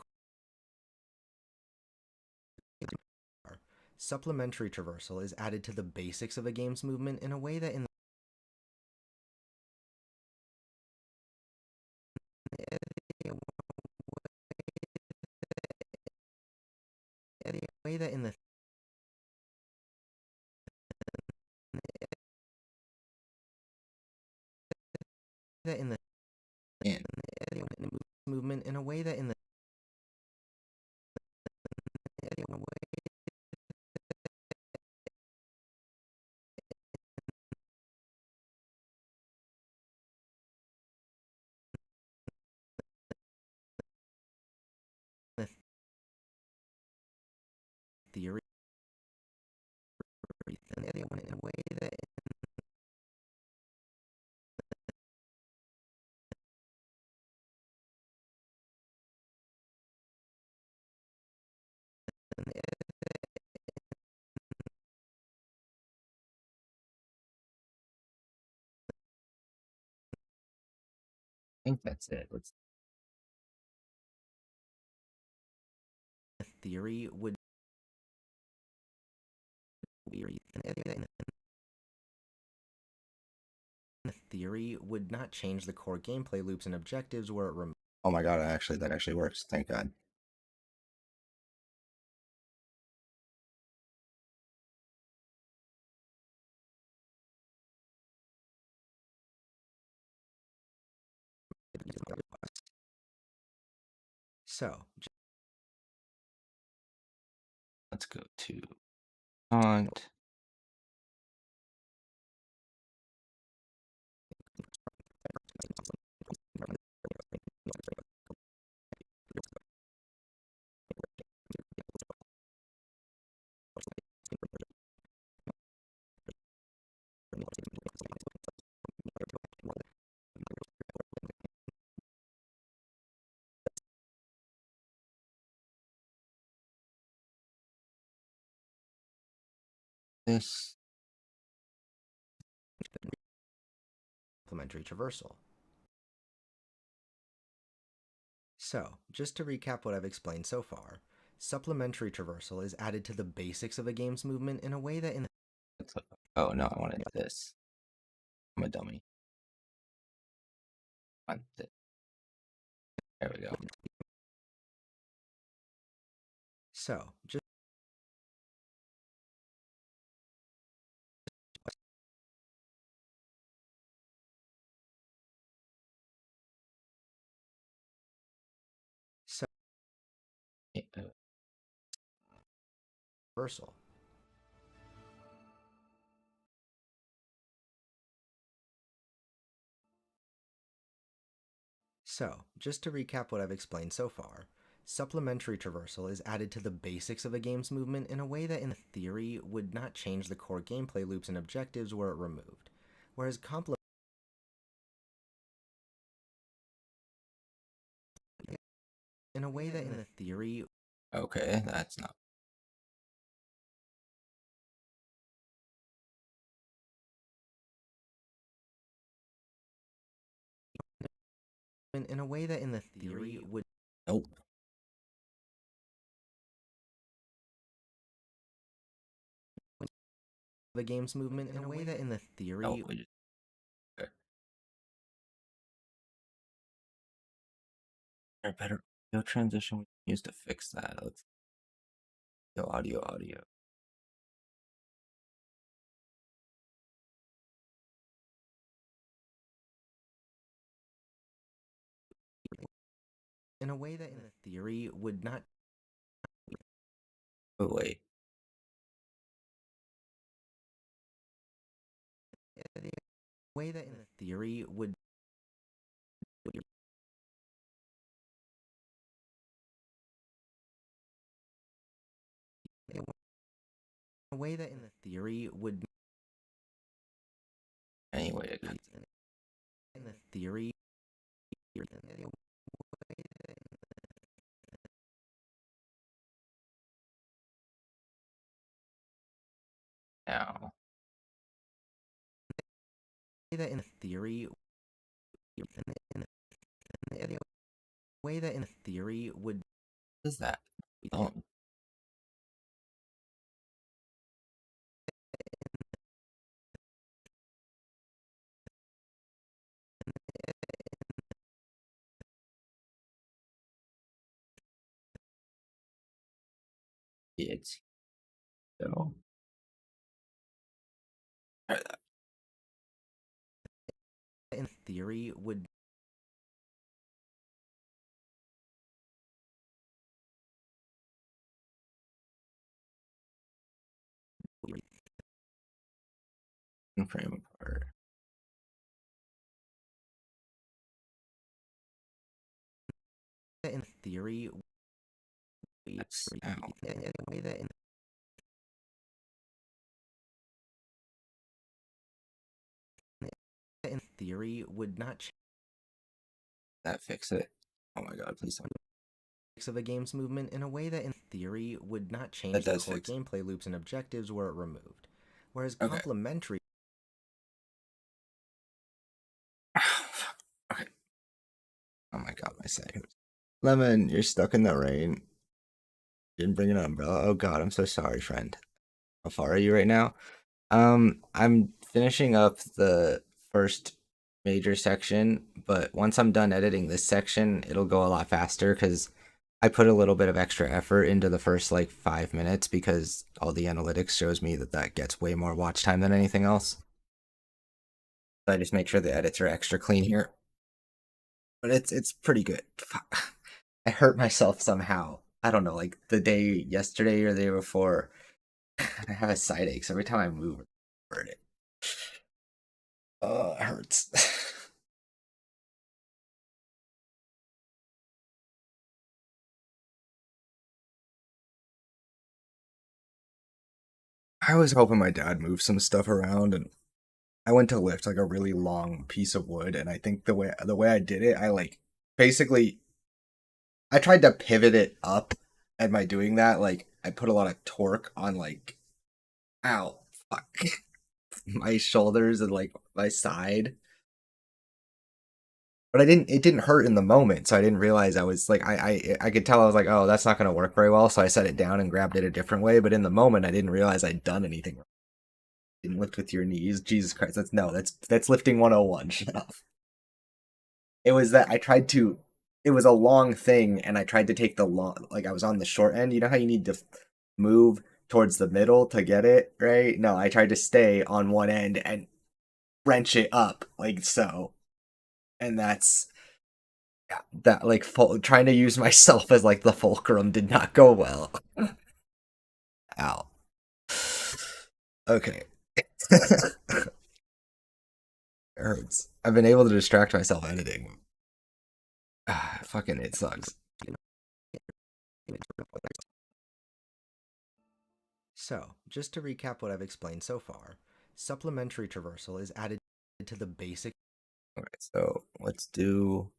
Supplementary traversal is added to the basics of a game's movement in a way that in the way that in the that in the And movement in a way that in the theory in a way that I think that's it. Let's theory would not change the core gameplay loops and objectives were it Oh my god, that actually works. Thank God. So, Let's go to font. This supplementary traversal. So, just to recap what I've explained so far, supplementary traversal is added to the basics of a game's movement in a way that oh no, I wanted this. I'm a dummy. There we go. So, just traversal. So, just to recap what I've explained so far, supplementary traversal is added to the basics of a game's movement in a way that in theory would not change the core gameplay loops and objectives were it removed, whereas in a way that in the theory Okay, that's not. in a way that in the theory would Nope. the game's movement in a way that in the theory Nope. We just, okay. There better audio transition we can use to fix that. Let's go audio. in a way that in the theory would not Oh wait. way that in the theory would a way that in the theory would Anyway, it comes in the theory now. that in theory way that in theory would What is that? Oh, it's so. in theory would Frame apart. in theory That's now. way that in theory would not That fix it. Oh my god, please don't. of a game's movement in a way that in theory would not That change the does core fix it. gameplay loops and objectives were it removed, whereas Okay. complementary Okay. Oh my god, my side hurts. Lemon, you're stuck in the rain. Didn't bring an umbrella. Oh God, I'm so sorry, friend. How far are you right now? I'm finishing up the first major section, but once I'm done editing this section, it'll go a lot faster because I put a little bit of extra effort into the first like 5 minutes because all the analytics shows me that that gets way more watch time than anything else. So I just make sure the edits are extra clean here. But it's pretty good. I hurt myself somehow. I don't know, like the day yesterday or the day before. I have a side ache, so every time I move, I hurt it. Oh, it hurts. I was hoping my dad moved some stuff around, and I went to lift like a really long piece of wood, and I think the way I did it, I like basically I tried to pivot it up. And by doing that, like I put a lot of torque on like ow fuck my shoulders and like my side. But I didn't. It didn't hurt in the moment, so I didn't realize I was like I could tell I was like, oh, that's not going to work very well. So I set it down and grabbed it a different way. But in the moment, I didn't realize I'd done anything wrong. Didn't lift with your knees. Jesus Christ, that's no, that's lifting 101. Shut up. It was that I tried to. It was a long thing, and I tried to take the long. Like I was on the short end. You know how you need to move towards the middle to get it right? No, I tried to stay on one end and wrench it up like so, and that's yeah, that like trying to use myself as like the fulcrum did not go well. Ow. Okay. It hurts. I've been able to distract myself editing. Ah, fucking it sucks. So, just to recap what I've explained so far, supplementary traversal is added to the basic. Alright, so let's do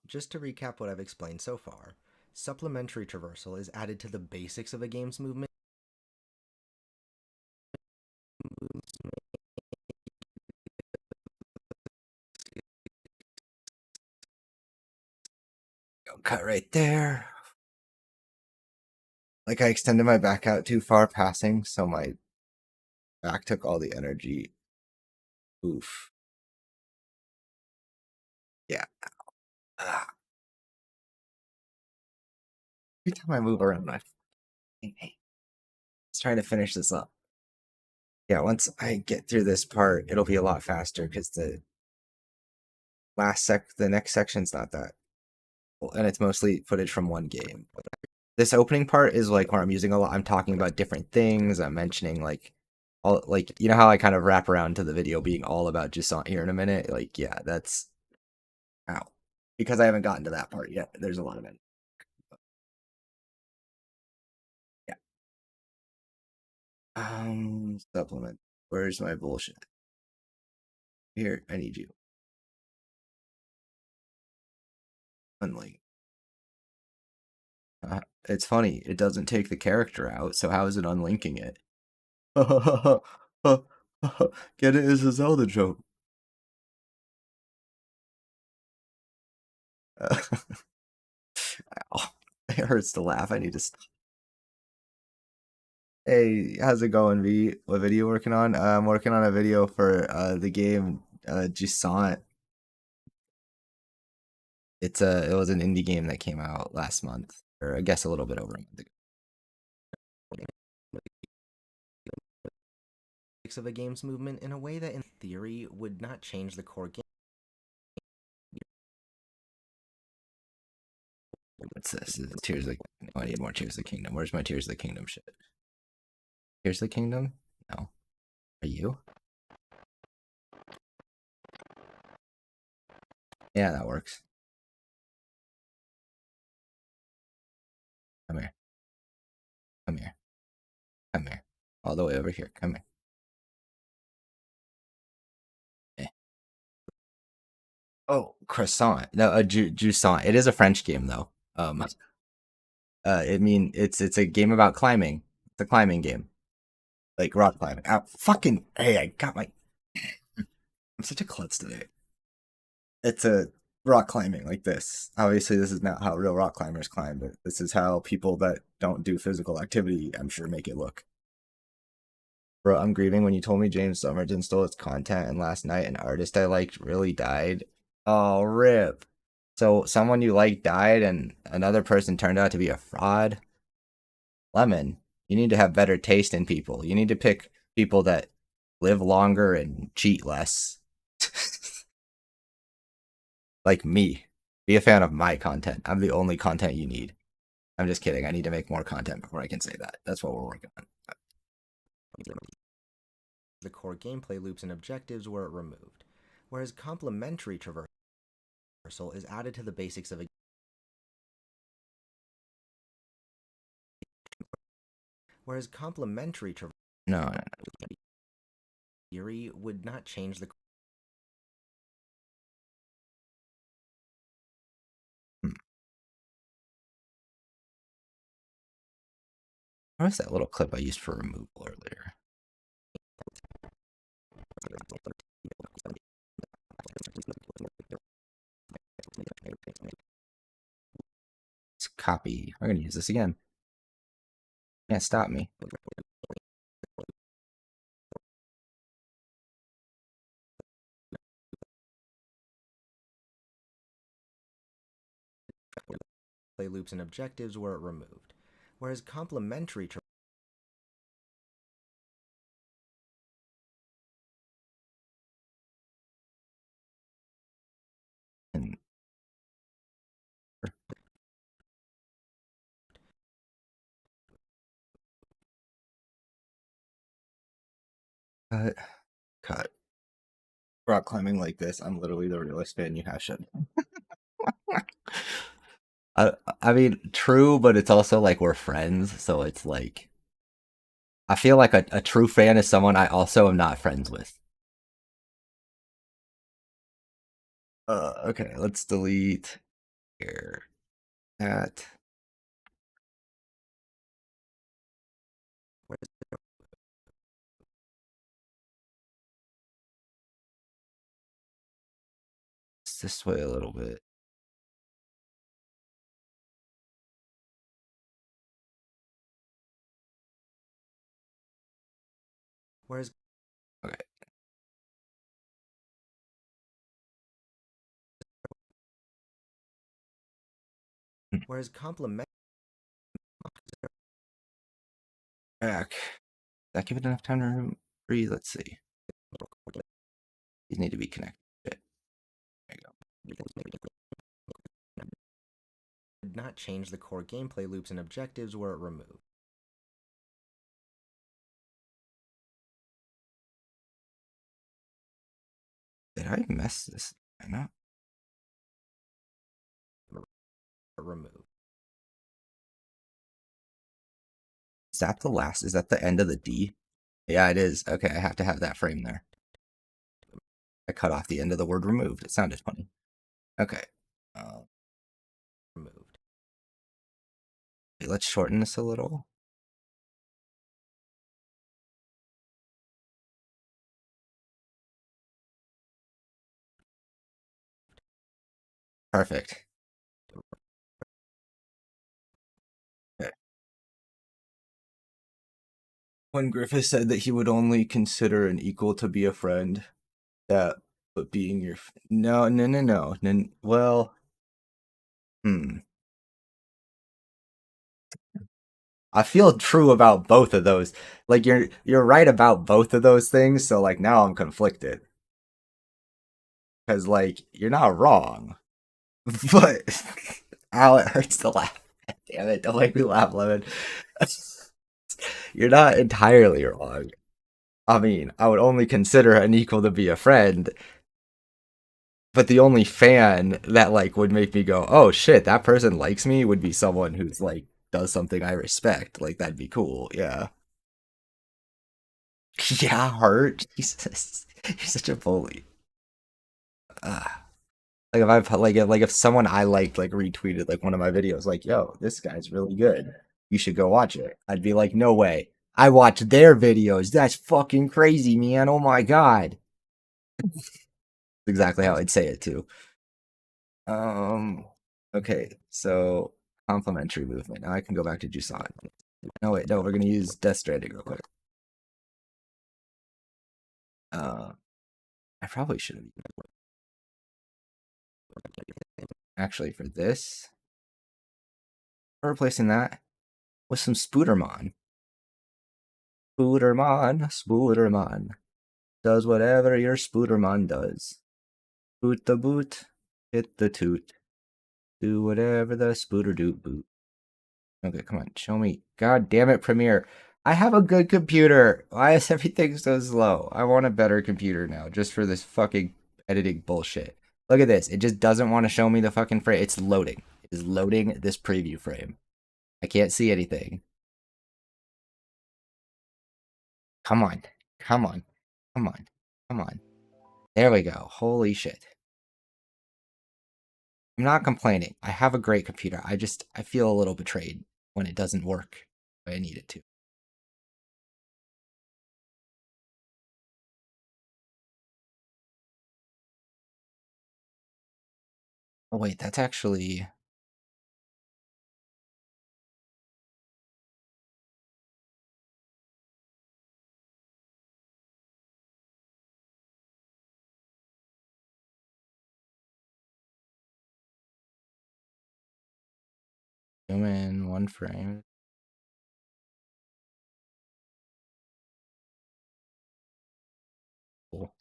Just to recap what I've explained so far, supplementary traversal is added to the basics of a game's movement. cut right there. Like I extended my back out too far passing, so my back took all the energy. Oof. Yeah. Ah. Every time I move around, I hey, let's try to finish this up. Yeah, once I get through this part, it'll be a lot faster because the next section's not that, and it's mostly footage from one game. This opening part is like where I'm using a lot. I'm talking about different things. I'm mentioning like all like you know how I kind of wrap around to the video being all about Jusant here in a minute. Like yeah, that's ow because I haven't gotten to that part yet. There's a lot of it. Yeah. Supplement. Where's my bullshit? Here, I need you. Unlink. It's funny. It doesn't take the character out, so how is it unlinking it? Get it? It's a Zelda joke. Ow. It hurts to laugh. I need to stop. Hey, how's it going, V? What video you working on? I'm working on a video for the game Jusant. It was an indie game that came out last month, or I guess a little bit over a month ago. Of a game's movement in a way that in theory would not change the core game. What's this? Is it Tears of the I need more Tears of the Kingdom. Where's my Tears of the Kingdom shit? Tears of the Kingdom? No. Are you? Yeah, that works. Come here. Come here. Come here. All the way over here. Come here. Eh. Oh, croissant. No, Jusant. It is a French game though. It's a game about climbing. It's a climbing game, like rock climbing. Ow, fucking hey! I got my. I'm such a klutz today. It's a rock climbing like this. Obviously, this is not how real rock climbers climb, but this is how people that don't do physical activity, I'm sure, make it look. Bro, I'm grieving when you told me James Somerton stole its content, and last night an artist I liked really died. Oh, rip. So someone you liked died, and another person turned out to be a fraud? Lemon, you need to have better taste in people. You need to pick people that live longer and cheat less. Like me. Be a fan of my content. I'm the only content you need. I'm just kidding. I need to make more content before I can say that. That's what we're working on. The core gameplay loops and objectives were removed, whereas complementary traversal is added to the basics of a whereas complementary traversal No. theory would not change the What was that little clip I used for removal earlier? It's copy. We're gonna use this again. Can't stop me. play loops and objectives were removed, whereas complementary And cut. Rock climbing like this. I'm literally the realest fan you have. Shut. I mean, true, but it's also like we're friends, so it's like I feel like a true fan is someone I also am not friends with. Okay, let's delete here. That. It's this way a little bit. whereas Okay. whereas complementary Back. Did that give it enough time to breathe? Let's see. These need to be connected. There you go. did not change the core gameplay loops and objectives were removed. Did I mess this? I know. Removed. Is that the last? Is that the end of the D? Yeah, it is. Okay, I have to have that frame there. I cut off the end of the word removed. It sounded funny. Okay. Removed. Okay, let's shorten this a little. Perfect. Okay. When Griffith said that he would only consider an equal to be a friend, that but being your no. Well, I feel true about both of those. Like you're right about both of those things, so like now I'm conflicted. Cuz like you're not wrong. But ow, it hurts to laugh. Damn it, don't make me laugh, Lemon. You're not entirely wrong. I mean, I would only consider an equal to be a friend, but the only fan that like would make me go, "Oh shit, that person likes me," would be someone who's like does something I respect. Like that'd be cool. Yeah. Yeah, hurt. Jesus. You're such a bully. Like if I've like if someone I liked like retweeted like one of my videos, like, yo, this guy's really good. You should go watch it. I'd be like, no way. I watch their videos. That's fucking crazy, man. Oh my god. Exactly how I'd say it too. Um. Okay, so complementary movement. Now I can go back to Jusant. No, wait, no, we're gonna use Death Stranding real quick. Uh, I probably should have actually for this. We're replacing that with some Spoodermon. Spoodermon does whatever your Spoodermon does. Boot the boot, hit the toot, do whatever the Spooder doot boot. Okay, come on, show me. God damn it, Premiere. I have a good computer. Why is everything so slow? I want a better computer now, just for this fucking editing bullshit. Look at this. It just doesn't want to show me the fucking frame. It's loading. It is loading this preview frame. I can't see anything. Come on. Come on. Come on. Come on. There we go. Holy shit. I'm not complaining. I have a great computer. I feel a little betrayed when it doesn't work the way I need it to. Oh wait, that's actually zoom in one frame. Cool.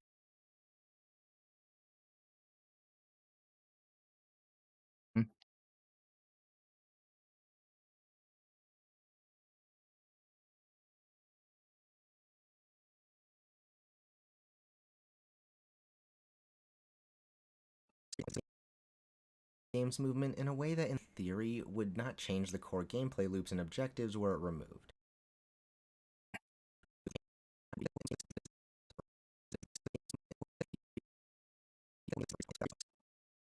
Hmm. Game's movement in a way that, in theory, would not change the core gameplay loops and objectives were it removed.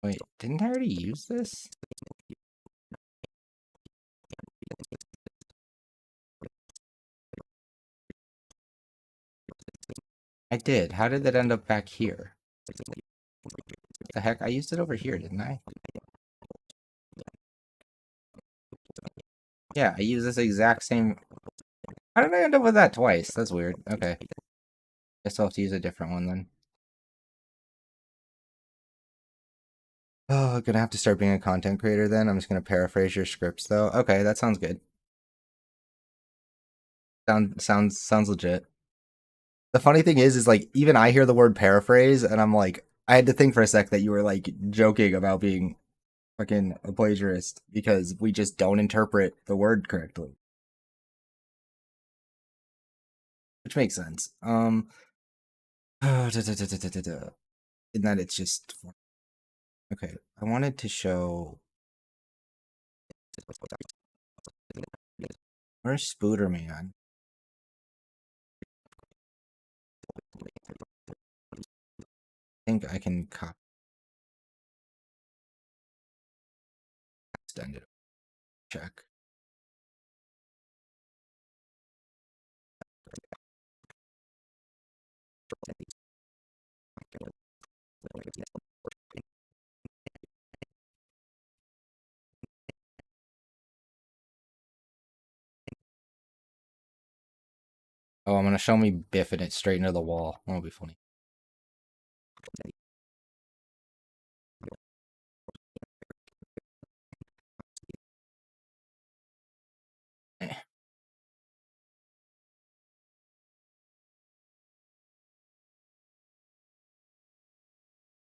Wait, didn't I already use this? I did. How did that end up back here? The heck? I used it over here, didn't I? Yeah, I used this exact same. How did I end up with that twice? That's weird. Okay. Guess I'll have to use a different one then. Oh, gonna have to start being a content creator then. I'm just gonna paraphrase your scripts though. Okay, that sounds good. Sounds legit. The funny thing is like even I hear the word paraphrase and I'm like, I had to think for a sec that you were like joking about being fucking a plagiarist because we just don't interpret the word correctly. Which makes sense. In that it's just okay. I wanted to show where's Spooderman? I think I can copy extend it. Check. Oh, I'm gonna show me biffing it straight into the wall. That'll be funny. Eh,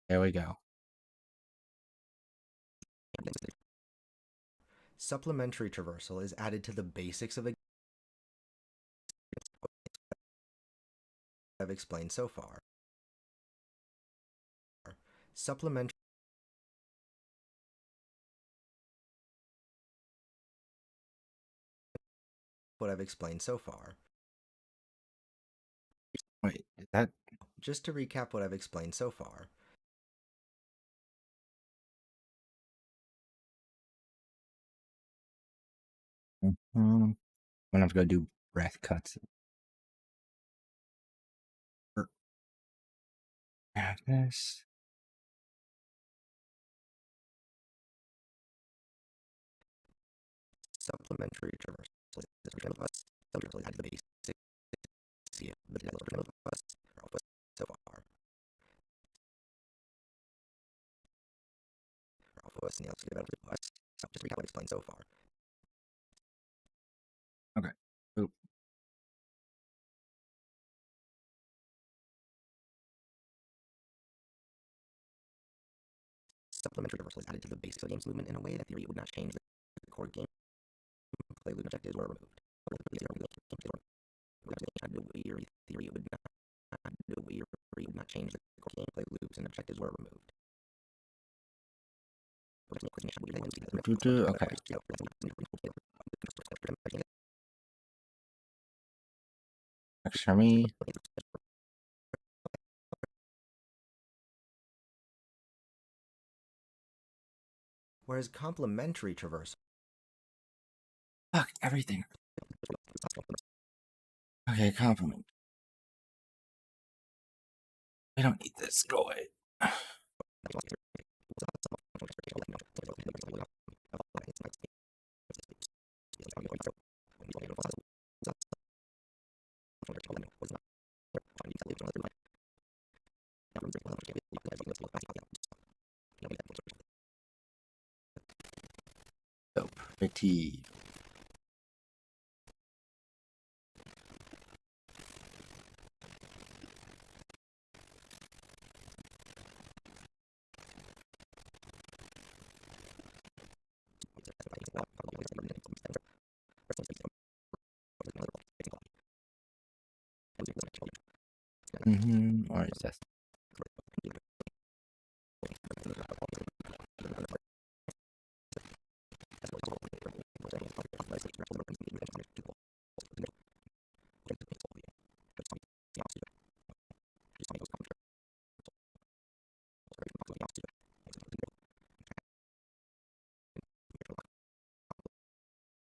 there we go. Supplementary traversal is added to the basics of a I've explained so far. Supplementary what I've explained so far. Wait, is that Just to recap what I've explained so far. I'm gonna have to go do breath cuts. Add this. Supplementary traversal is a version of us. Supplementary added the basic the version of us so far. Alpha us and the else developed us. So just recap what I explained so far. Okay. Oop. Supplementary traversal is added to the basics of the game's movement in a way that theory would not change the core game play loop objectives were removed. Theory would not change the core gameplay loops and objectives were removed. Okay. Show me. Whereas complementary traversal. Fuck everything. Okay, compliment. I don't need this. Go away. Dope. Fatigue. Or is this?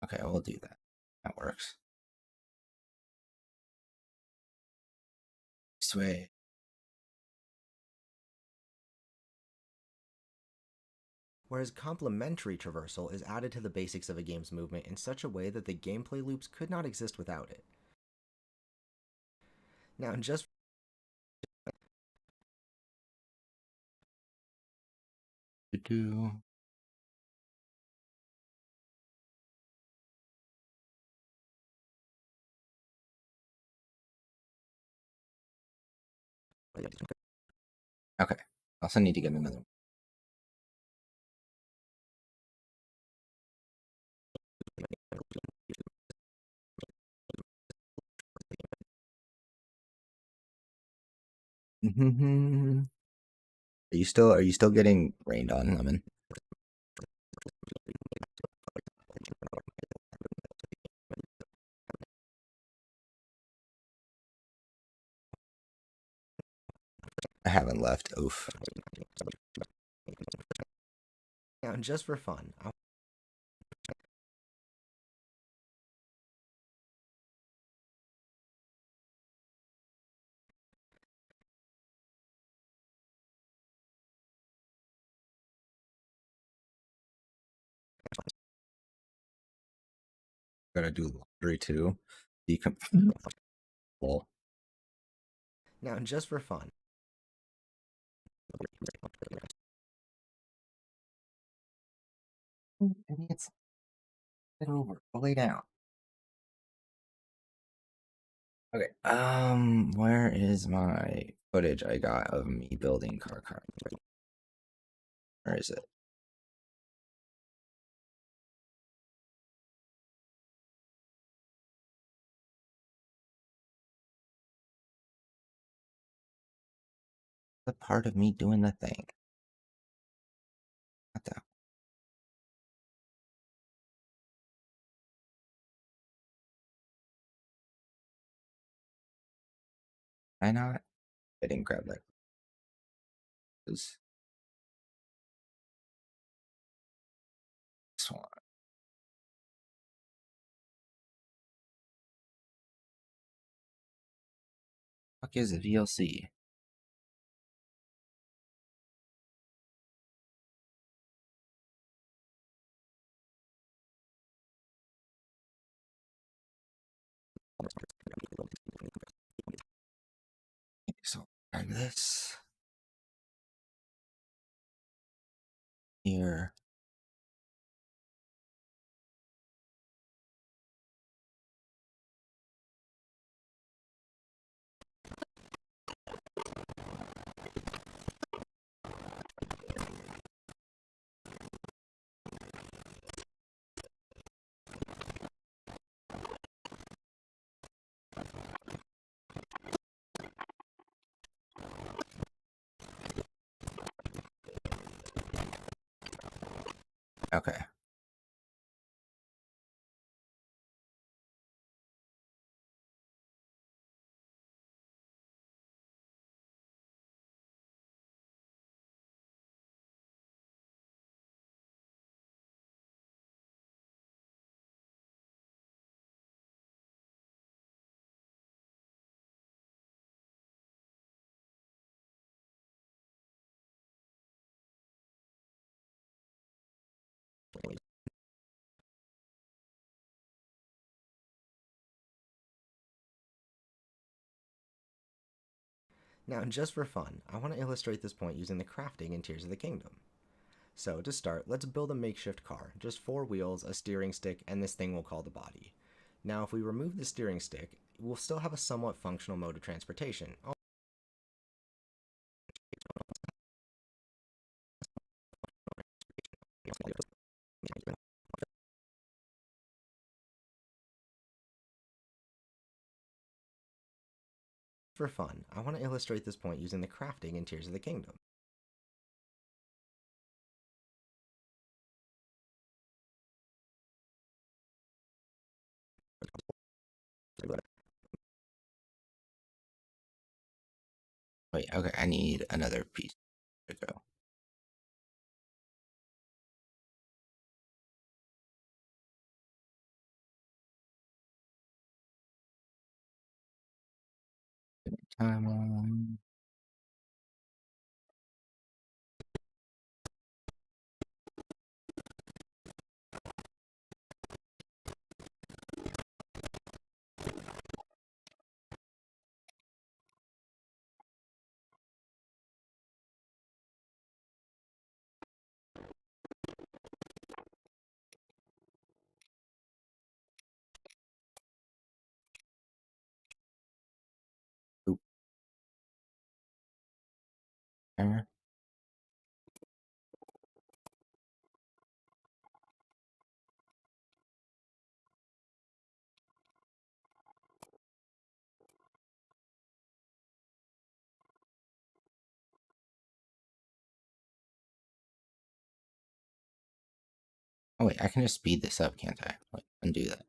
Okay, we'll do that. That works. Sway. Whereas complementary traversal is added to the basics of a game's movement in such a way that the gameplay loops could not exist without it. Now, just To do. Okay. I also need to get another one. Are you still getting rained on, Lemon? I haven't left. Oof. now, just for fun, Gotta do laundry too. Decom. Well, now just for fun, idiots. Get over. Go lay down. Okay. Where is my footage I got of me building car? Where is it? The part of me doing the thing. Not that. I not? I didn't grab that. This one. Fuck is a VLC? So try this here. Okay. Now, just for fun, I want to illustrate this point using the crafting in Tears of the Kingdom. So, to start, let's build a makeshift car, just 4 wheels, a steering stick, and this thing we'll call the body. Now, if we remove the steering stick, we'll still have a somewhat functional mode of transportation. For fun, I want to illustrate this point using the crafting in Tears of the Kingdom. Wait, okay, I need another piece to go. Time on. Oop, timer. Oh wait, I can just speed this up, can't I? Wait, undo that.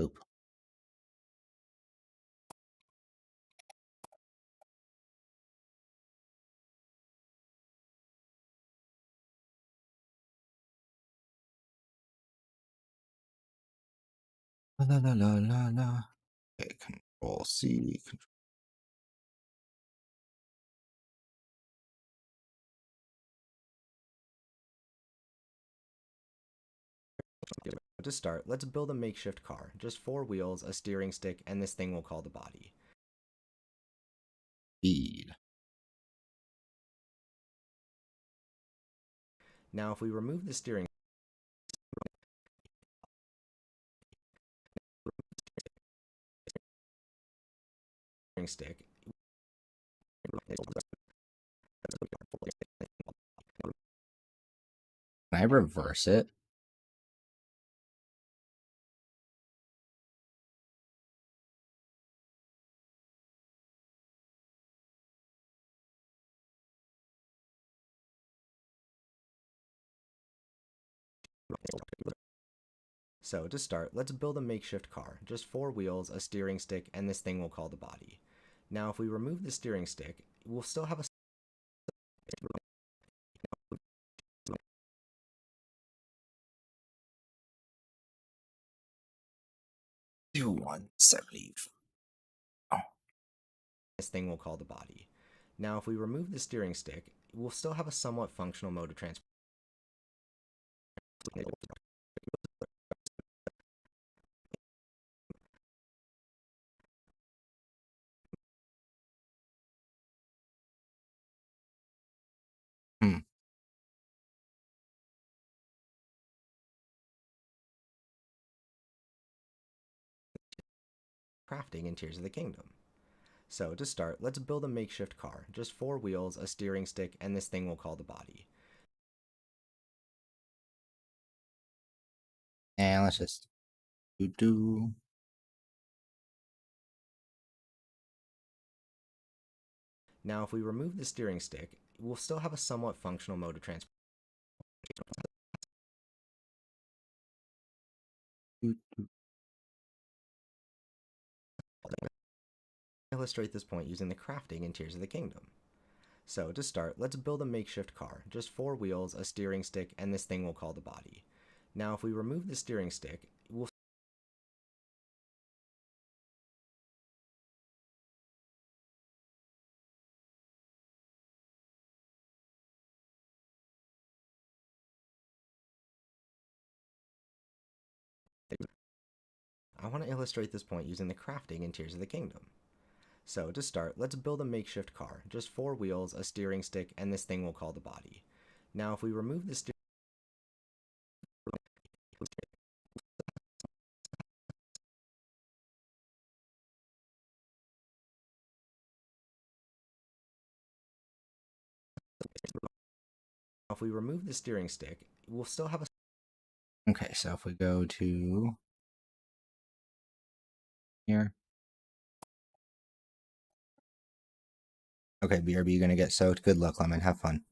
Oop. La la la la la. Okay, Control C. To start, let's build a makeshift car, just 4 wheels, a steering stick, and this thing we'll call the body. Speed. Now, if we remove the steering stick, Can I reverse it? So, to start, let's build a makeshift car, just 4 wheels, a steering stick, and this thing we'll call the body. Now, if we remove the steering stick, we'll still have a Do 170. Oh, this thing we'll call the body. Now, if we remove the steering stick, we'll still have a somewhat functional mode of transport. Hmm. Crafting in Tears of the Kingdom. So, to start, let's build a makeshift car. Just 4 wheels, a steering stick, and this thing we'll call the body. And let's just do. Now, if we remove the steering stick, we'll still have a somewhat functional mode of transport. Illustrate this point using the crafting in Tears of the Kingdom. So, to start, let's build a makeshift car. Just 4 wheels, a steering stick, and this thing we'll call the body. Now, if we remove the steering stick, we'll I want to illustrate this point using the crafting in Tears of the Kingdom. So, to start, let's build a makeshift car. Just 4 wheels, a steering stick, and this thing we'll call the body. Now, if we remove the steering stick, we'll still have a Okay, so if we go to here. Okay, BRB, you're gonna get soaked. Good luck, Lemon. Have fun.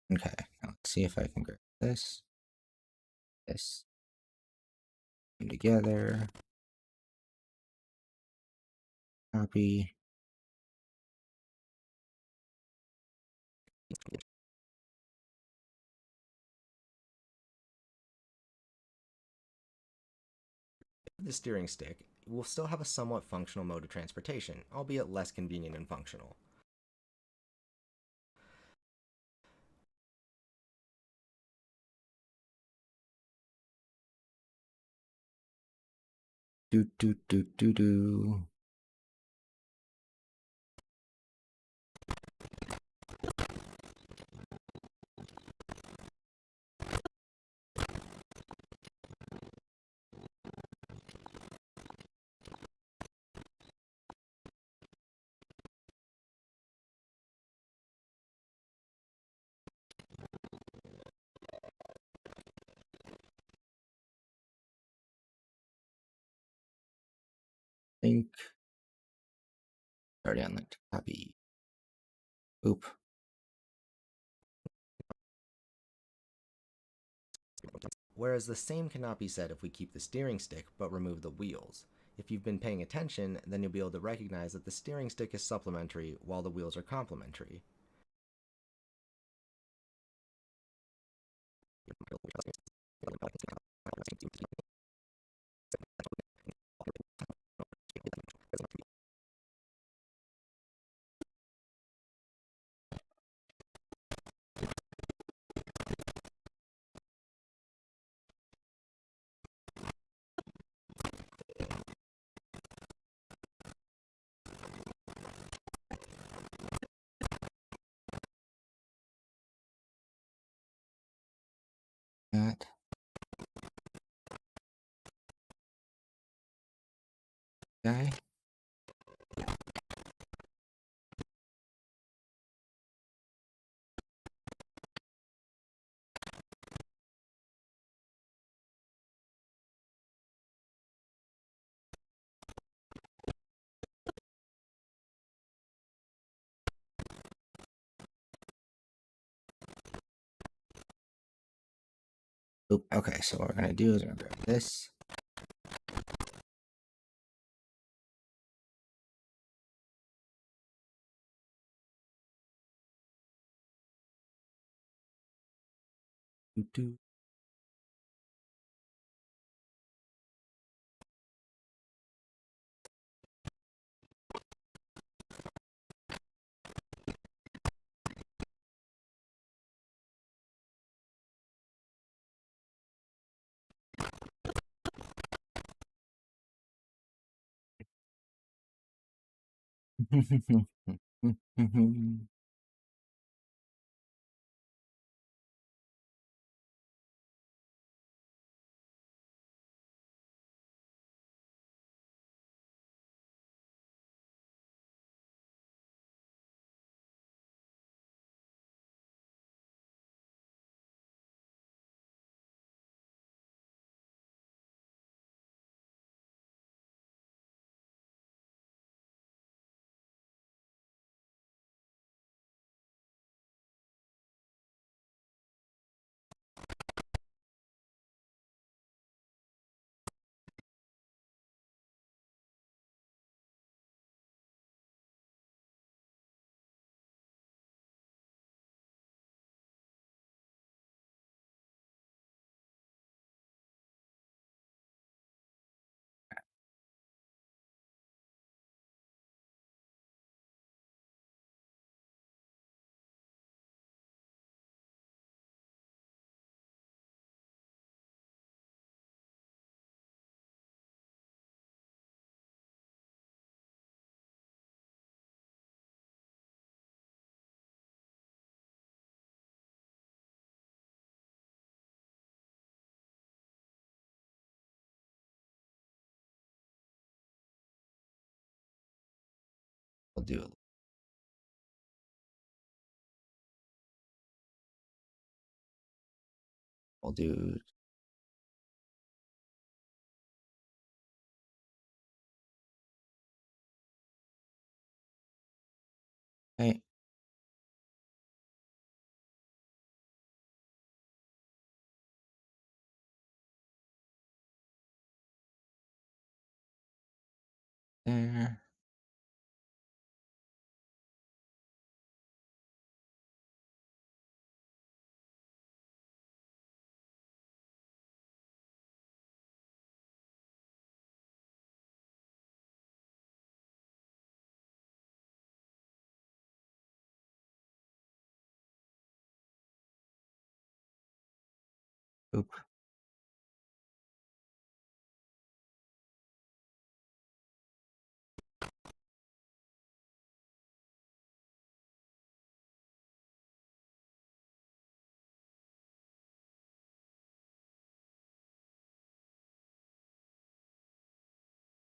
Okay, now let's see if I can grab this together. Copy. steering stick, we'll still have a somewhat functional mode of transportation, albeit less convenient and functional. Do. Think. Already unlinked. Copy. Oop. Whereas the same cannot be said if we keep the steering stick but remove the wheels. If you've been paying attention, then you'll be able to recognize that the steering stick is supplementary while the wheels are complementary. guy. Oop, okay, so what we're gonna do is we're gonna grab this. Do. We'll do it. We'll do. Okay. There. Oop.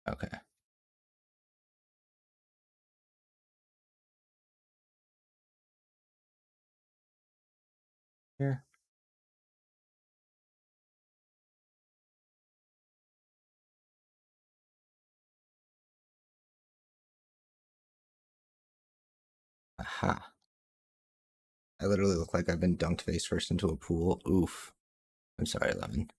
Okay. Here. Aha. I literally look like I've been dunked face first into a pool. Oof. I'm sorry, Lemon.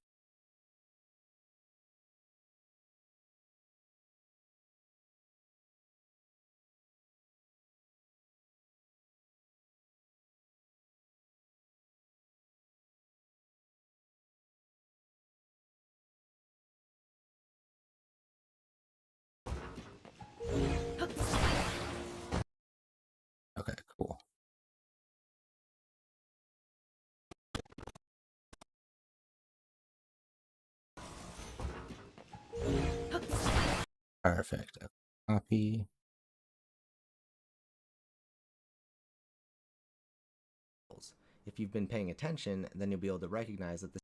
Okay, cool. Perfect. Okay. Copy. If you've been paying attention, then you'll be able to recognize that the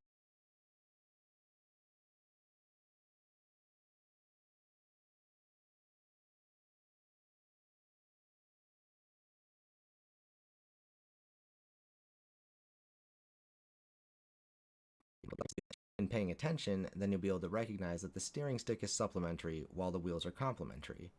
And paying attention, then you'll be able to recognize that the steering stick is supplementary while the wheels are complementary.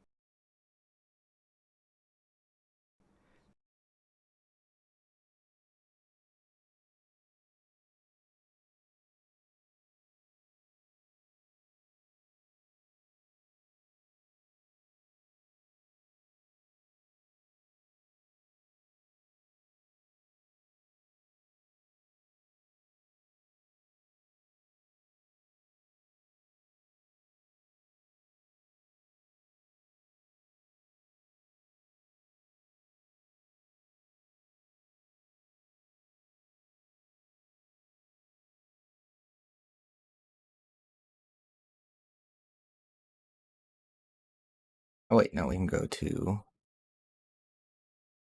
Oh wait, now we can go to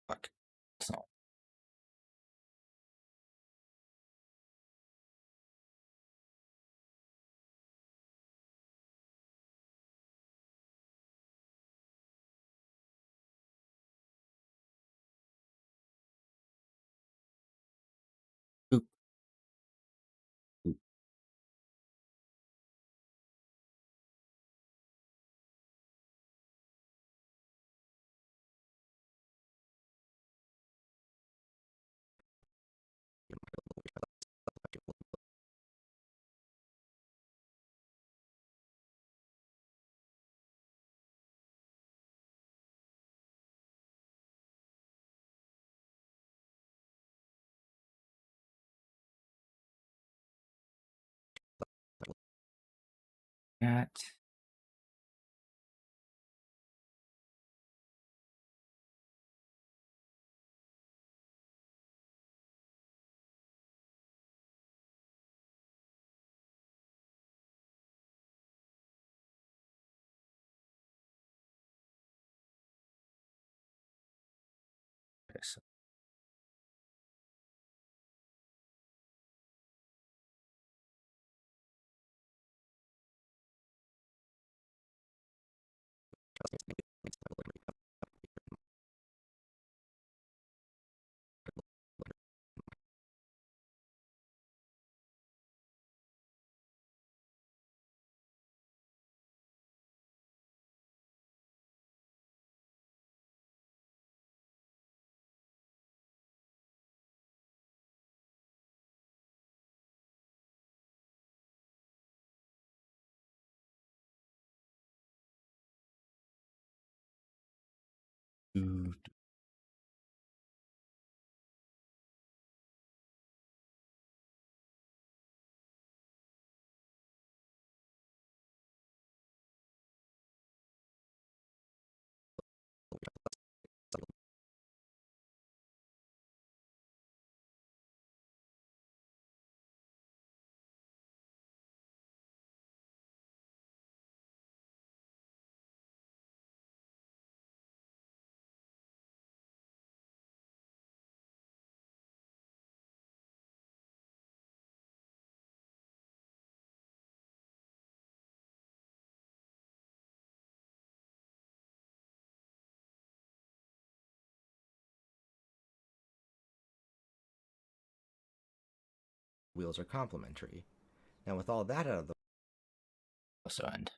fuck. So oop, oop. That okay, so ooh, Wheels are complementary. Now, with all that out of the also end.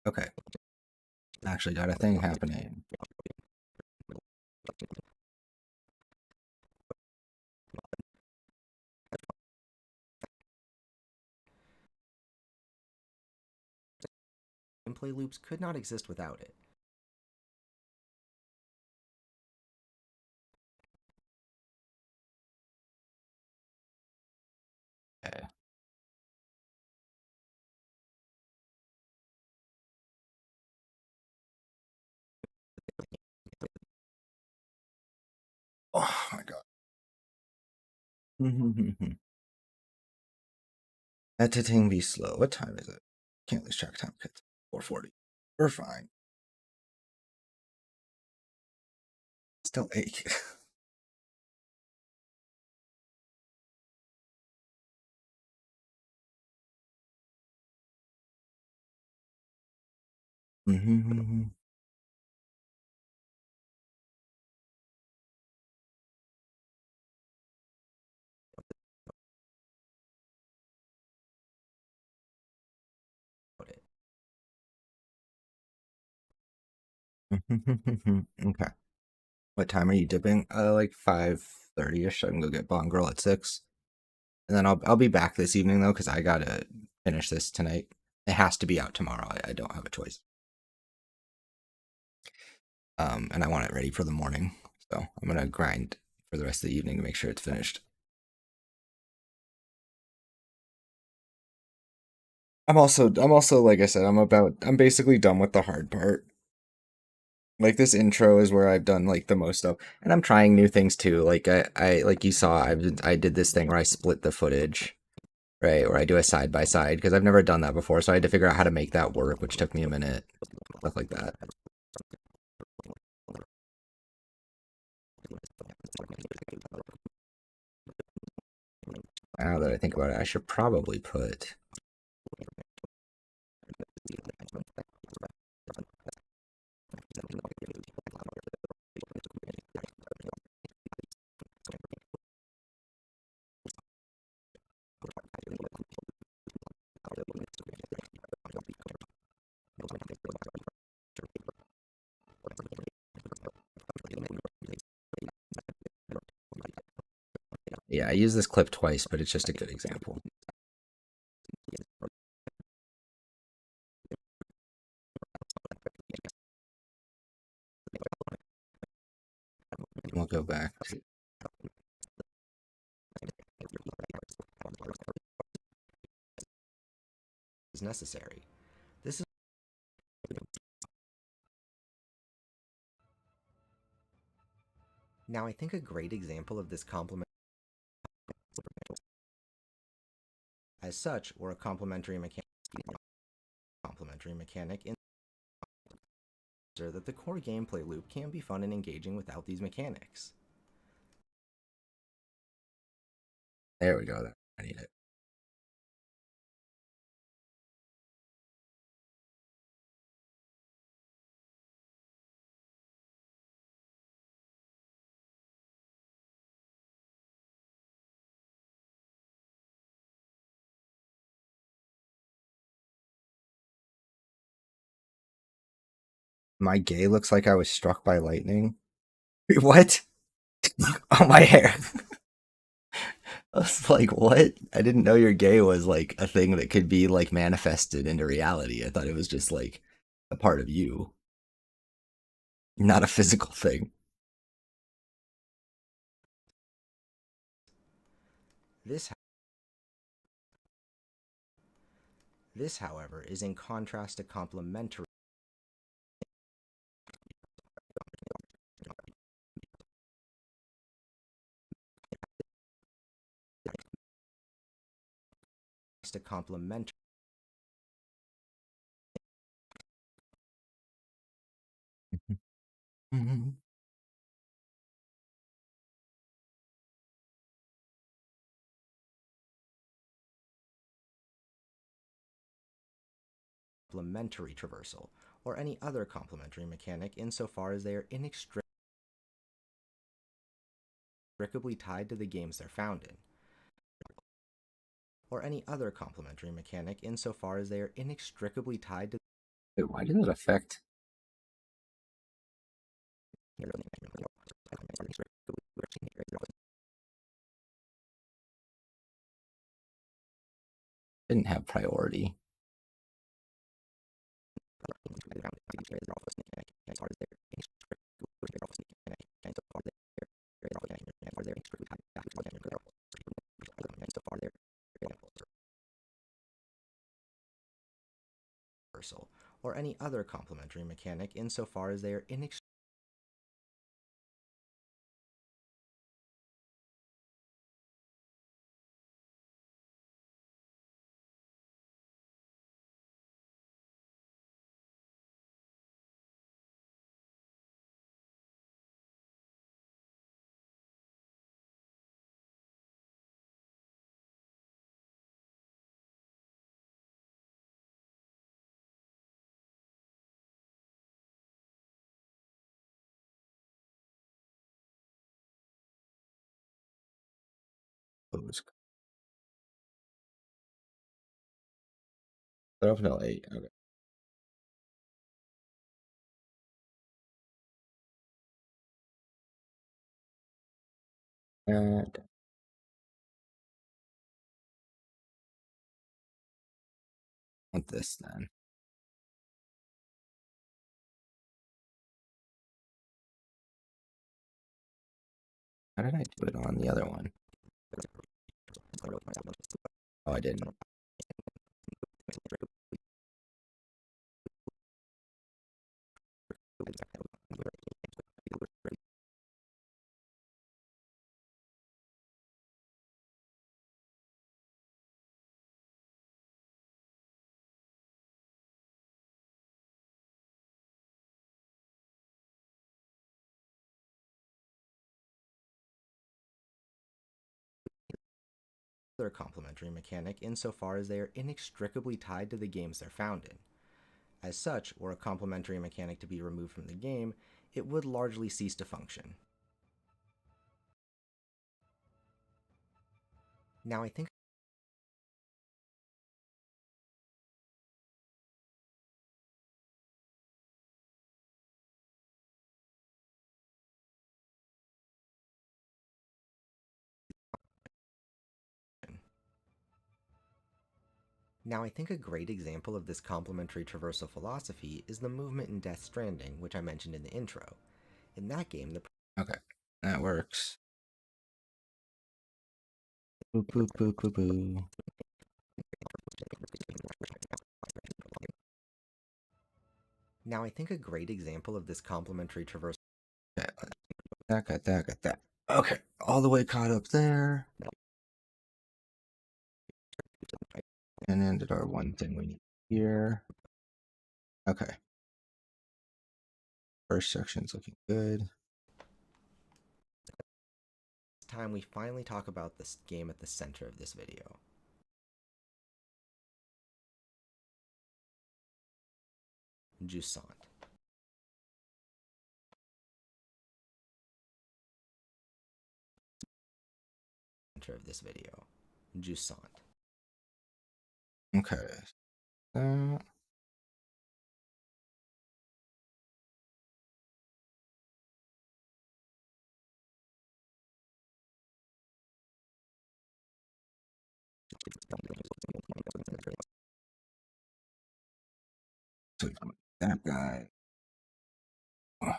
Okay, actually got a thing happening. gameplay loops could not exist without it. Okay. Oh my god. Editing be slow. What time is it? Can't lose track of time. It's 4:40. We're fine. Still ache. Mm-hmm. Okay. What time are you dipping? Like 5:30ish. I can go get Bond Girl at 6. And then I'll be back this evening though, because I gotta finish this tonight. It has to be out tomorrow. I don't have a choice. And I want it ready for the morning. So I'm gonna grind for the rest of the evening to make sure it's finished. I'm also like I said, I'm basically done with the hard part. Like this intro is where I've done like the most stuff, and I'm trying new things too. Like I like you saw, I did this thing where I split the footage, right? Where I do a side by side because I've never done that before, so I had to figure out how to make that work, which took me a minute. Stuff like that. Now that I think about it, I should probably put. Yeah, I use this clip twice, but it's just a good example. We'll go back. Is necessary. This is now I think a great example of this complement as such, or a complementary mechanic in that the core gameplay loop can be fun and engaging without these mechanics. There we go. I need it. My gay looks like I was struck by lightning. What? Oh, my hair. I was like, what? I didn't know your gay was like a thing that could be like manifested into reality. I thought it was just like a part of you, not a physical thing. This, however, is in contrast to complementary to complementary traversal, or any other complementary mechanic insofar as they are inextricably tied to the games they're found in. Or any other complementary mechanic insofar as they are inextricably tied to Wait, why did that affect? Didn't have priority. or any other complementary mechanic insofar as they are inextricably Those. They're open till 8. Okay. And want this then. How did I do it on the other one? Oh, I didn't. They're a complementary mechanic insofar as they are inextricably tied to the games they're found in. As such, were a complementary mechanic to be removed from the game, it would largely cease to function. Now I think a great example of this complementary traversal philosophy is the movement in Death Stranding, which I mentioned in the intro. In that game, Okay, that works. Boo, boo, boo, boo, boo. Now I think a great example of this complementary traversal. Okay, got that. Okay, all the way caught up there. And then did our one thing we need here. Okay. First section's looking good. It's time we finally talk about this game at the center of this video. Jusant. Center of this video. Jusant. Okay. So that guy. Oh,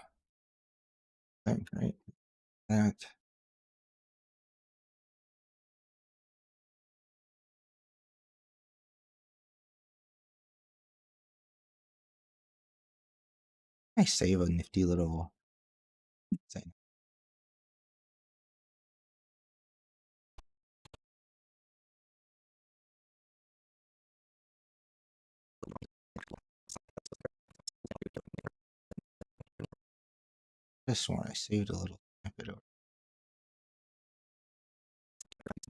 right. That. I save a nifty little thing. Just sworn I saved a little snippet over.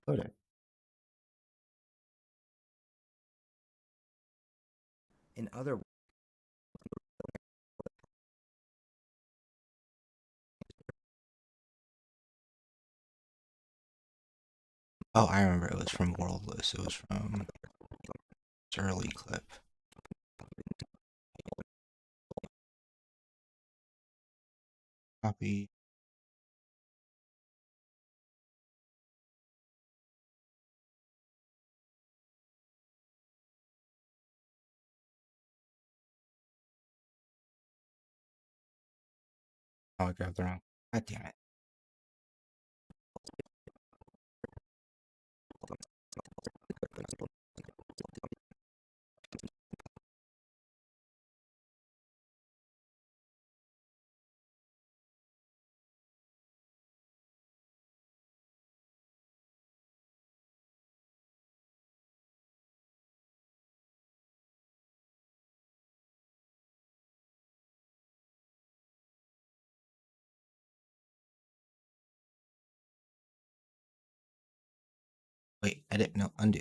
Put it. In other words, Oh, I remember it was from Worldless. It was from its early clip. Copy. Oh, I grabbed the wrong. God damn it. Wait, edit, no, undo.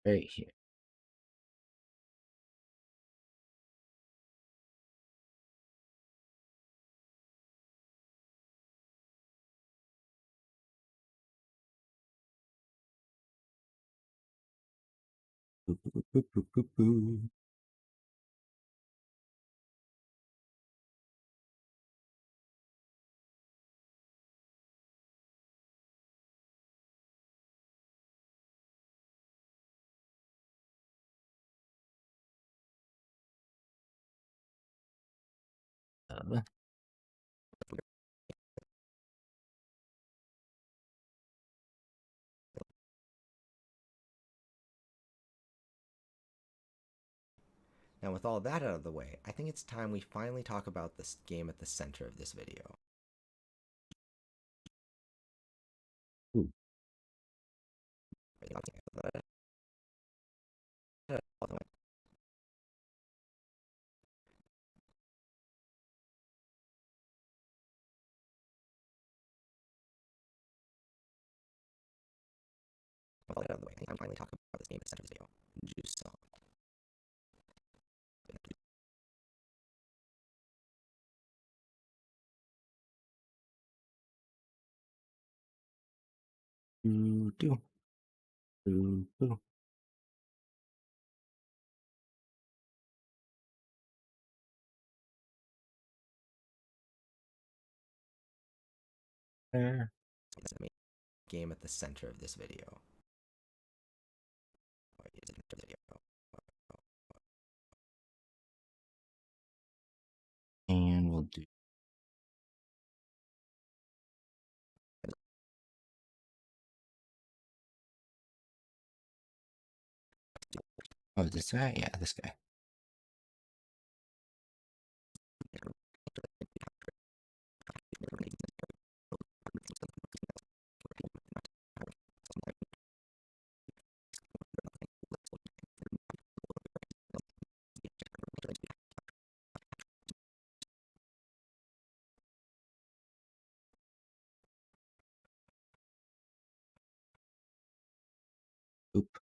right here. Boop, boop, boop, boop, boop, boop. Uh, Now with all that out of the way, I think it's time we finally talk about this game at the center of this video. ooh. With all that out of the way, I think I'm finally talking about this game at the center of this video. Jusant. Doo, doo, doo, doo. There. It's the main game at the center of this video. And we'll do. Oh, this guy? Yeah, this guy. Oop.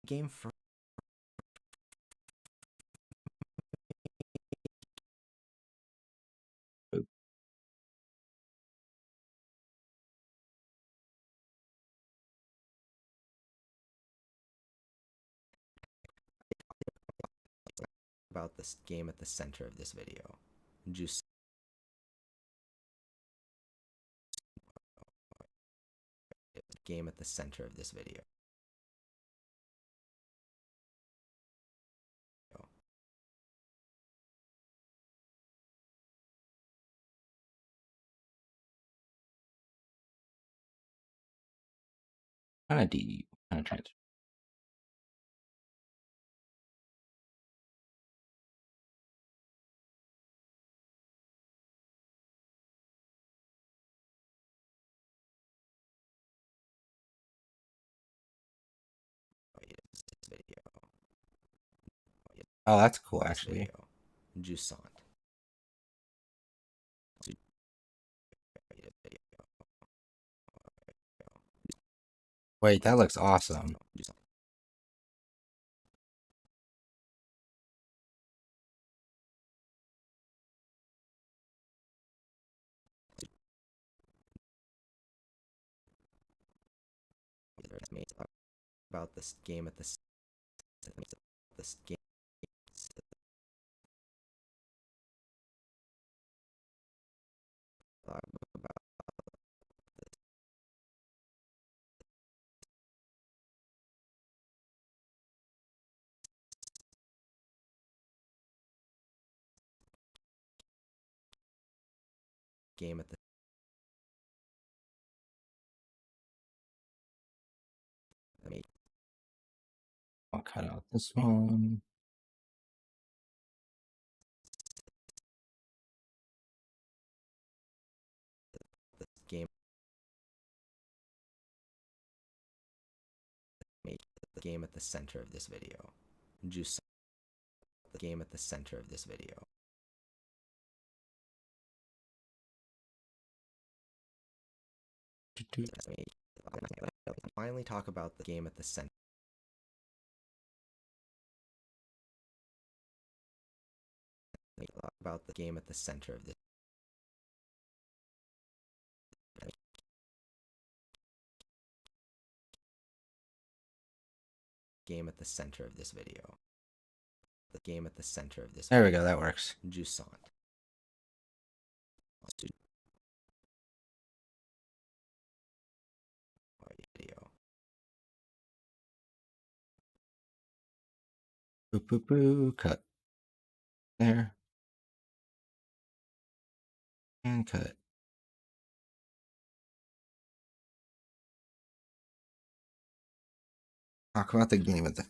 Game for Oop. about this game at the center of this video. Jusant. Game at the center of this video. Kind of D. Kind of transfer. This video. Oh, that's cool, This actually. video. Jusant. Wait, that looks awesome. About this game at this game about game at the I'll cut out this one. game the game at the center of this video. Jusant. The game at the center of this video. Finally talk about the game at the center. About the game at the center of this. Game at the center of this video. The game at the center of this. There we go. That works. Jusant. Video. Boo boo boo. Cut. There. And cut. Talk about the game at the.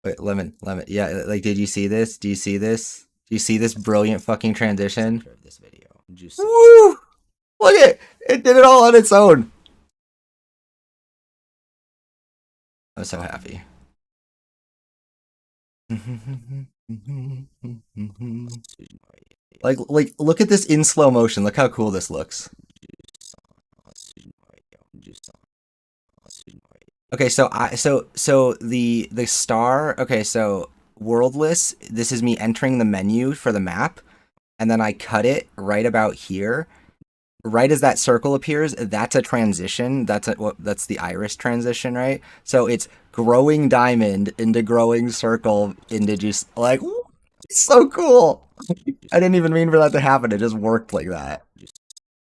Wait, lemon. Yeah, like, did you see this? Do you see this? Do you see this brilliant fucking transition? Center of this video. Woo! Look at it! It did it all on its own. I'm so happy. Like, look at this in slow motion. Look how cool this looks. Okay, so the star. Okay, so worldless. This is me entering the menu for the map, and then I cut it right about here. Right as that circle appears, that's a transition. That's the iris transition, right? So it's growing diamond into growing circle into just like, it's so cool. I didn't even mean for that to happen. It just worked like that.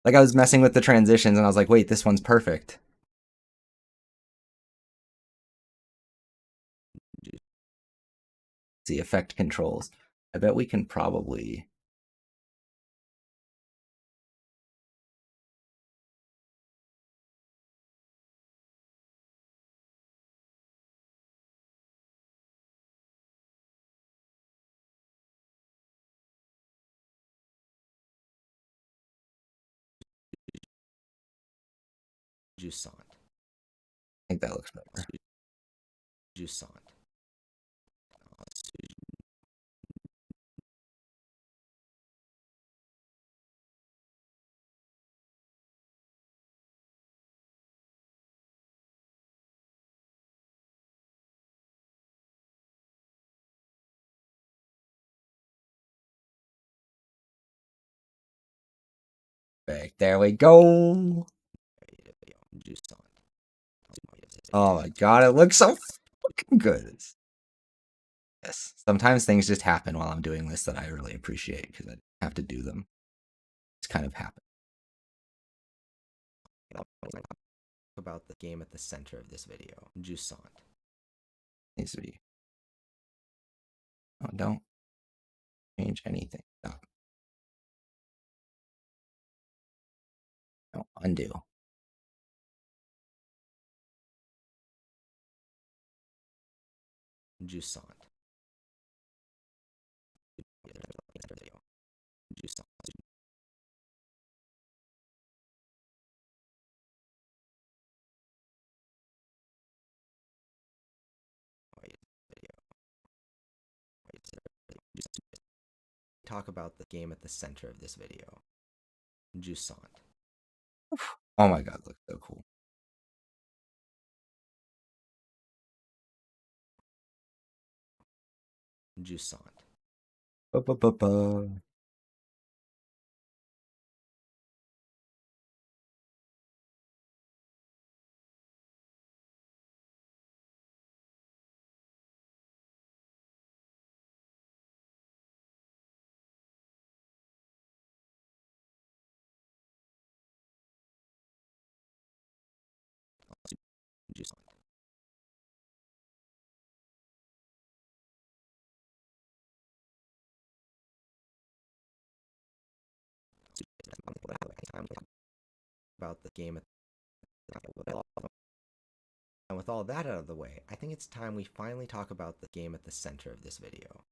Like, I was messing with the transitions and I was like, wait, this one's perfect. The effect controls. I bet we can probably. Jusant. I think that looks better. Jusant. There we go. Oh my god, it looks so fucking good. Yes, sometimes things just happen while I'm doing this that I really appreciate because I have to do them. It's kind of happen. About the game at the center of this video. Jusant. Needs to be. Oh, don't change anything. No. No, undo. Jusant. Jusant. Talk about the game at the center of this video. Jusant. Oh my god, looks so cool. Jusant. Ba-ba-ba-ba. Jusant. About the game. And with all that out of the way, I think it's time we finally talk about the game at the center of this video.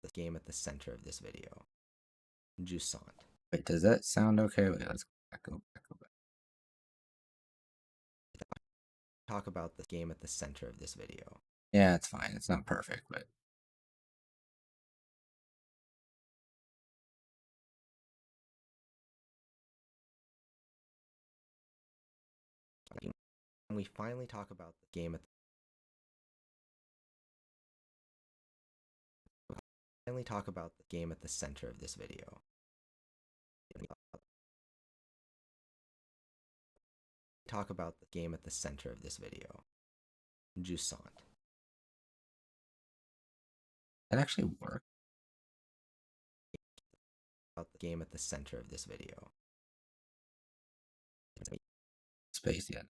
The game at the center of this video. Jusant. Wait, does that sound okay? Wait, let's go back. Talk about the game at the center of this video. Yeah, it's fine. It's not perfect, but And we finally talk about the game at the center of this video. Talk about the game at the center of this video. Jusant. that actually worked. About the game at the center of this video. Space yet.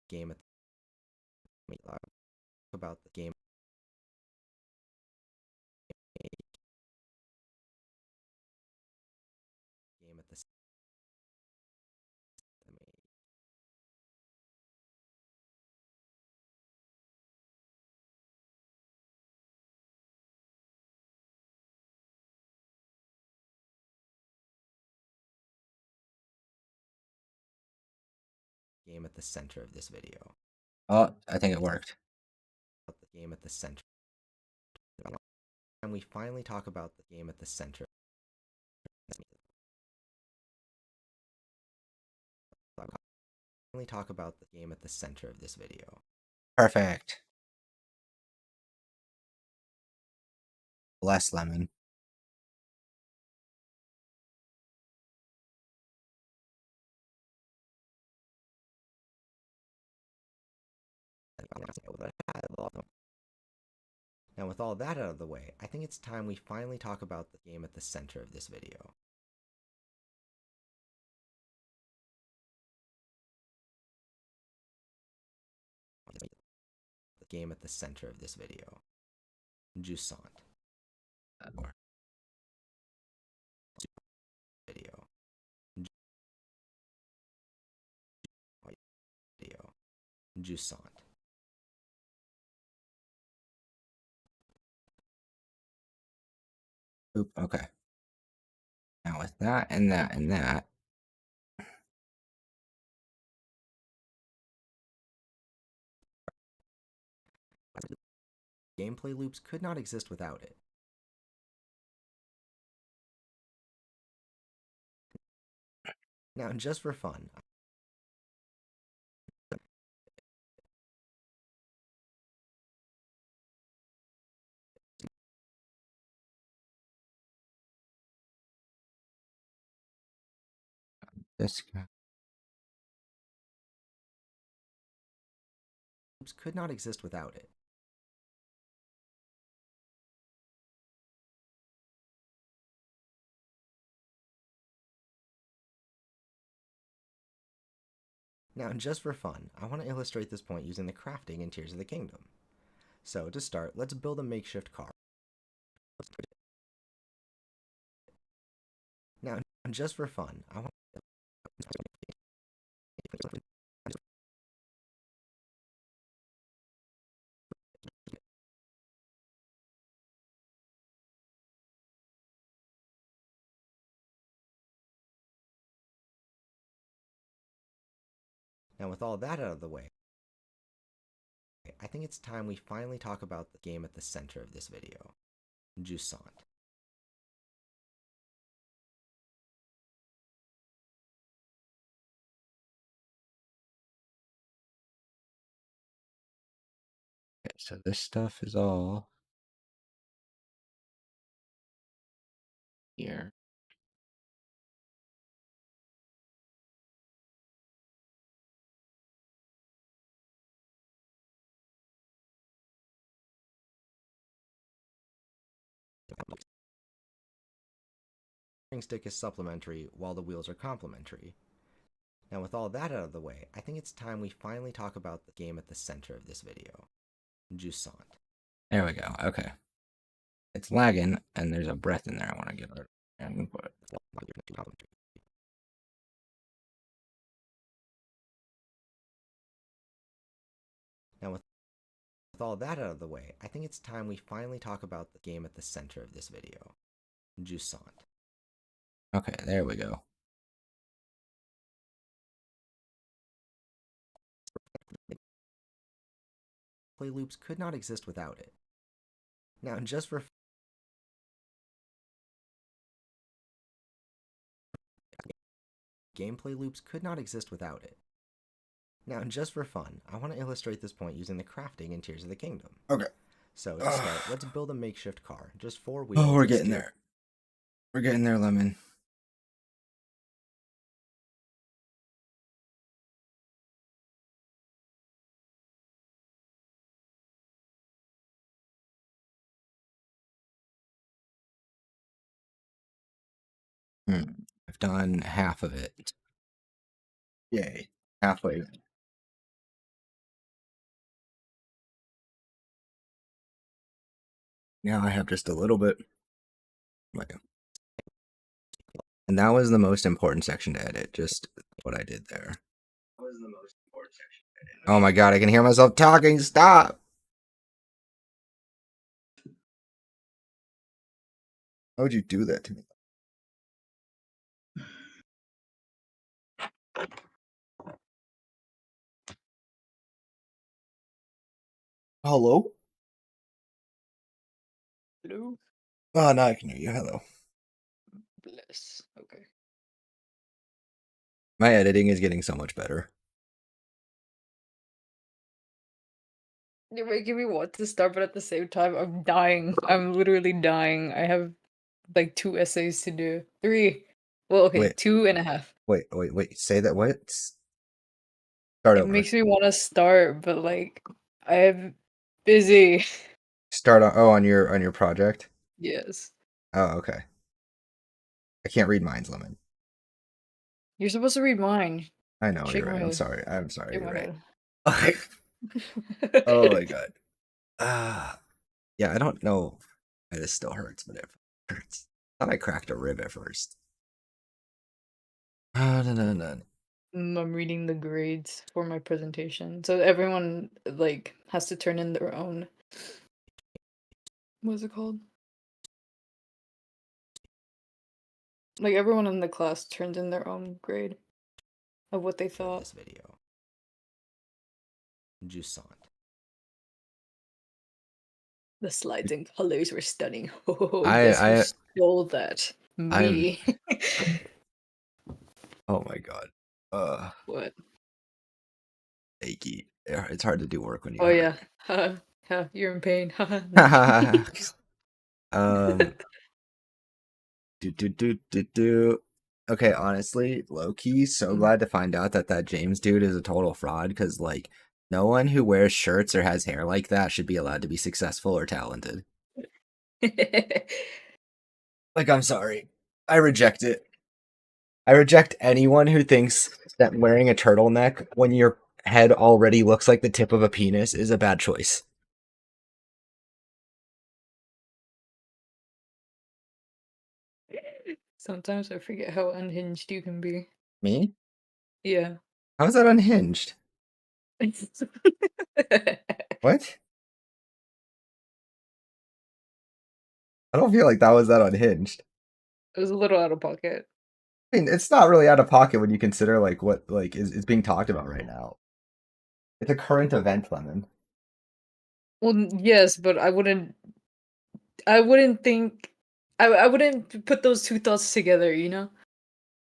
Game at talk about the game. Game at the game at the center of this video. Oh, I think it worked. The game at the center. And we finally talk about the game at the center. Finally talk about the game at the center of this video. Perfect. Less lemon. Now with all that out of the way, I think it's time we finally talk about the game at the center of this video. The game at the center of this video. Jusant. Video. Video. Jusant. Oop, okay. Now with that and that and that. Gameplay loops could not exist without it. Now, just for fun, This guy. loops could not exist without it. Now, just for fun, I want to illustrate this point using the crafting in Tears of the Kingdom. So, to start, let's build a makeshift car. Now, just for fun, I want Now with all that out of the way, I think it's time we finally talk about the game at the center of this video. Jusant. Okay, so this stuff is all here. Stick is supplementary while the wheels are complementary. Now with all that out of the way, I think it's time we finally talk about the game at the center of this video. Jusant. There we go. Okay. It's lagging, and there's a breath in there I want to get rid of. I'm gonna put it. Now With all that out of the way, I think it's time we finally talk about the game at the center of this video, Jusant. Okay, there we go. Play loops could not exist without it. Now, just for gameplay loops could not exist without it. Now, just for fun, I want to illustrate this point using the crafting in Tears of the Kingdom. Okay. So, to start, let's build a makeshift car, just 4 wheels. Oh, we're and getting steel. there. We're getting there, Lemon. I've done half of it. Yay. Halfway. Now I have just a little bit. And that was the most important section to edit, just what I did there. That was the most important section to edit. Oh my god, I can hear myself talking. Stop! How would you do that to me? Hello? Hello? Oh, now I can hear you. Hello. Bless. Okay. My editing is getting so much better. You're making me want to start, but at the same time, I'm dying. I'm literally dying. I have like 2 essays to do. 3. Well, okay, Wait. 2.5. Wait. Say that. What? Start It over. makes me want to start, but like, I'm busy. Start on. Oh, on your project. Yes. Oh, okay. I can't read minds, Lemon. You're supposed to read mine. I know Shake you're my right. I'm head. sorry. I'm sorry. Shake You're my right. head. Oh my god. Yeah. I don't know. It still hurts, but it hurts. I thought I cracked a rib at first. No. I'm reading the grades for my presentation. So everyone like has to turn in their own, what's it called? Like everyone in the class turns in their own grade of what they thought. This video, Jusant. The slides and colors were stunning. Oh, guess who I stole that? I'm Me. oh my god. What? Achy. It's hard to do work when you Oh hurt. yeah. You're in pain. No. um do. Okay, honestly, low key, so glad to find out that James dude is a total fraud, because like no one who wears shirts or has hair like that should be allowed to be successful or talented. Like, I'm sorry. I reject it. I reject anyone who thinks that wearing a turtleneck when your head already looks like the tip of a penis is a bad choice. Sometimes I forget how unhinged you can be. Me? Yeah. How is that unhinged? What? I don't feel like that was that unhinged. It was a little out of pocket. I mean, it's not really out of pocket when you consider like what like is being talked about right now. It's a current event, Lemon. Well, yes, but I wouldn't think I wouldn't put those two thoughts together, you know?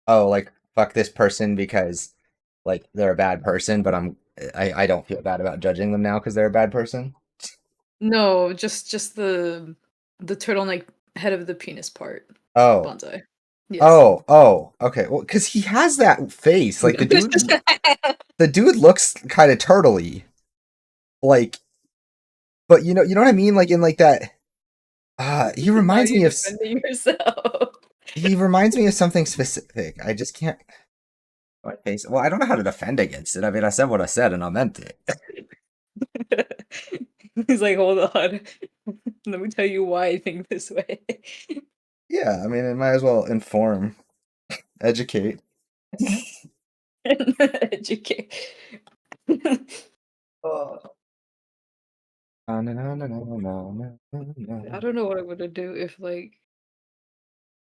Oh, like fuck this person because like they're a bad person, but I don't feel bad about judging them now because they're a bad person. No, just the turtleneck head of the penis part. Oh, Bonsai. Yes. oh, okay. Well, because he has that face, like the dude looks kind of turtley, like, but you know what I mean, like in like that. He Now reminds me you're of defending yourself. he reminds me of something specific. I just can't. My face. Well, I don't know how to defend against it. I mean, I said what I said, and I meant it. He's like, hold on. Let me tell you why I think this way. Yeah, I mean, it might as well inform, educate. Educate. Oh. Na, na, na, na, na, na, na, na, I na. don't know what I'm gonna do if like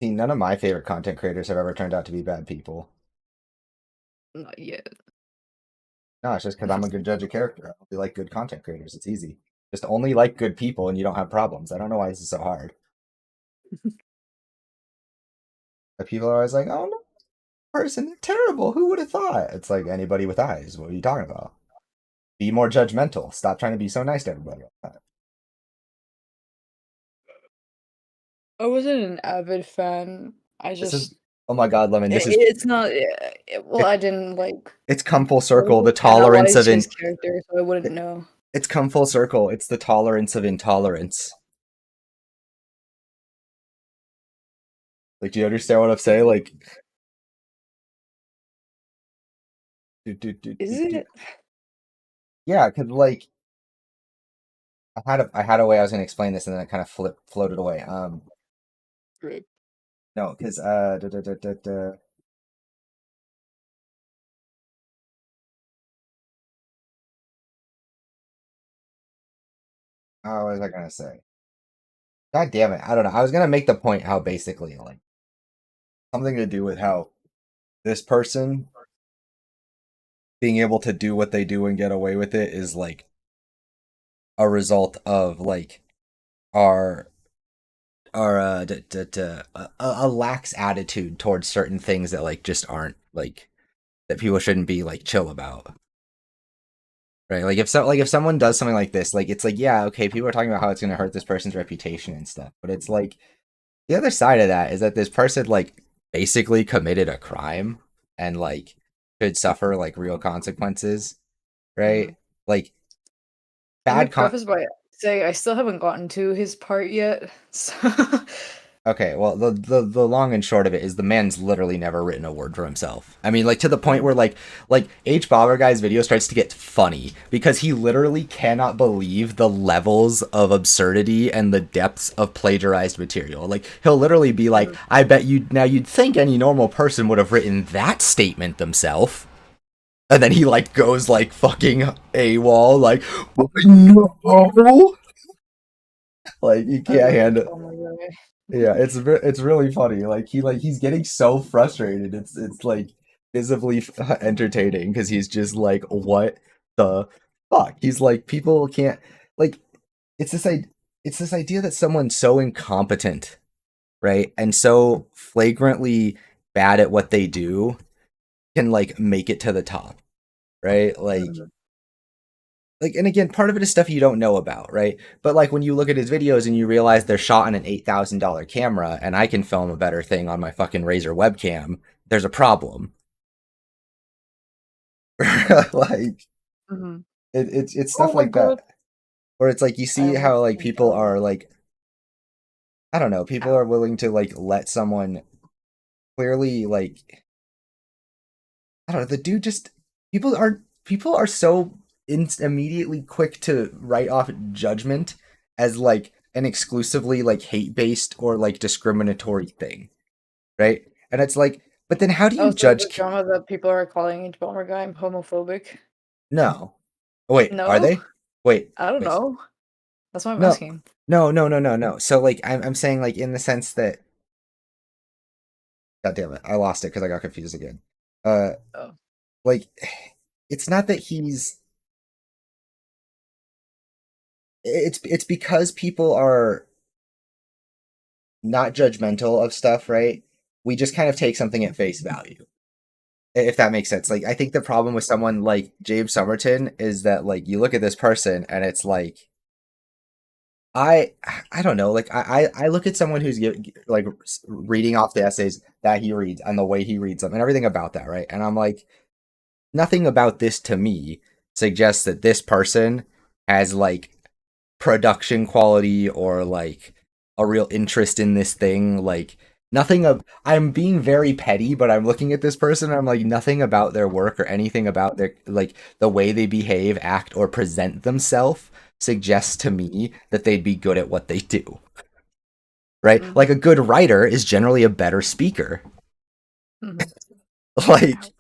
See, none of my favorite content creators have ever turned out to be bad people. not yet. No, it's just because I'm a good judge of character. I only like good content creators. It's easy. Just only like good people and you don't have problems. I don't know why this is so hard. But people are always like, oh no, person, they're terrible. Who would have thought? It's like anybody with eyes. What are you talking about? Be more judgmental. Stop trying to be so nice to everybody. I wasn't an avid fan. I This is, just oh my God, Lemon, this is, it's not well, it, I didn't like it's come full I circle. The wasn't tolerance of analyzed his character, so I wouldn't it, know. it's come full circle. It's the tolerance of intolerance. Like, do you understand what I'm saying? Like, Is it? yeah, because like I had a way I was gonna explain this, and then it kind of floated away. Right. No, because oh, what was I gonna say? God damn it, I don't know. I was gonna make the point how basically like something to do with how this person being able to do what they do and get away with it is like a result of like our a lax attitude towards certain things that like just aren't like that people shouldn't be like chill about. Right? Like if someone does something like this, like it's like, yeah, okay, people are talking about how it's gonna hurt this person's reputation and stuff. But it's like the other side of that is that this person like basically committed a crime and like could suffer like real consequences, Mhm. right? Like Let me bad con preface by saying I still haven't gotten to his part yet. So Okay, well, the long and short of it is the man's literally never written a word for himself. I mean, like to the point Mhm. where like H Bobber guy's video starts to get funny because he literally cannot believe the levels of absurdity and the depths of plagiarized material. Like he'll literally be like, Mhm. "I bet you now you'd think any normal person would have written that statement themselves." And then he like goes like fucking AWOL, like no, like you I can't love H handle. bomber guy. Yeah, it's really funny. Like he's getting so frustrated. It's like visibly entertaining because he's just like, what the fuck? He's like, people can't like. It's this it's this idea that someone's so incompetent, right, and so flagrantly bad at what they do can like make it to the top, right? Mhm. Like and again part of it is stuff you don't know about, right? But like when you look at his videos and you realize they're shot on an $8,000 camera and I can film a better thing on my fucking Razer webcam, there's a problem. Like Mhm. it's Oh stuff my like god. that where it's like you I see almost how like jumped people out. are like I don't know, people Ow. are willing to like let someone clearly like I don't know, the dude just people are so immediately quick to write off judgment as like an exclusively like hate-based or like discriminatory thing, right? And it's like, but then how do you Oh, so judge the drama that people are calling H bomber guy homophobic? no. Wait, are No? they? Wait, I don't wait. know. That's why I'm No. asking. No. So like I'm saying like in the sense that God damn it, I lost it because I got confused again. Uh Oh. like it's not that he's it's because people are not judgmental of stuff, right? We just kind of take something at face value. If that makes sense. Like I think the problem with someone like James Somerton is that like you look at this person and it's like I I don't know, like I look at someone who's like reading off the essays that he reads and the way he reads them and everything about that, right? And I'm like nothing about this to me suggests that this person has like production quality or like a real interest in this thing. Like nothing of I'm being very petty, but I'm looking at this person and I'm like nothing about their work or anything about their like the way they behave, act, or present themselves suggests to me that they'd be good at what they do. Right? Like Mhm. a good writer is generally a better speaker. Mhm. Like Ow.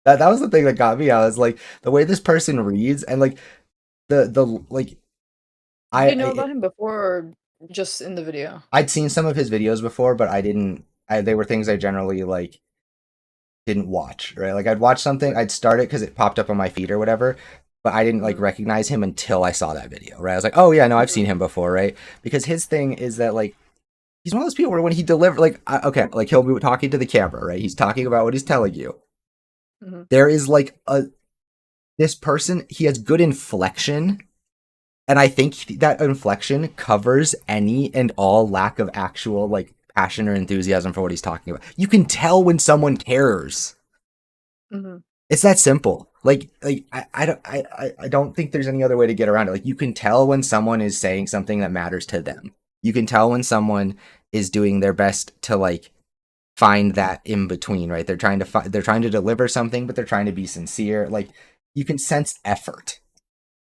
that was the thing that got me. I was like the way this person reads and like the like I, Did you know I about him before or just in the video? I'd seen some of his videos before, but I didn't. They were things I generally like didn't watch, right? Like I'd watch something, Right. I'd start it because it popped up on my feed or whatever, but I didn't like Mhm. recognize him until I saw that video, right? I was like, oh yeah, no, I've seen Mhm. him before, right? Because his thing is that like he's one of those people where when he delivers, like okay, like he'll be talking to the camera, right? He's talking about what he's telling you. Mhm. There is like a this person, he has good inflection. And I think that inflection covers any and all lack of actual like passion or enthusiasm for what he's talking about. You can tell when someone cares. Mhm. It's that simple. I don't think there's any other way to get around it. Like you can tell when someone is saying something that matters to them. You can tell when someone is doing their best to like find that in between, right? They're trying to deliver something, but they're trying to be sincere. Like you can sense effort,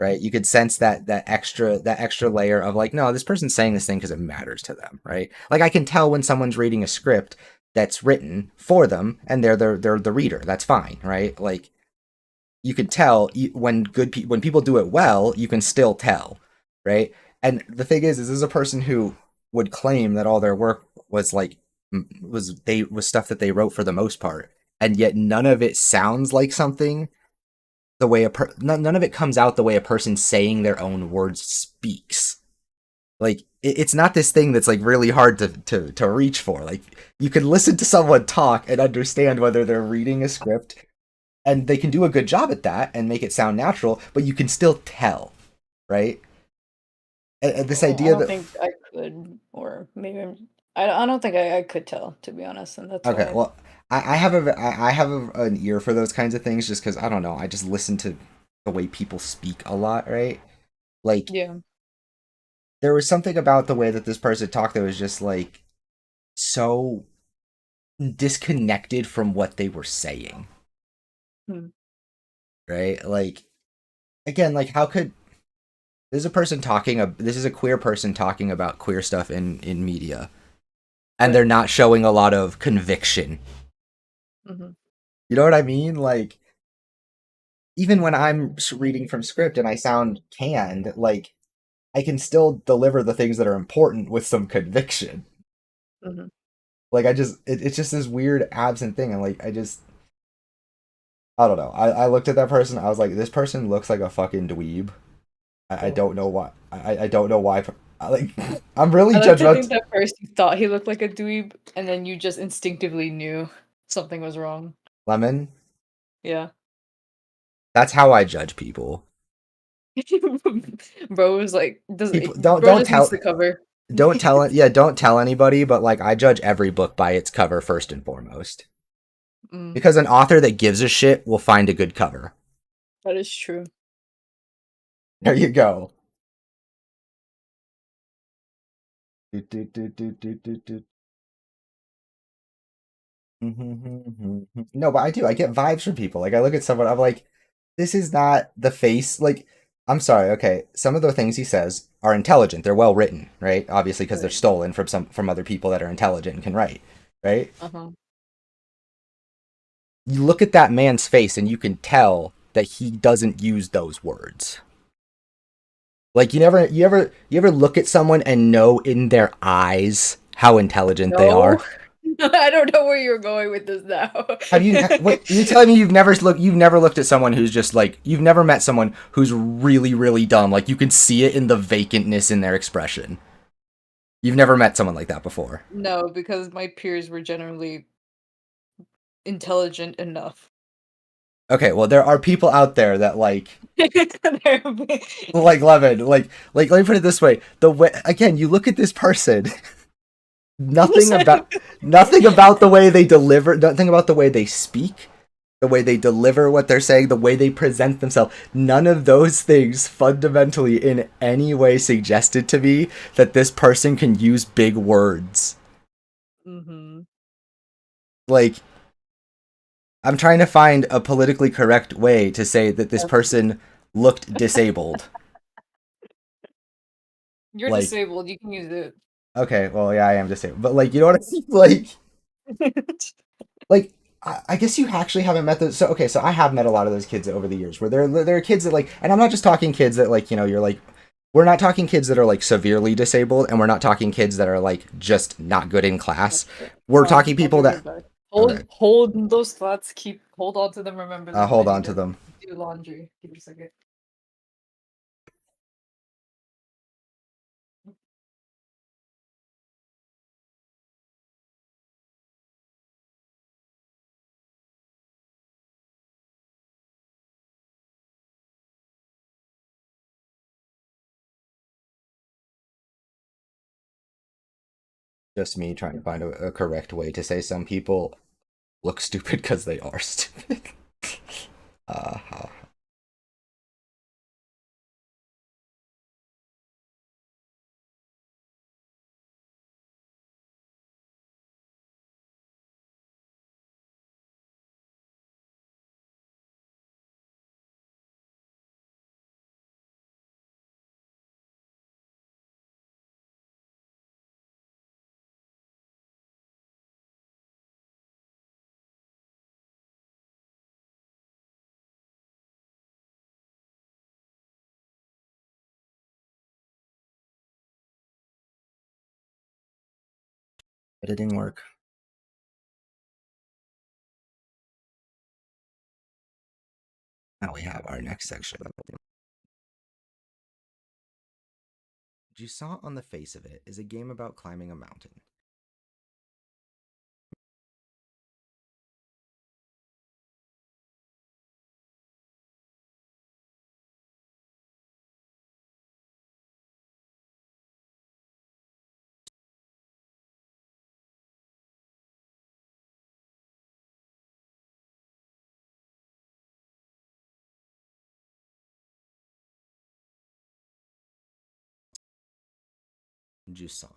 right? You could sense that extra layer of like, no, this person's saying this thing because it matters to them, right? Like I can tell when someone's reading a script that's written for them and they're the reader. That's fine, right? Like you can tell when when people do it well, you can still tell, right? And the thing is this is a person who would claim that all their work was like was stuff that they wrote for the most part, and yet none of it sounds like something the way none of it comes out the way a person saying their own words speaks. Like it's not this thing that's like really hard to reach for. Like you can listen to someone talk and understand whether they're reading a script, and they can do a good job at that and make it sound natural, but you can still tell, right? And this Well, I idea don't that think I could, or maybe I don't think I could tell, to be honest, and that's okay, why. well, I have an ear for those kinds of things just because I don't know. I just listen to the way people speak a lot, right? Like Yeah. there was something about the way that this person talked that was just like so disconnected from what they were saying, Hmm. right? Like again, like how could this is a person talking this is a queer person talking about queer stuff in media and they're Right. not showing a lot of conviction. Mhm. You know what I mean? Like even when I'm reading from script and I sound canned, like I can still deliver the things that are important with some conviction. Mhm. Like it's just this weird absent thing. And like I don't know. I looked at that person. I was like, this person looks like a fucking dweeb. I Oh. don't know why. I don't know why. Like, I'm really I like to think judgmental. that first you thought he looked like a dweeb, and then you just instinctively knew something was wrong. Lemon. Yeah. That's how I judge people. Bro was like, does People bro just needs the cover. don't tell it. Yeah, don't tell anybody. But like, I judge every book by its cover first and foremost. Mm, Because an author that gives a shit will find a good cover. that is true. There you go. Do, do, do, do, do, do, do. No, but I do. I get vibes from people. Like I look at someone, I'm like, this is not the face. Like, I'm sorry. Okay, some of the things he says are intelligent. They're well written, right? Obviously, because they're Right. stolen from other people that are intelligent and can write, right? Uh-huh. You look at that man's face, and you can tell that he doesn't use those words. Like you ever look at someone and know in their eyes how intelligent they No. are. I don't know where you're going with this now. Have you? What you're telling me you've never looked at someone who's just like you've never met someone who's really really dumb. Like you can see it in the vacantness in their expression. You've never met someone like that before. No, because my peers were generally intelligent enough. Okay, well there are people out there that They're like Levin, like let me put it this way: the way again you look at this person, nothing about nothing about the way they deliver, nothing about the way they speak, the way they deliver what they're saying, the way they present themselves. None of those things fundamentally in any way suggested to me that this person can use big words. Mhm. Like, I'm trying to find a politically correct way to say that this person looked disabled. You're Like, disabled, you can use it. okay, well, yeah, I am disabled. But, like, you know what I mean? Like, I guess you actually haven't met those. So, okay, so I have met a lot of those kids over the years where there are kids that, like, and I'm not just talking kids that, like, you know, you're like, we're not talking kids that are like severely disabled, and we're not talking kids that are like just not good in class. We're talking I'll people bring that it back. okay, Hold those thoughts. Hold on to them. Remember them. I hold on need to to them. do laundry. Give me a second. Just me trying to find a correct way to say some people look stupid because they are stupid. uh, editing work. Now we have our next section. Jusant on the face of it is a game about climbing a mountain. Jusant.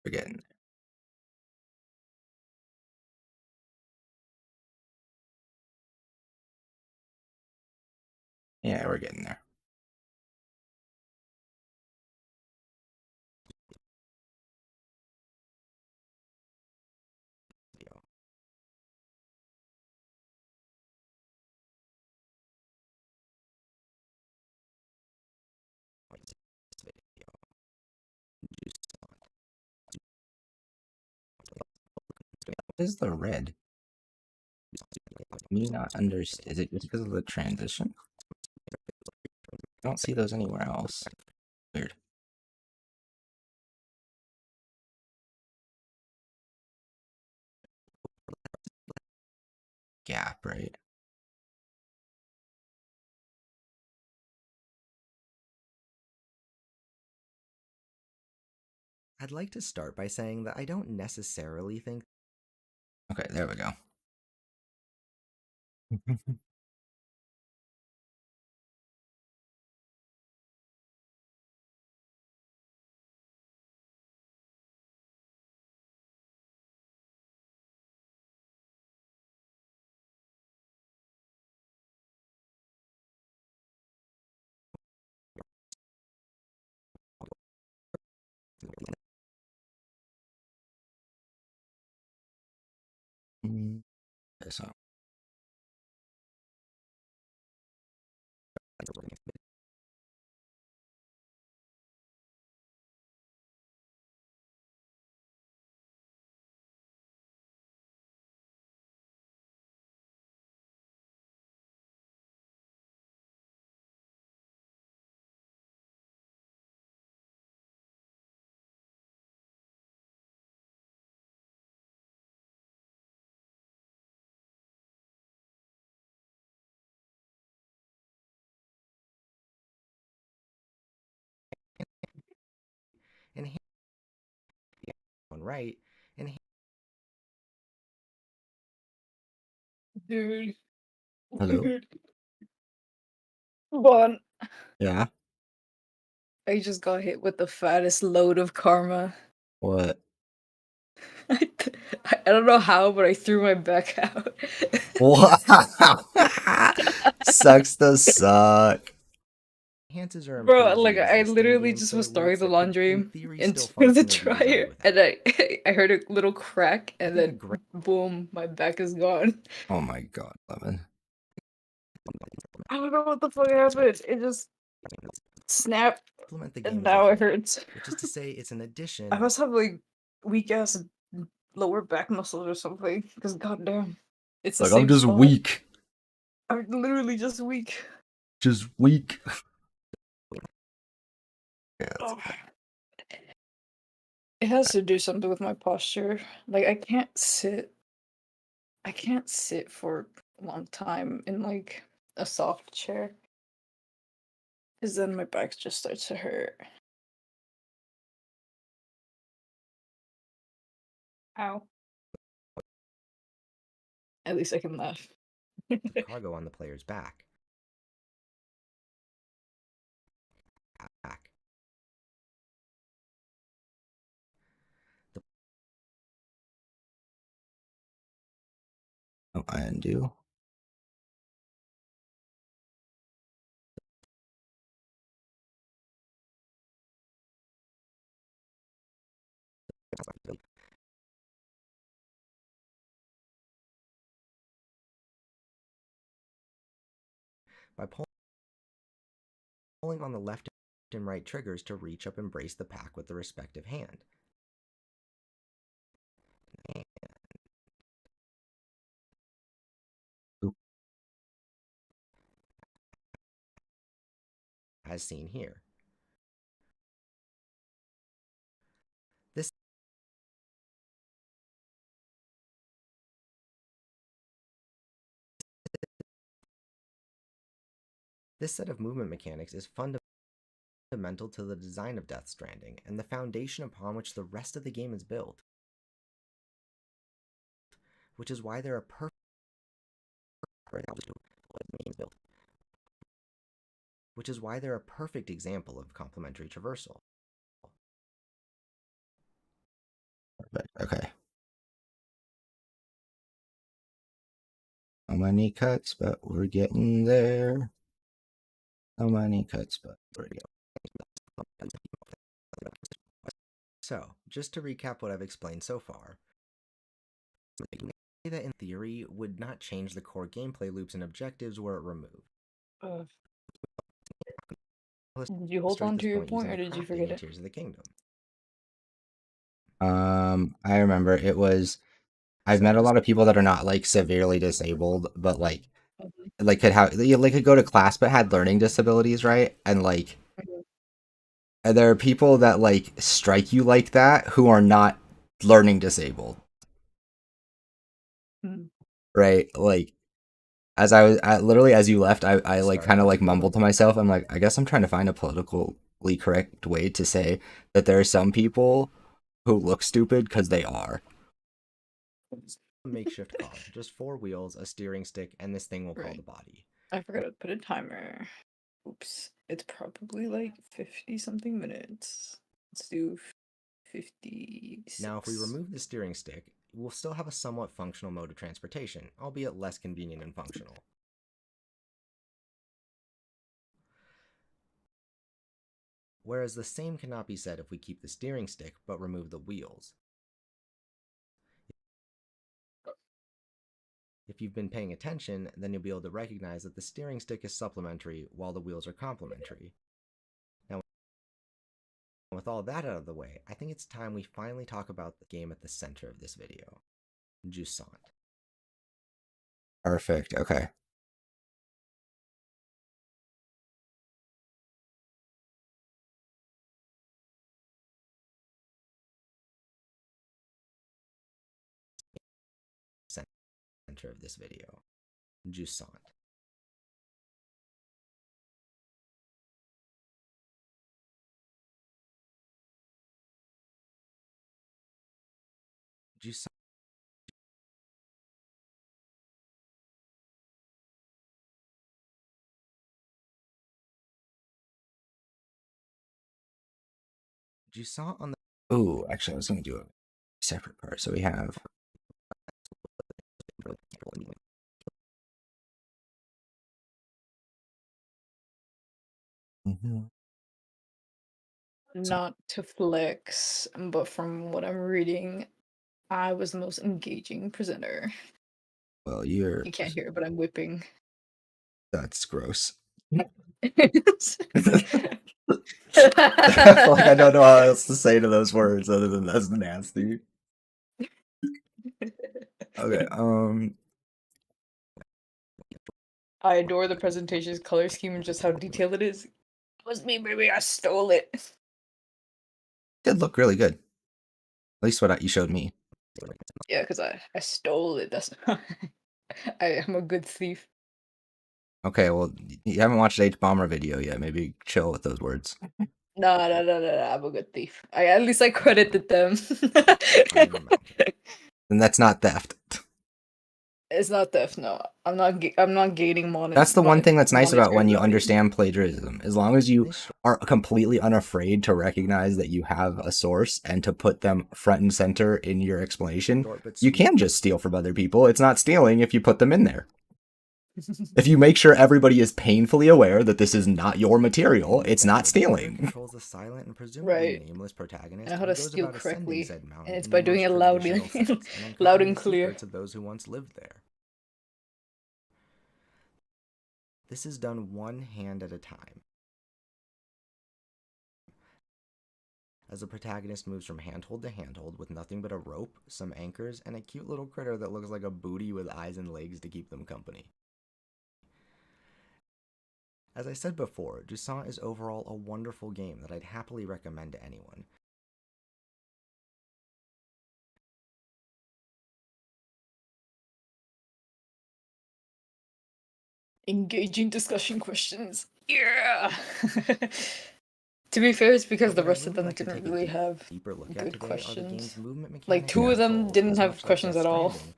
Again. Yeah, we're getting there. What is the red? Me not understand. Is it just because of the transition? I don't see those anywhere else. Weird. Gap, right? I'd like to start by saying that I don't necessarily think. Okay, there we go. So. And one right, and Dude. hello. Dude. But Yeah. I just got hit with the fattest load of karma. What? I don't know how, but I threw my back out. Wow. Sucks to suck. Enhances or Bro, improves like your I existing literally just was gameplay throwing loops the that could, in laundry theory, still into the function or be designed dryer, without. and I heard a little crack, and think a then great- boom, my back is gone. Oh my god, Lemon. I don't know what the fuck happened. It just snapped, Implement the game and as a now it whole, hurts. which is to say it's an addition. I must have like weak ass lower back muscles or something. Because goddamn, it's the Like, I'm same just spot. weak. I'm literally just weak. Just weak. Yeah, Oh. It has to do something with my posture. Like I can't sit. I can't sit for a long time in like a soft chair. Cause then my back just starts to hurt. Ow. At least I can laugh. Cargo on the player's back. oh, I undo. By pulling on the left and right triggers to reach up and brace the pack with the respective hand. As seen here. This set of movement mechanics is fundamental to the design of Death Stranding and the foundation upon which the rest of the game is built. Which is why they're a perfect example of complementary traversal. Perfect. Okay. So many cuts, but we're getting there. So many cuts, but we're getting So, just to recap what I've explained so far, that in theory would not change the core gameplay loops and objectives were it removed. Did you hold on to your point, or did you forget it? Tears of the Kingdom. I remember it was. I've met a lot of people that are not like severely disabled, but like could have like could go to class but had learning disabilities, right? And like and there are people that like strike you like that who are not learning disabled, right? Like as literally as you left, I like kind of like mumbled to myself. I'm like, I guess I'm trying to find a politically correct way to say that there are some people who look stupid because they are. A makeshift car, just 4 wheels, a steering stick, and this thing we'll call the body. I forgot to put a timer. Oops. It's probably like 50 something minutes. Let's do 56. Now, if we remove the steering stick, we'll still have a somewhat functional mode of transportation, albeit less convenient and functional. Whereas the same cannot be said if we keep the steering stick but remove the wheels. If you've been paying attention, then you'll be able to recognize that the steering stick is supplementary while the wheels are complementary. Now, with all that out of the way, I think it's time we finally talk about the game at the center of this video, Jusant. Perfect. Okay. Center of this video, Jusant. Jusant. Jusant on the Ooh, actually, I was going to do a separate part. So we have. Mhm. Not to flex, but from what I'm reading, I was the most engaging presenter. Well, you're. You can't hear it, but I'm whipping. That's gross. Like I don't know how else to say to those words other than that's nasty. Okay. I adore the presentation's color scheme and just how detailed it is. It was me, baby. I stole it. Did look really good. At least what you showed me. Yeah, because I stole it. That's I am a good thief. Okay, well, you haven't watched H Bomber video yet. Maybe chill with those words. No, I'm a good thief. At least I credited them. Then that's not theft. It's not theft. No, I'm not gaining money. That's the one thing that's nice about when you value. understand plagiarism. As long as you are completely unafraid to recognize that you have a source and to put them front and center in your explanation, you can just steal from other people. It's not stealing if you put them in there. If you make sure everybody is painfully aware that this is not your material, it's not stealing. Controls a silent and presumably Right. nameless protagonist. I know how to steal correctly, said mountain and it's in by the doing most it loudly, traditional sense, and loud uncovering and the clear. secrets of those who once lived there. This is done one hand at a time, as the protagonist moves from handhold to handhold with nothing but a rope, some anchors, and a cute little critter that looks like a booty with eyes and legs to keep them company. As I said before, Jusant is overall a wonderful game that I'd happily recommend to anyone. Engaging discussion questions. Yeah. To be fair, it's because the But what rest I'd of really them like to didn't take a really have deeper look at good today are the game's questions. movement mechanics Like two and of them controls, didn't as have much like questions Death at all. Stranding.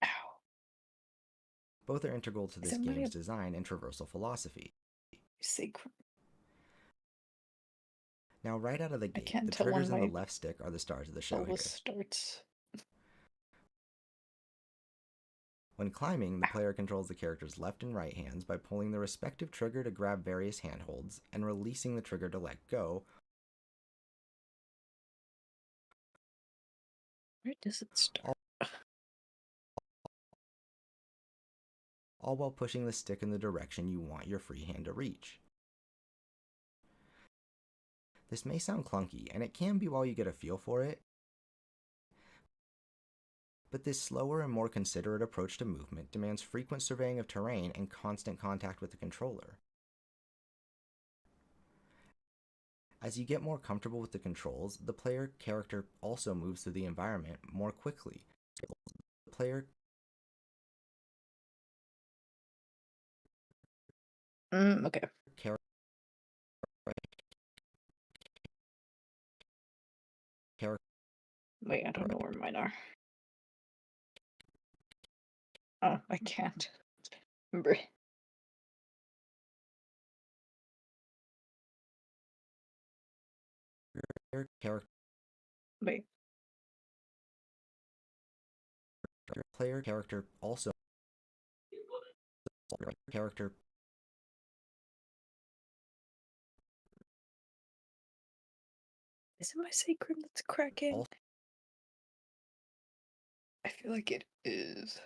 Ow. Both are integral to this Isn't my game's design and traversal philosophy. sacred? Now, right out of the gate, can't the tell when triggers in the my left stick are the stars of the show solo here. starts. When climbing, the player controls the character's left and right hands by pulling the respective trigger to grab various handholds and releasing the trigger to let go. Where does it start? All while pushing the stick in the direction you want your free hand to reach. This may sound clunky, and it can be while you get a feel for it, but this slower and more considerate approach to movement demands frequent surveying of terrain and constant contact with the controller. As you get more comfortable with the controls, the player character also moves through the environment more quickly. The player Okay. Wait, I don't know where mine are. Oh, I can't remember. Wait. Player character also character Is it my sacred that's cracking? I feel like it is.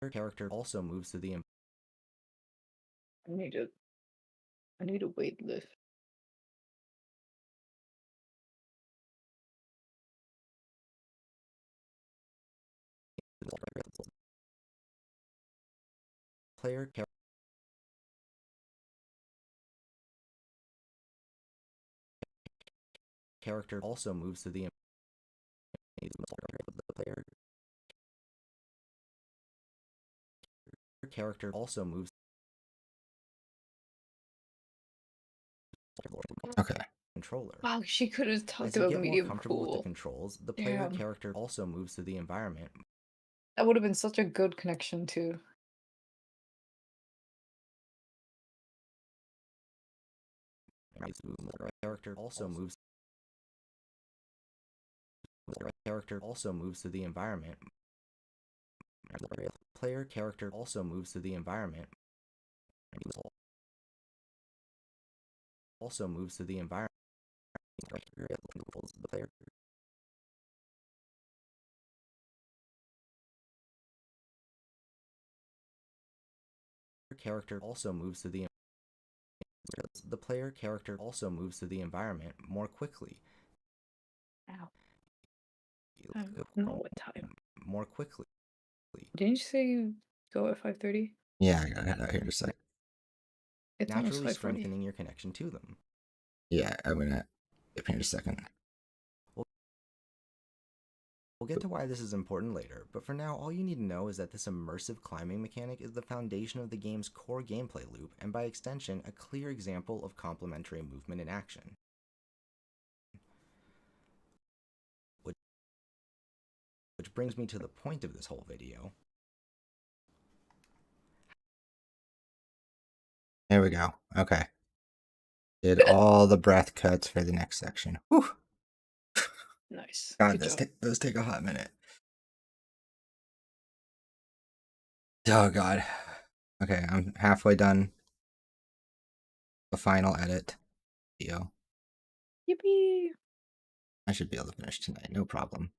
Your character also moves to the I need a weight lift. player character also moves to the player character also moves Okay. controller. Wow, she could have As talked you about get more medium comfortable with the cool. controls, the player Damn. character also moves to the environment. That would have been such a good connection too. The character also moves. The character also moves to the environment. The player character also moves to the environment. Also moves to the environment. The player character also moves to the player character also moves to the environment more quickly. Ow. I don't know what time. More quickly. Didn't you say you go at 5:30? Yeah, I gotta head out here in a sec. It's almost Naturally 5:40. strengthening your connection to them. Yeah, I'm gonna get here in a second. We'll get to why this is important later, but for now, all you need to know is that this immersive climbing mechanic is the foundation of the game's core gameplay loop, and by extension, a clear example of complementary movement in action. Which brings me to the point of this whole video. There we go. Okay. Did all the breath cuts for the next section. Whew. Nice. God, Good job. those take a hot minute. Oh God. Okay, I'm halfway done. The final edit video. Yippee! I should be able to finish tonight, no problem.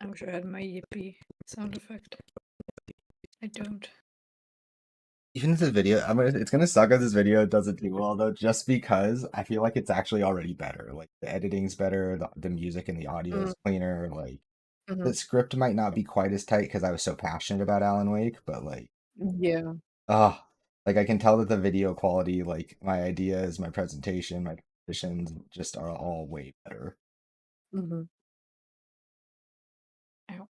I wish I had my yippee sound effect. I don't. Even if the video, it's gonna suck if this video doesn't do well though, just because I feel like it's actually already better. Like the editing's better, the music and the audio is cleaner. Like Mhm. the script might not be quite as tight because I was so passionate about Alan Wake, but like, Yeah. like I can tell that the video quality, like my ideas, my presentation, my positions, just are all way better. Mhm. Ow.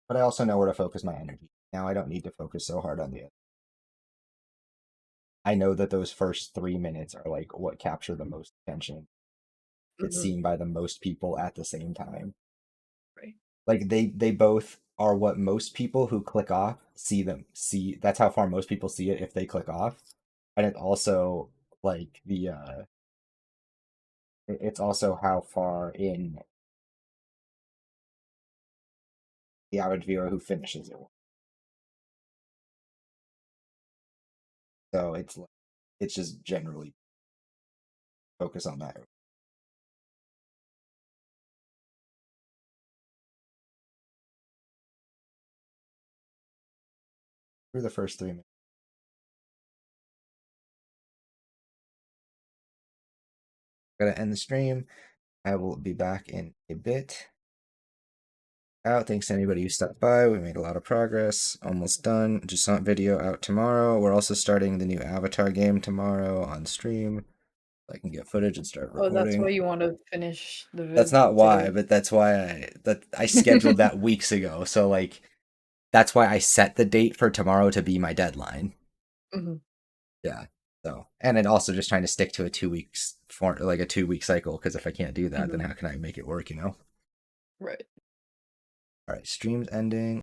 But I also know where to focus my energy. Now I don't need to focus so hard on the. I know that those first 3 minutes are like what capture the most attention. It's Mhm. seen by the most people at the same time. Right. Like they both are what most people who click off see. That's how far most people see it if they click off, and it also like it's also how far in the average viewer who finishes it. So it's just generally focus on that. For the first 3 minutes. Gotta end the stream. I will be back in a bit. Out. Thanks to anybody who stopped by. We made a lot of progress. Almost done. Jusant video out tomorrow. We're also starting the new Avatar game tomorrow on stream. I can get footage and start Oh, that's why recording. you want to finish the vid. That's not why, today. but that's why I scheduled that weeks ago. So like that's why I set the date for tomorrow to be my deadline. Mhm. Yeah. So and then also just trying to stick to a 2 weeks for like a 2 week cycle because if I can't do that, then how can I make it work? Right. All right, stream's ending.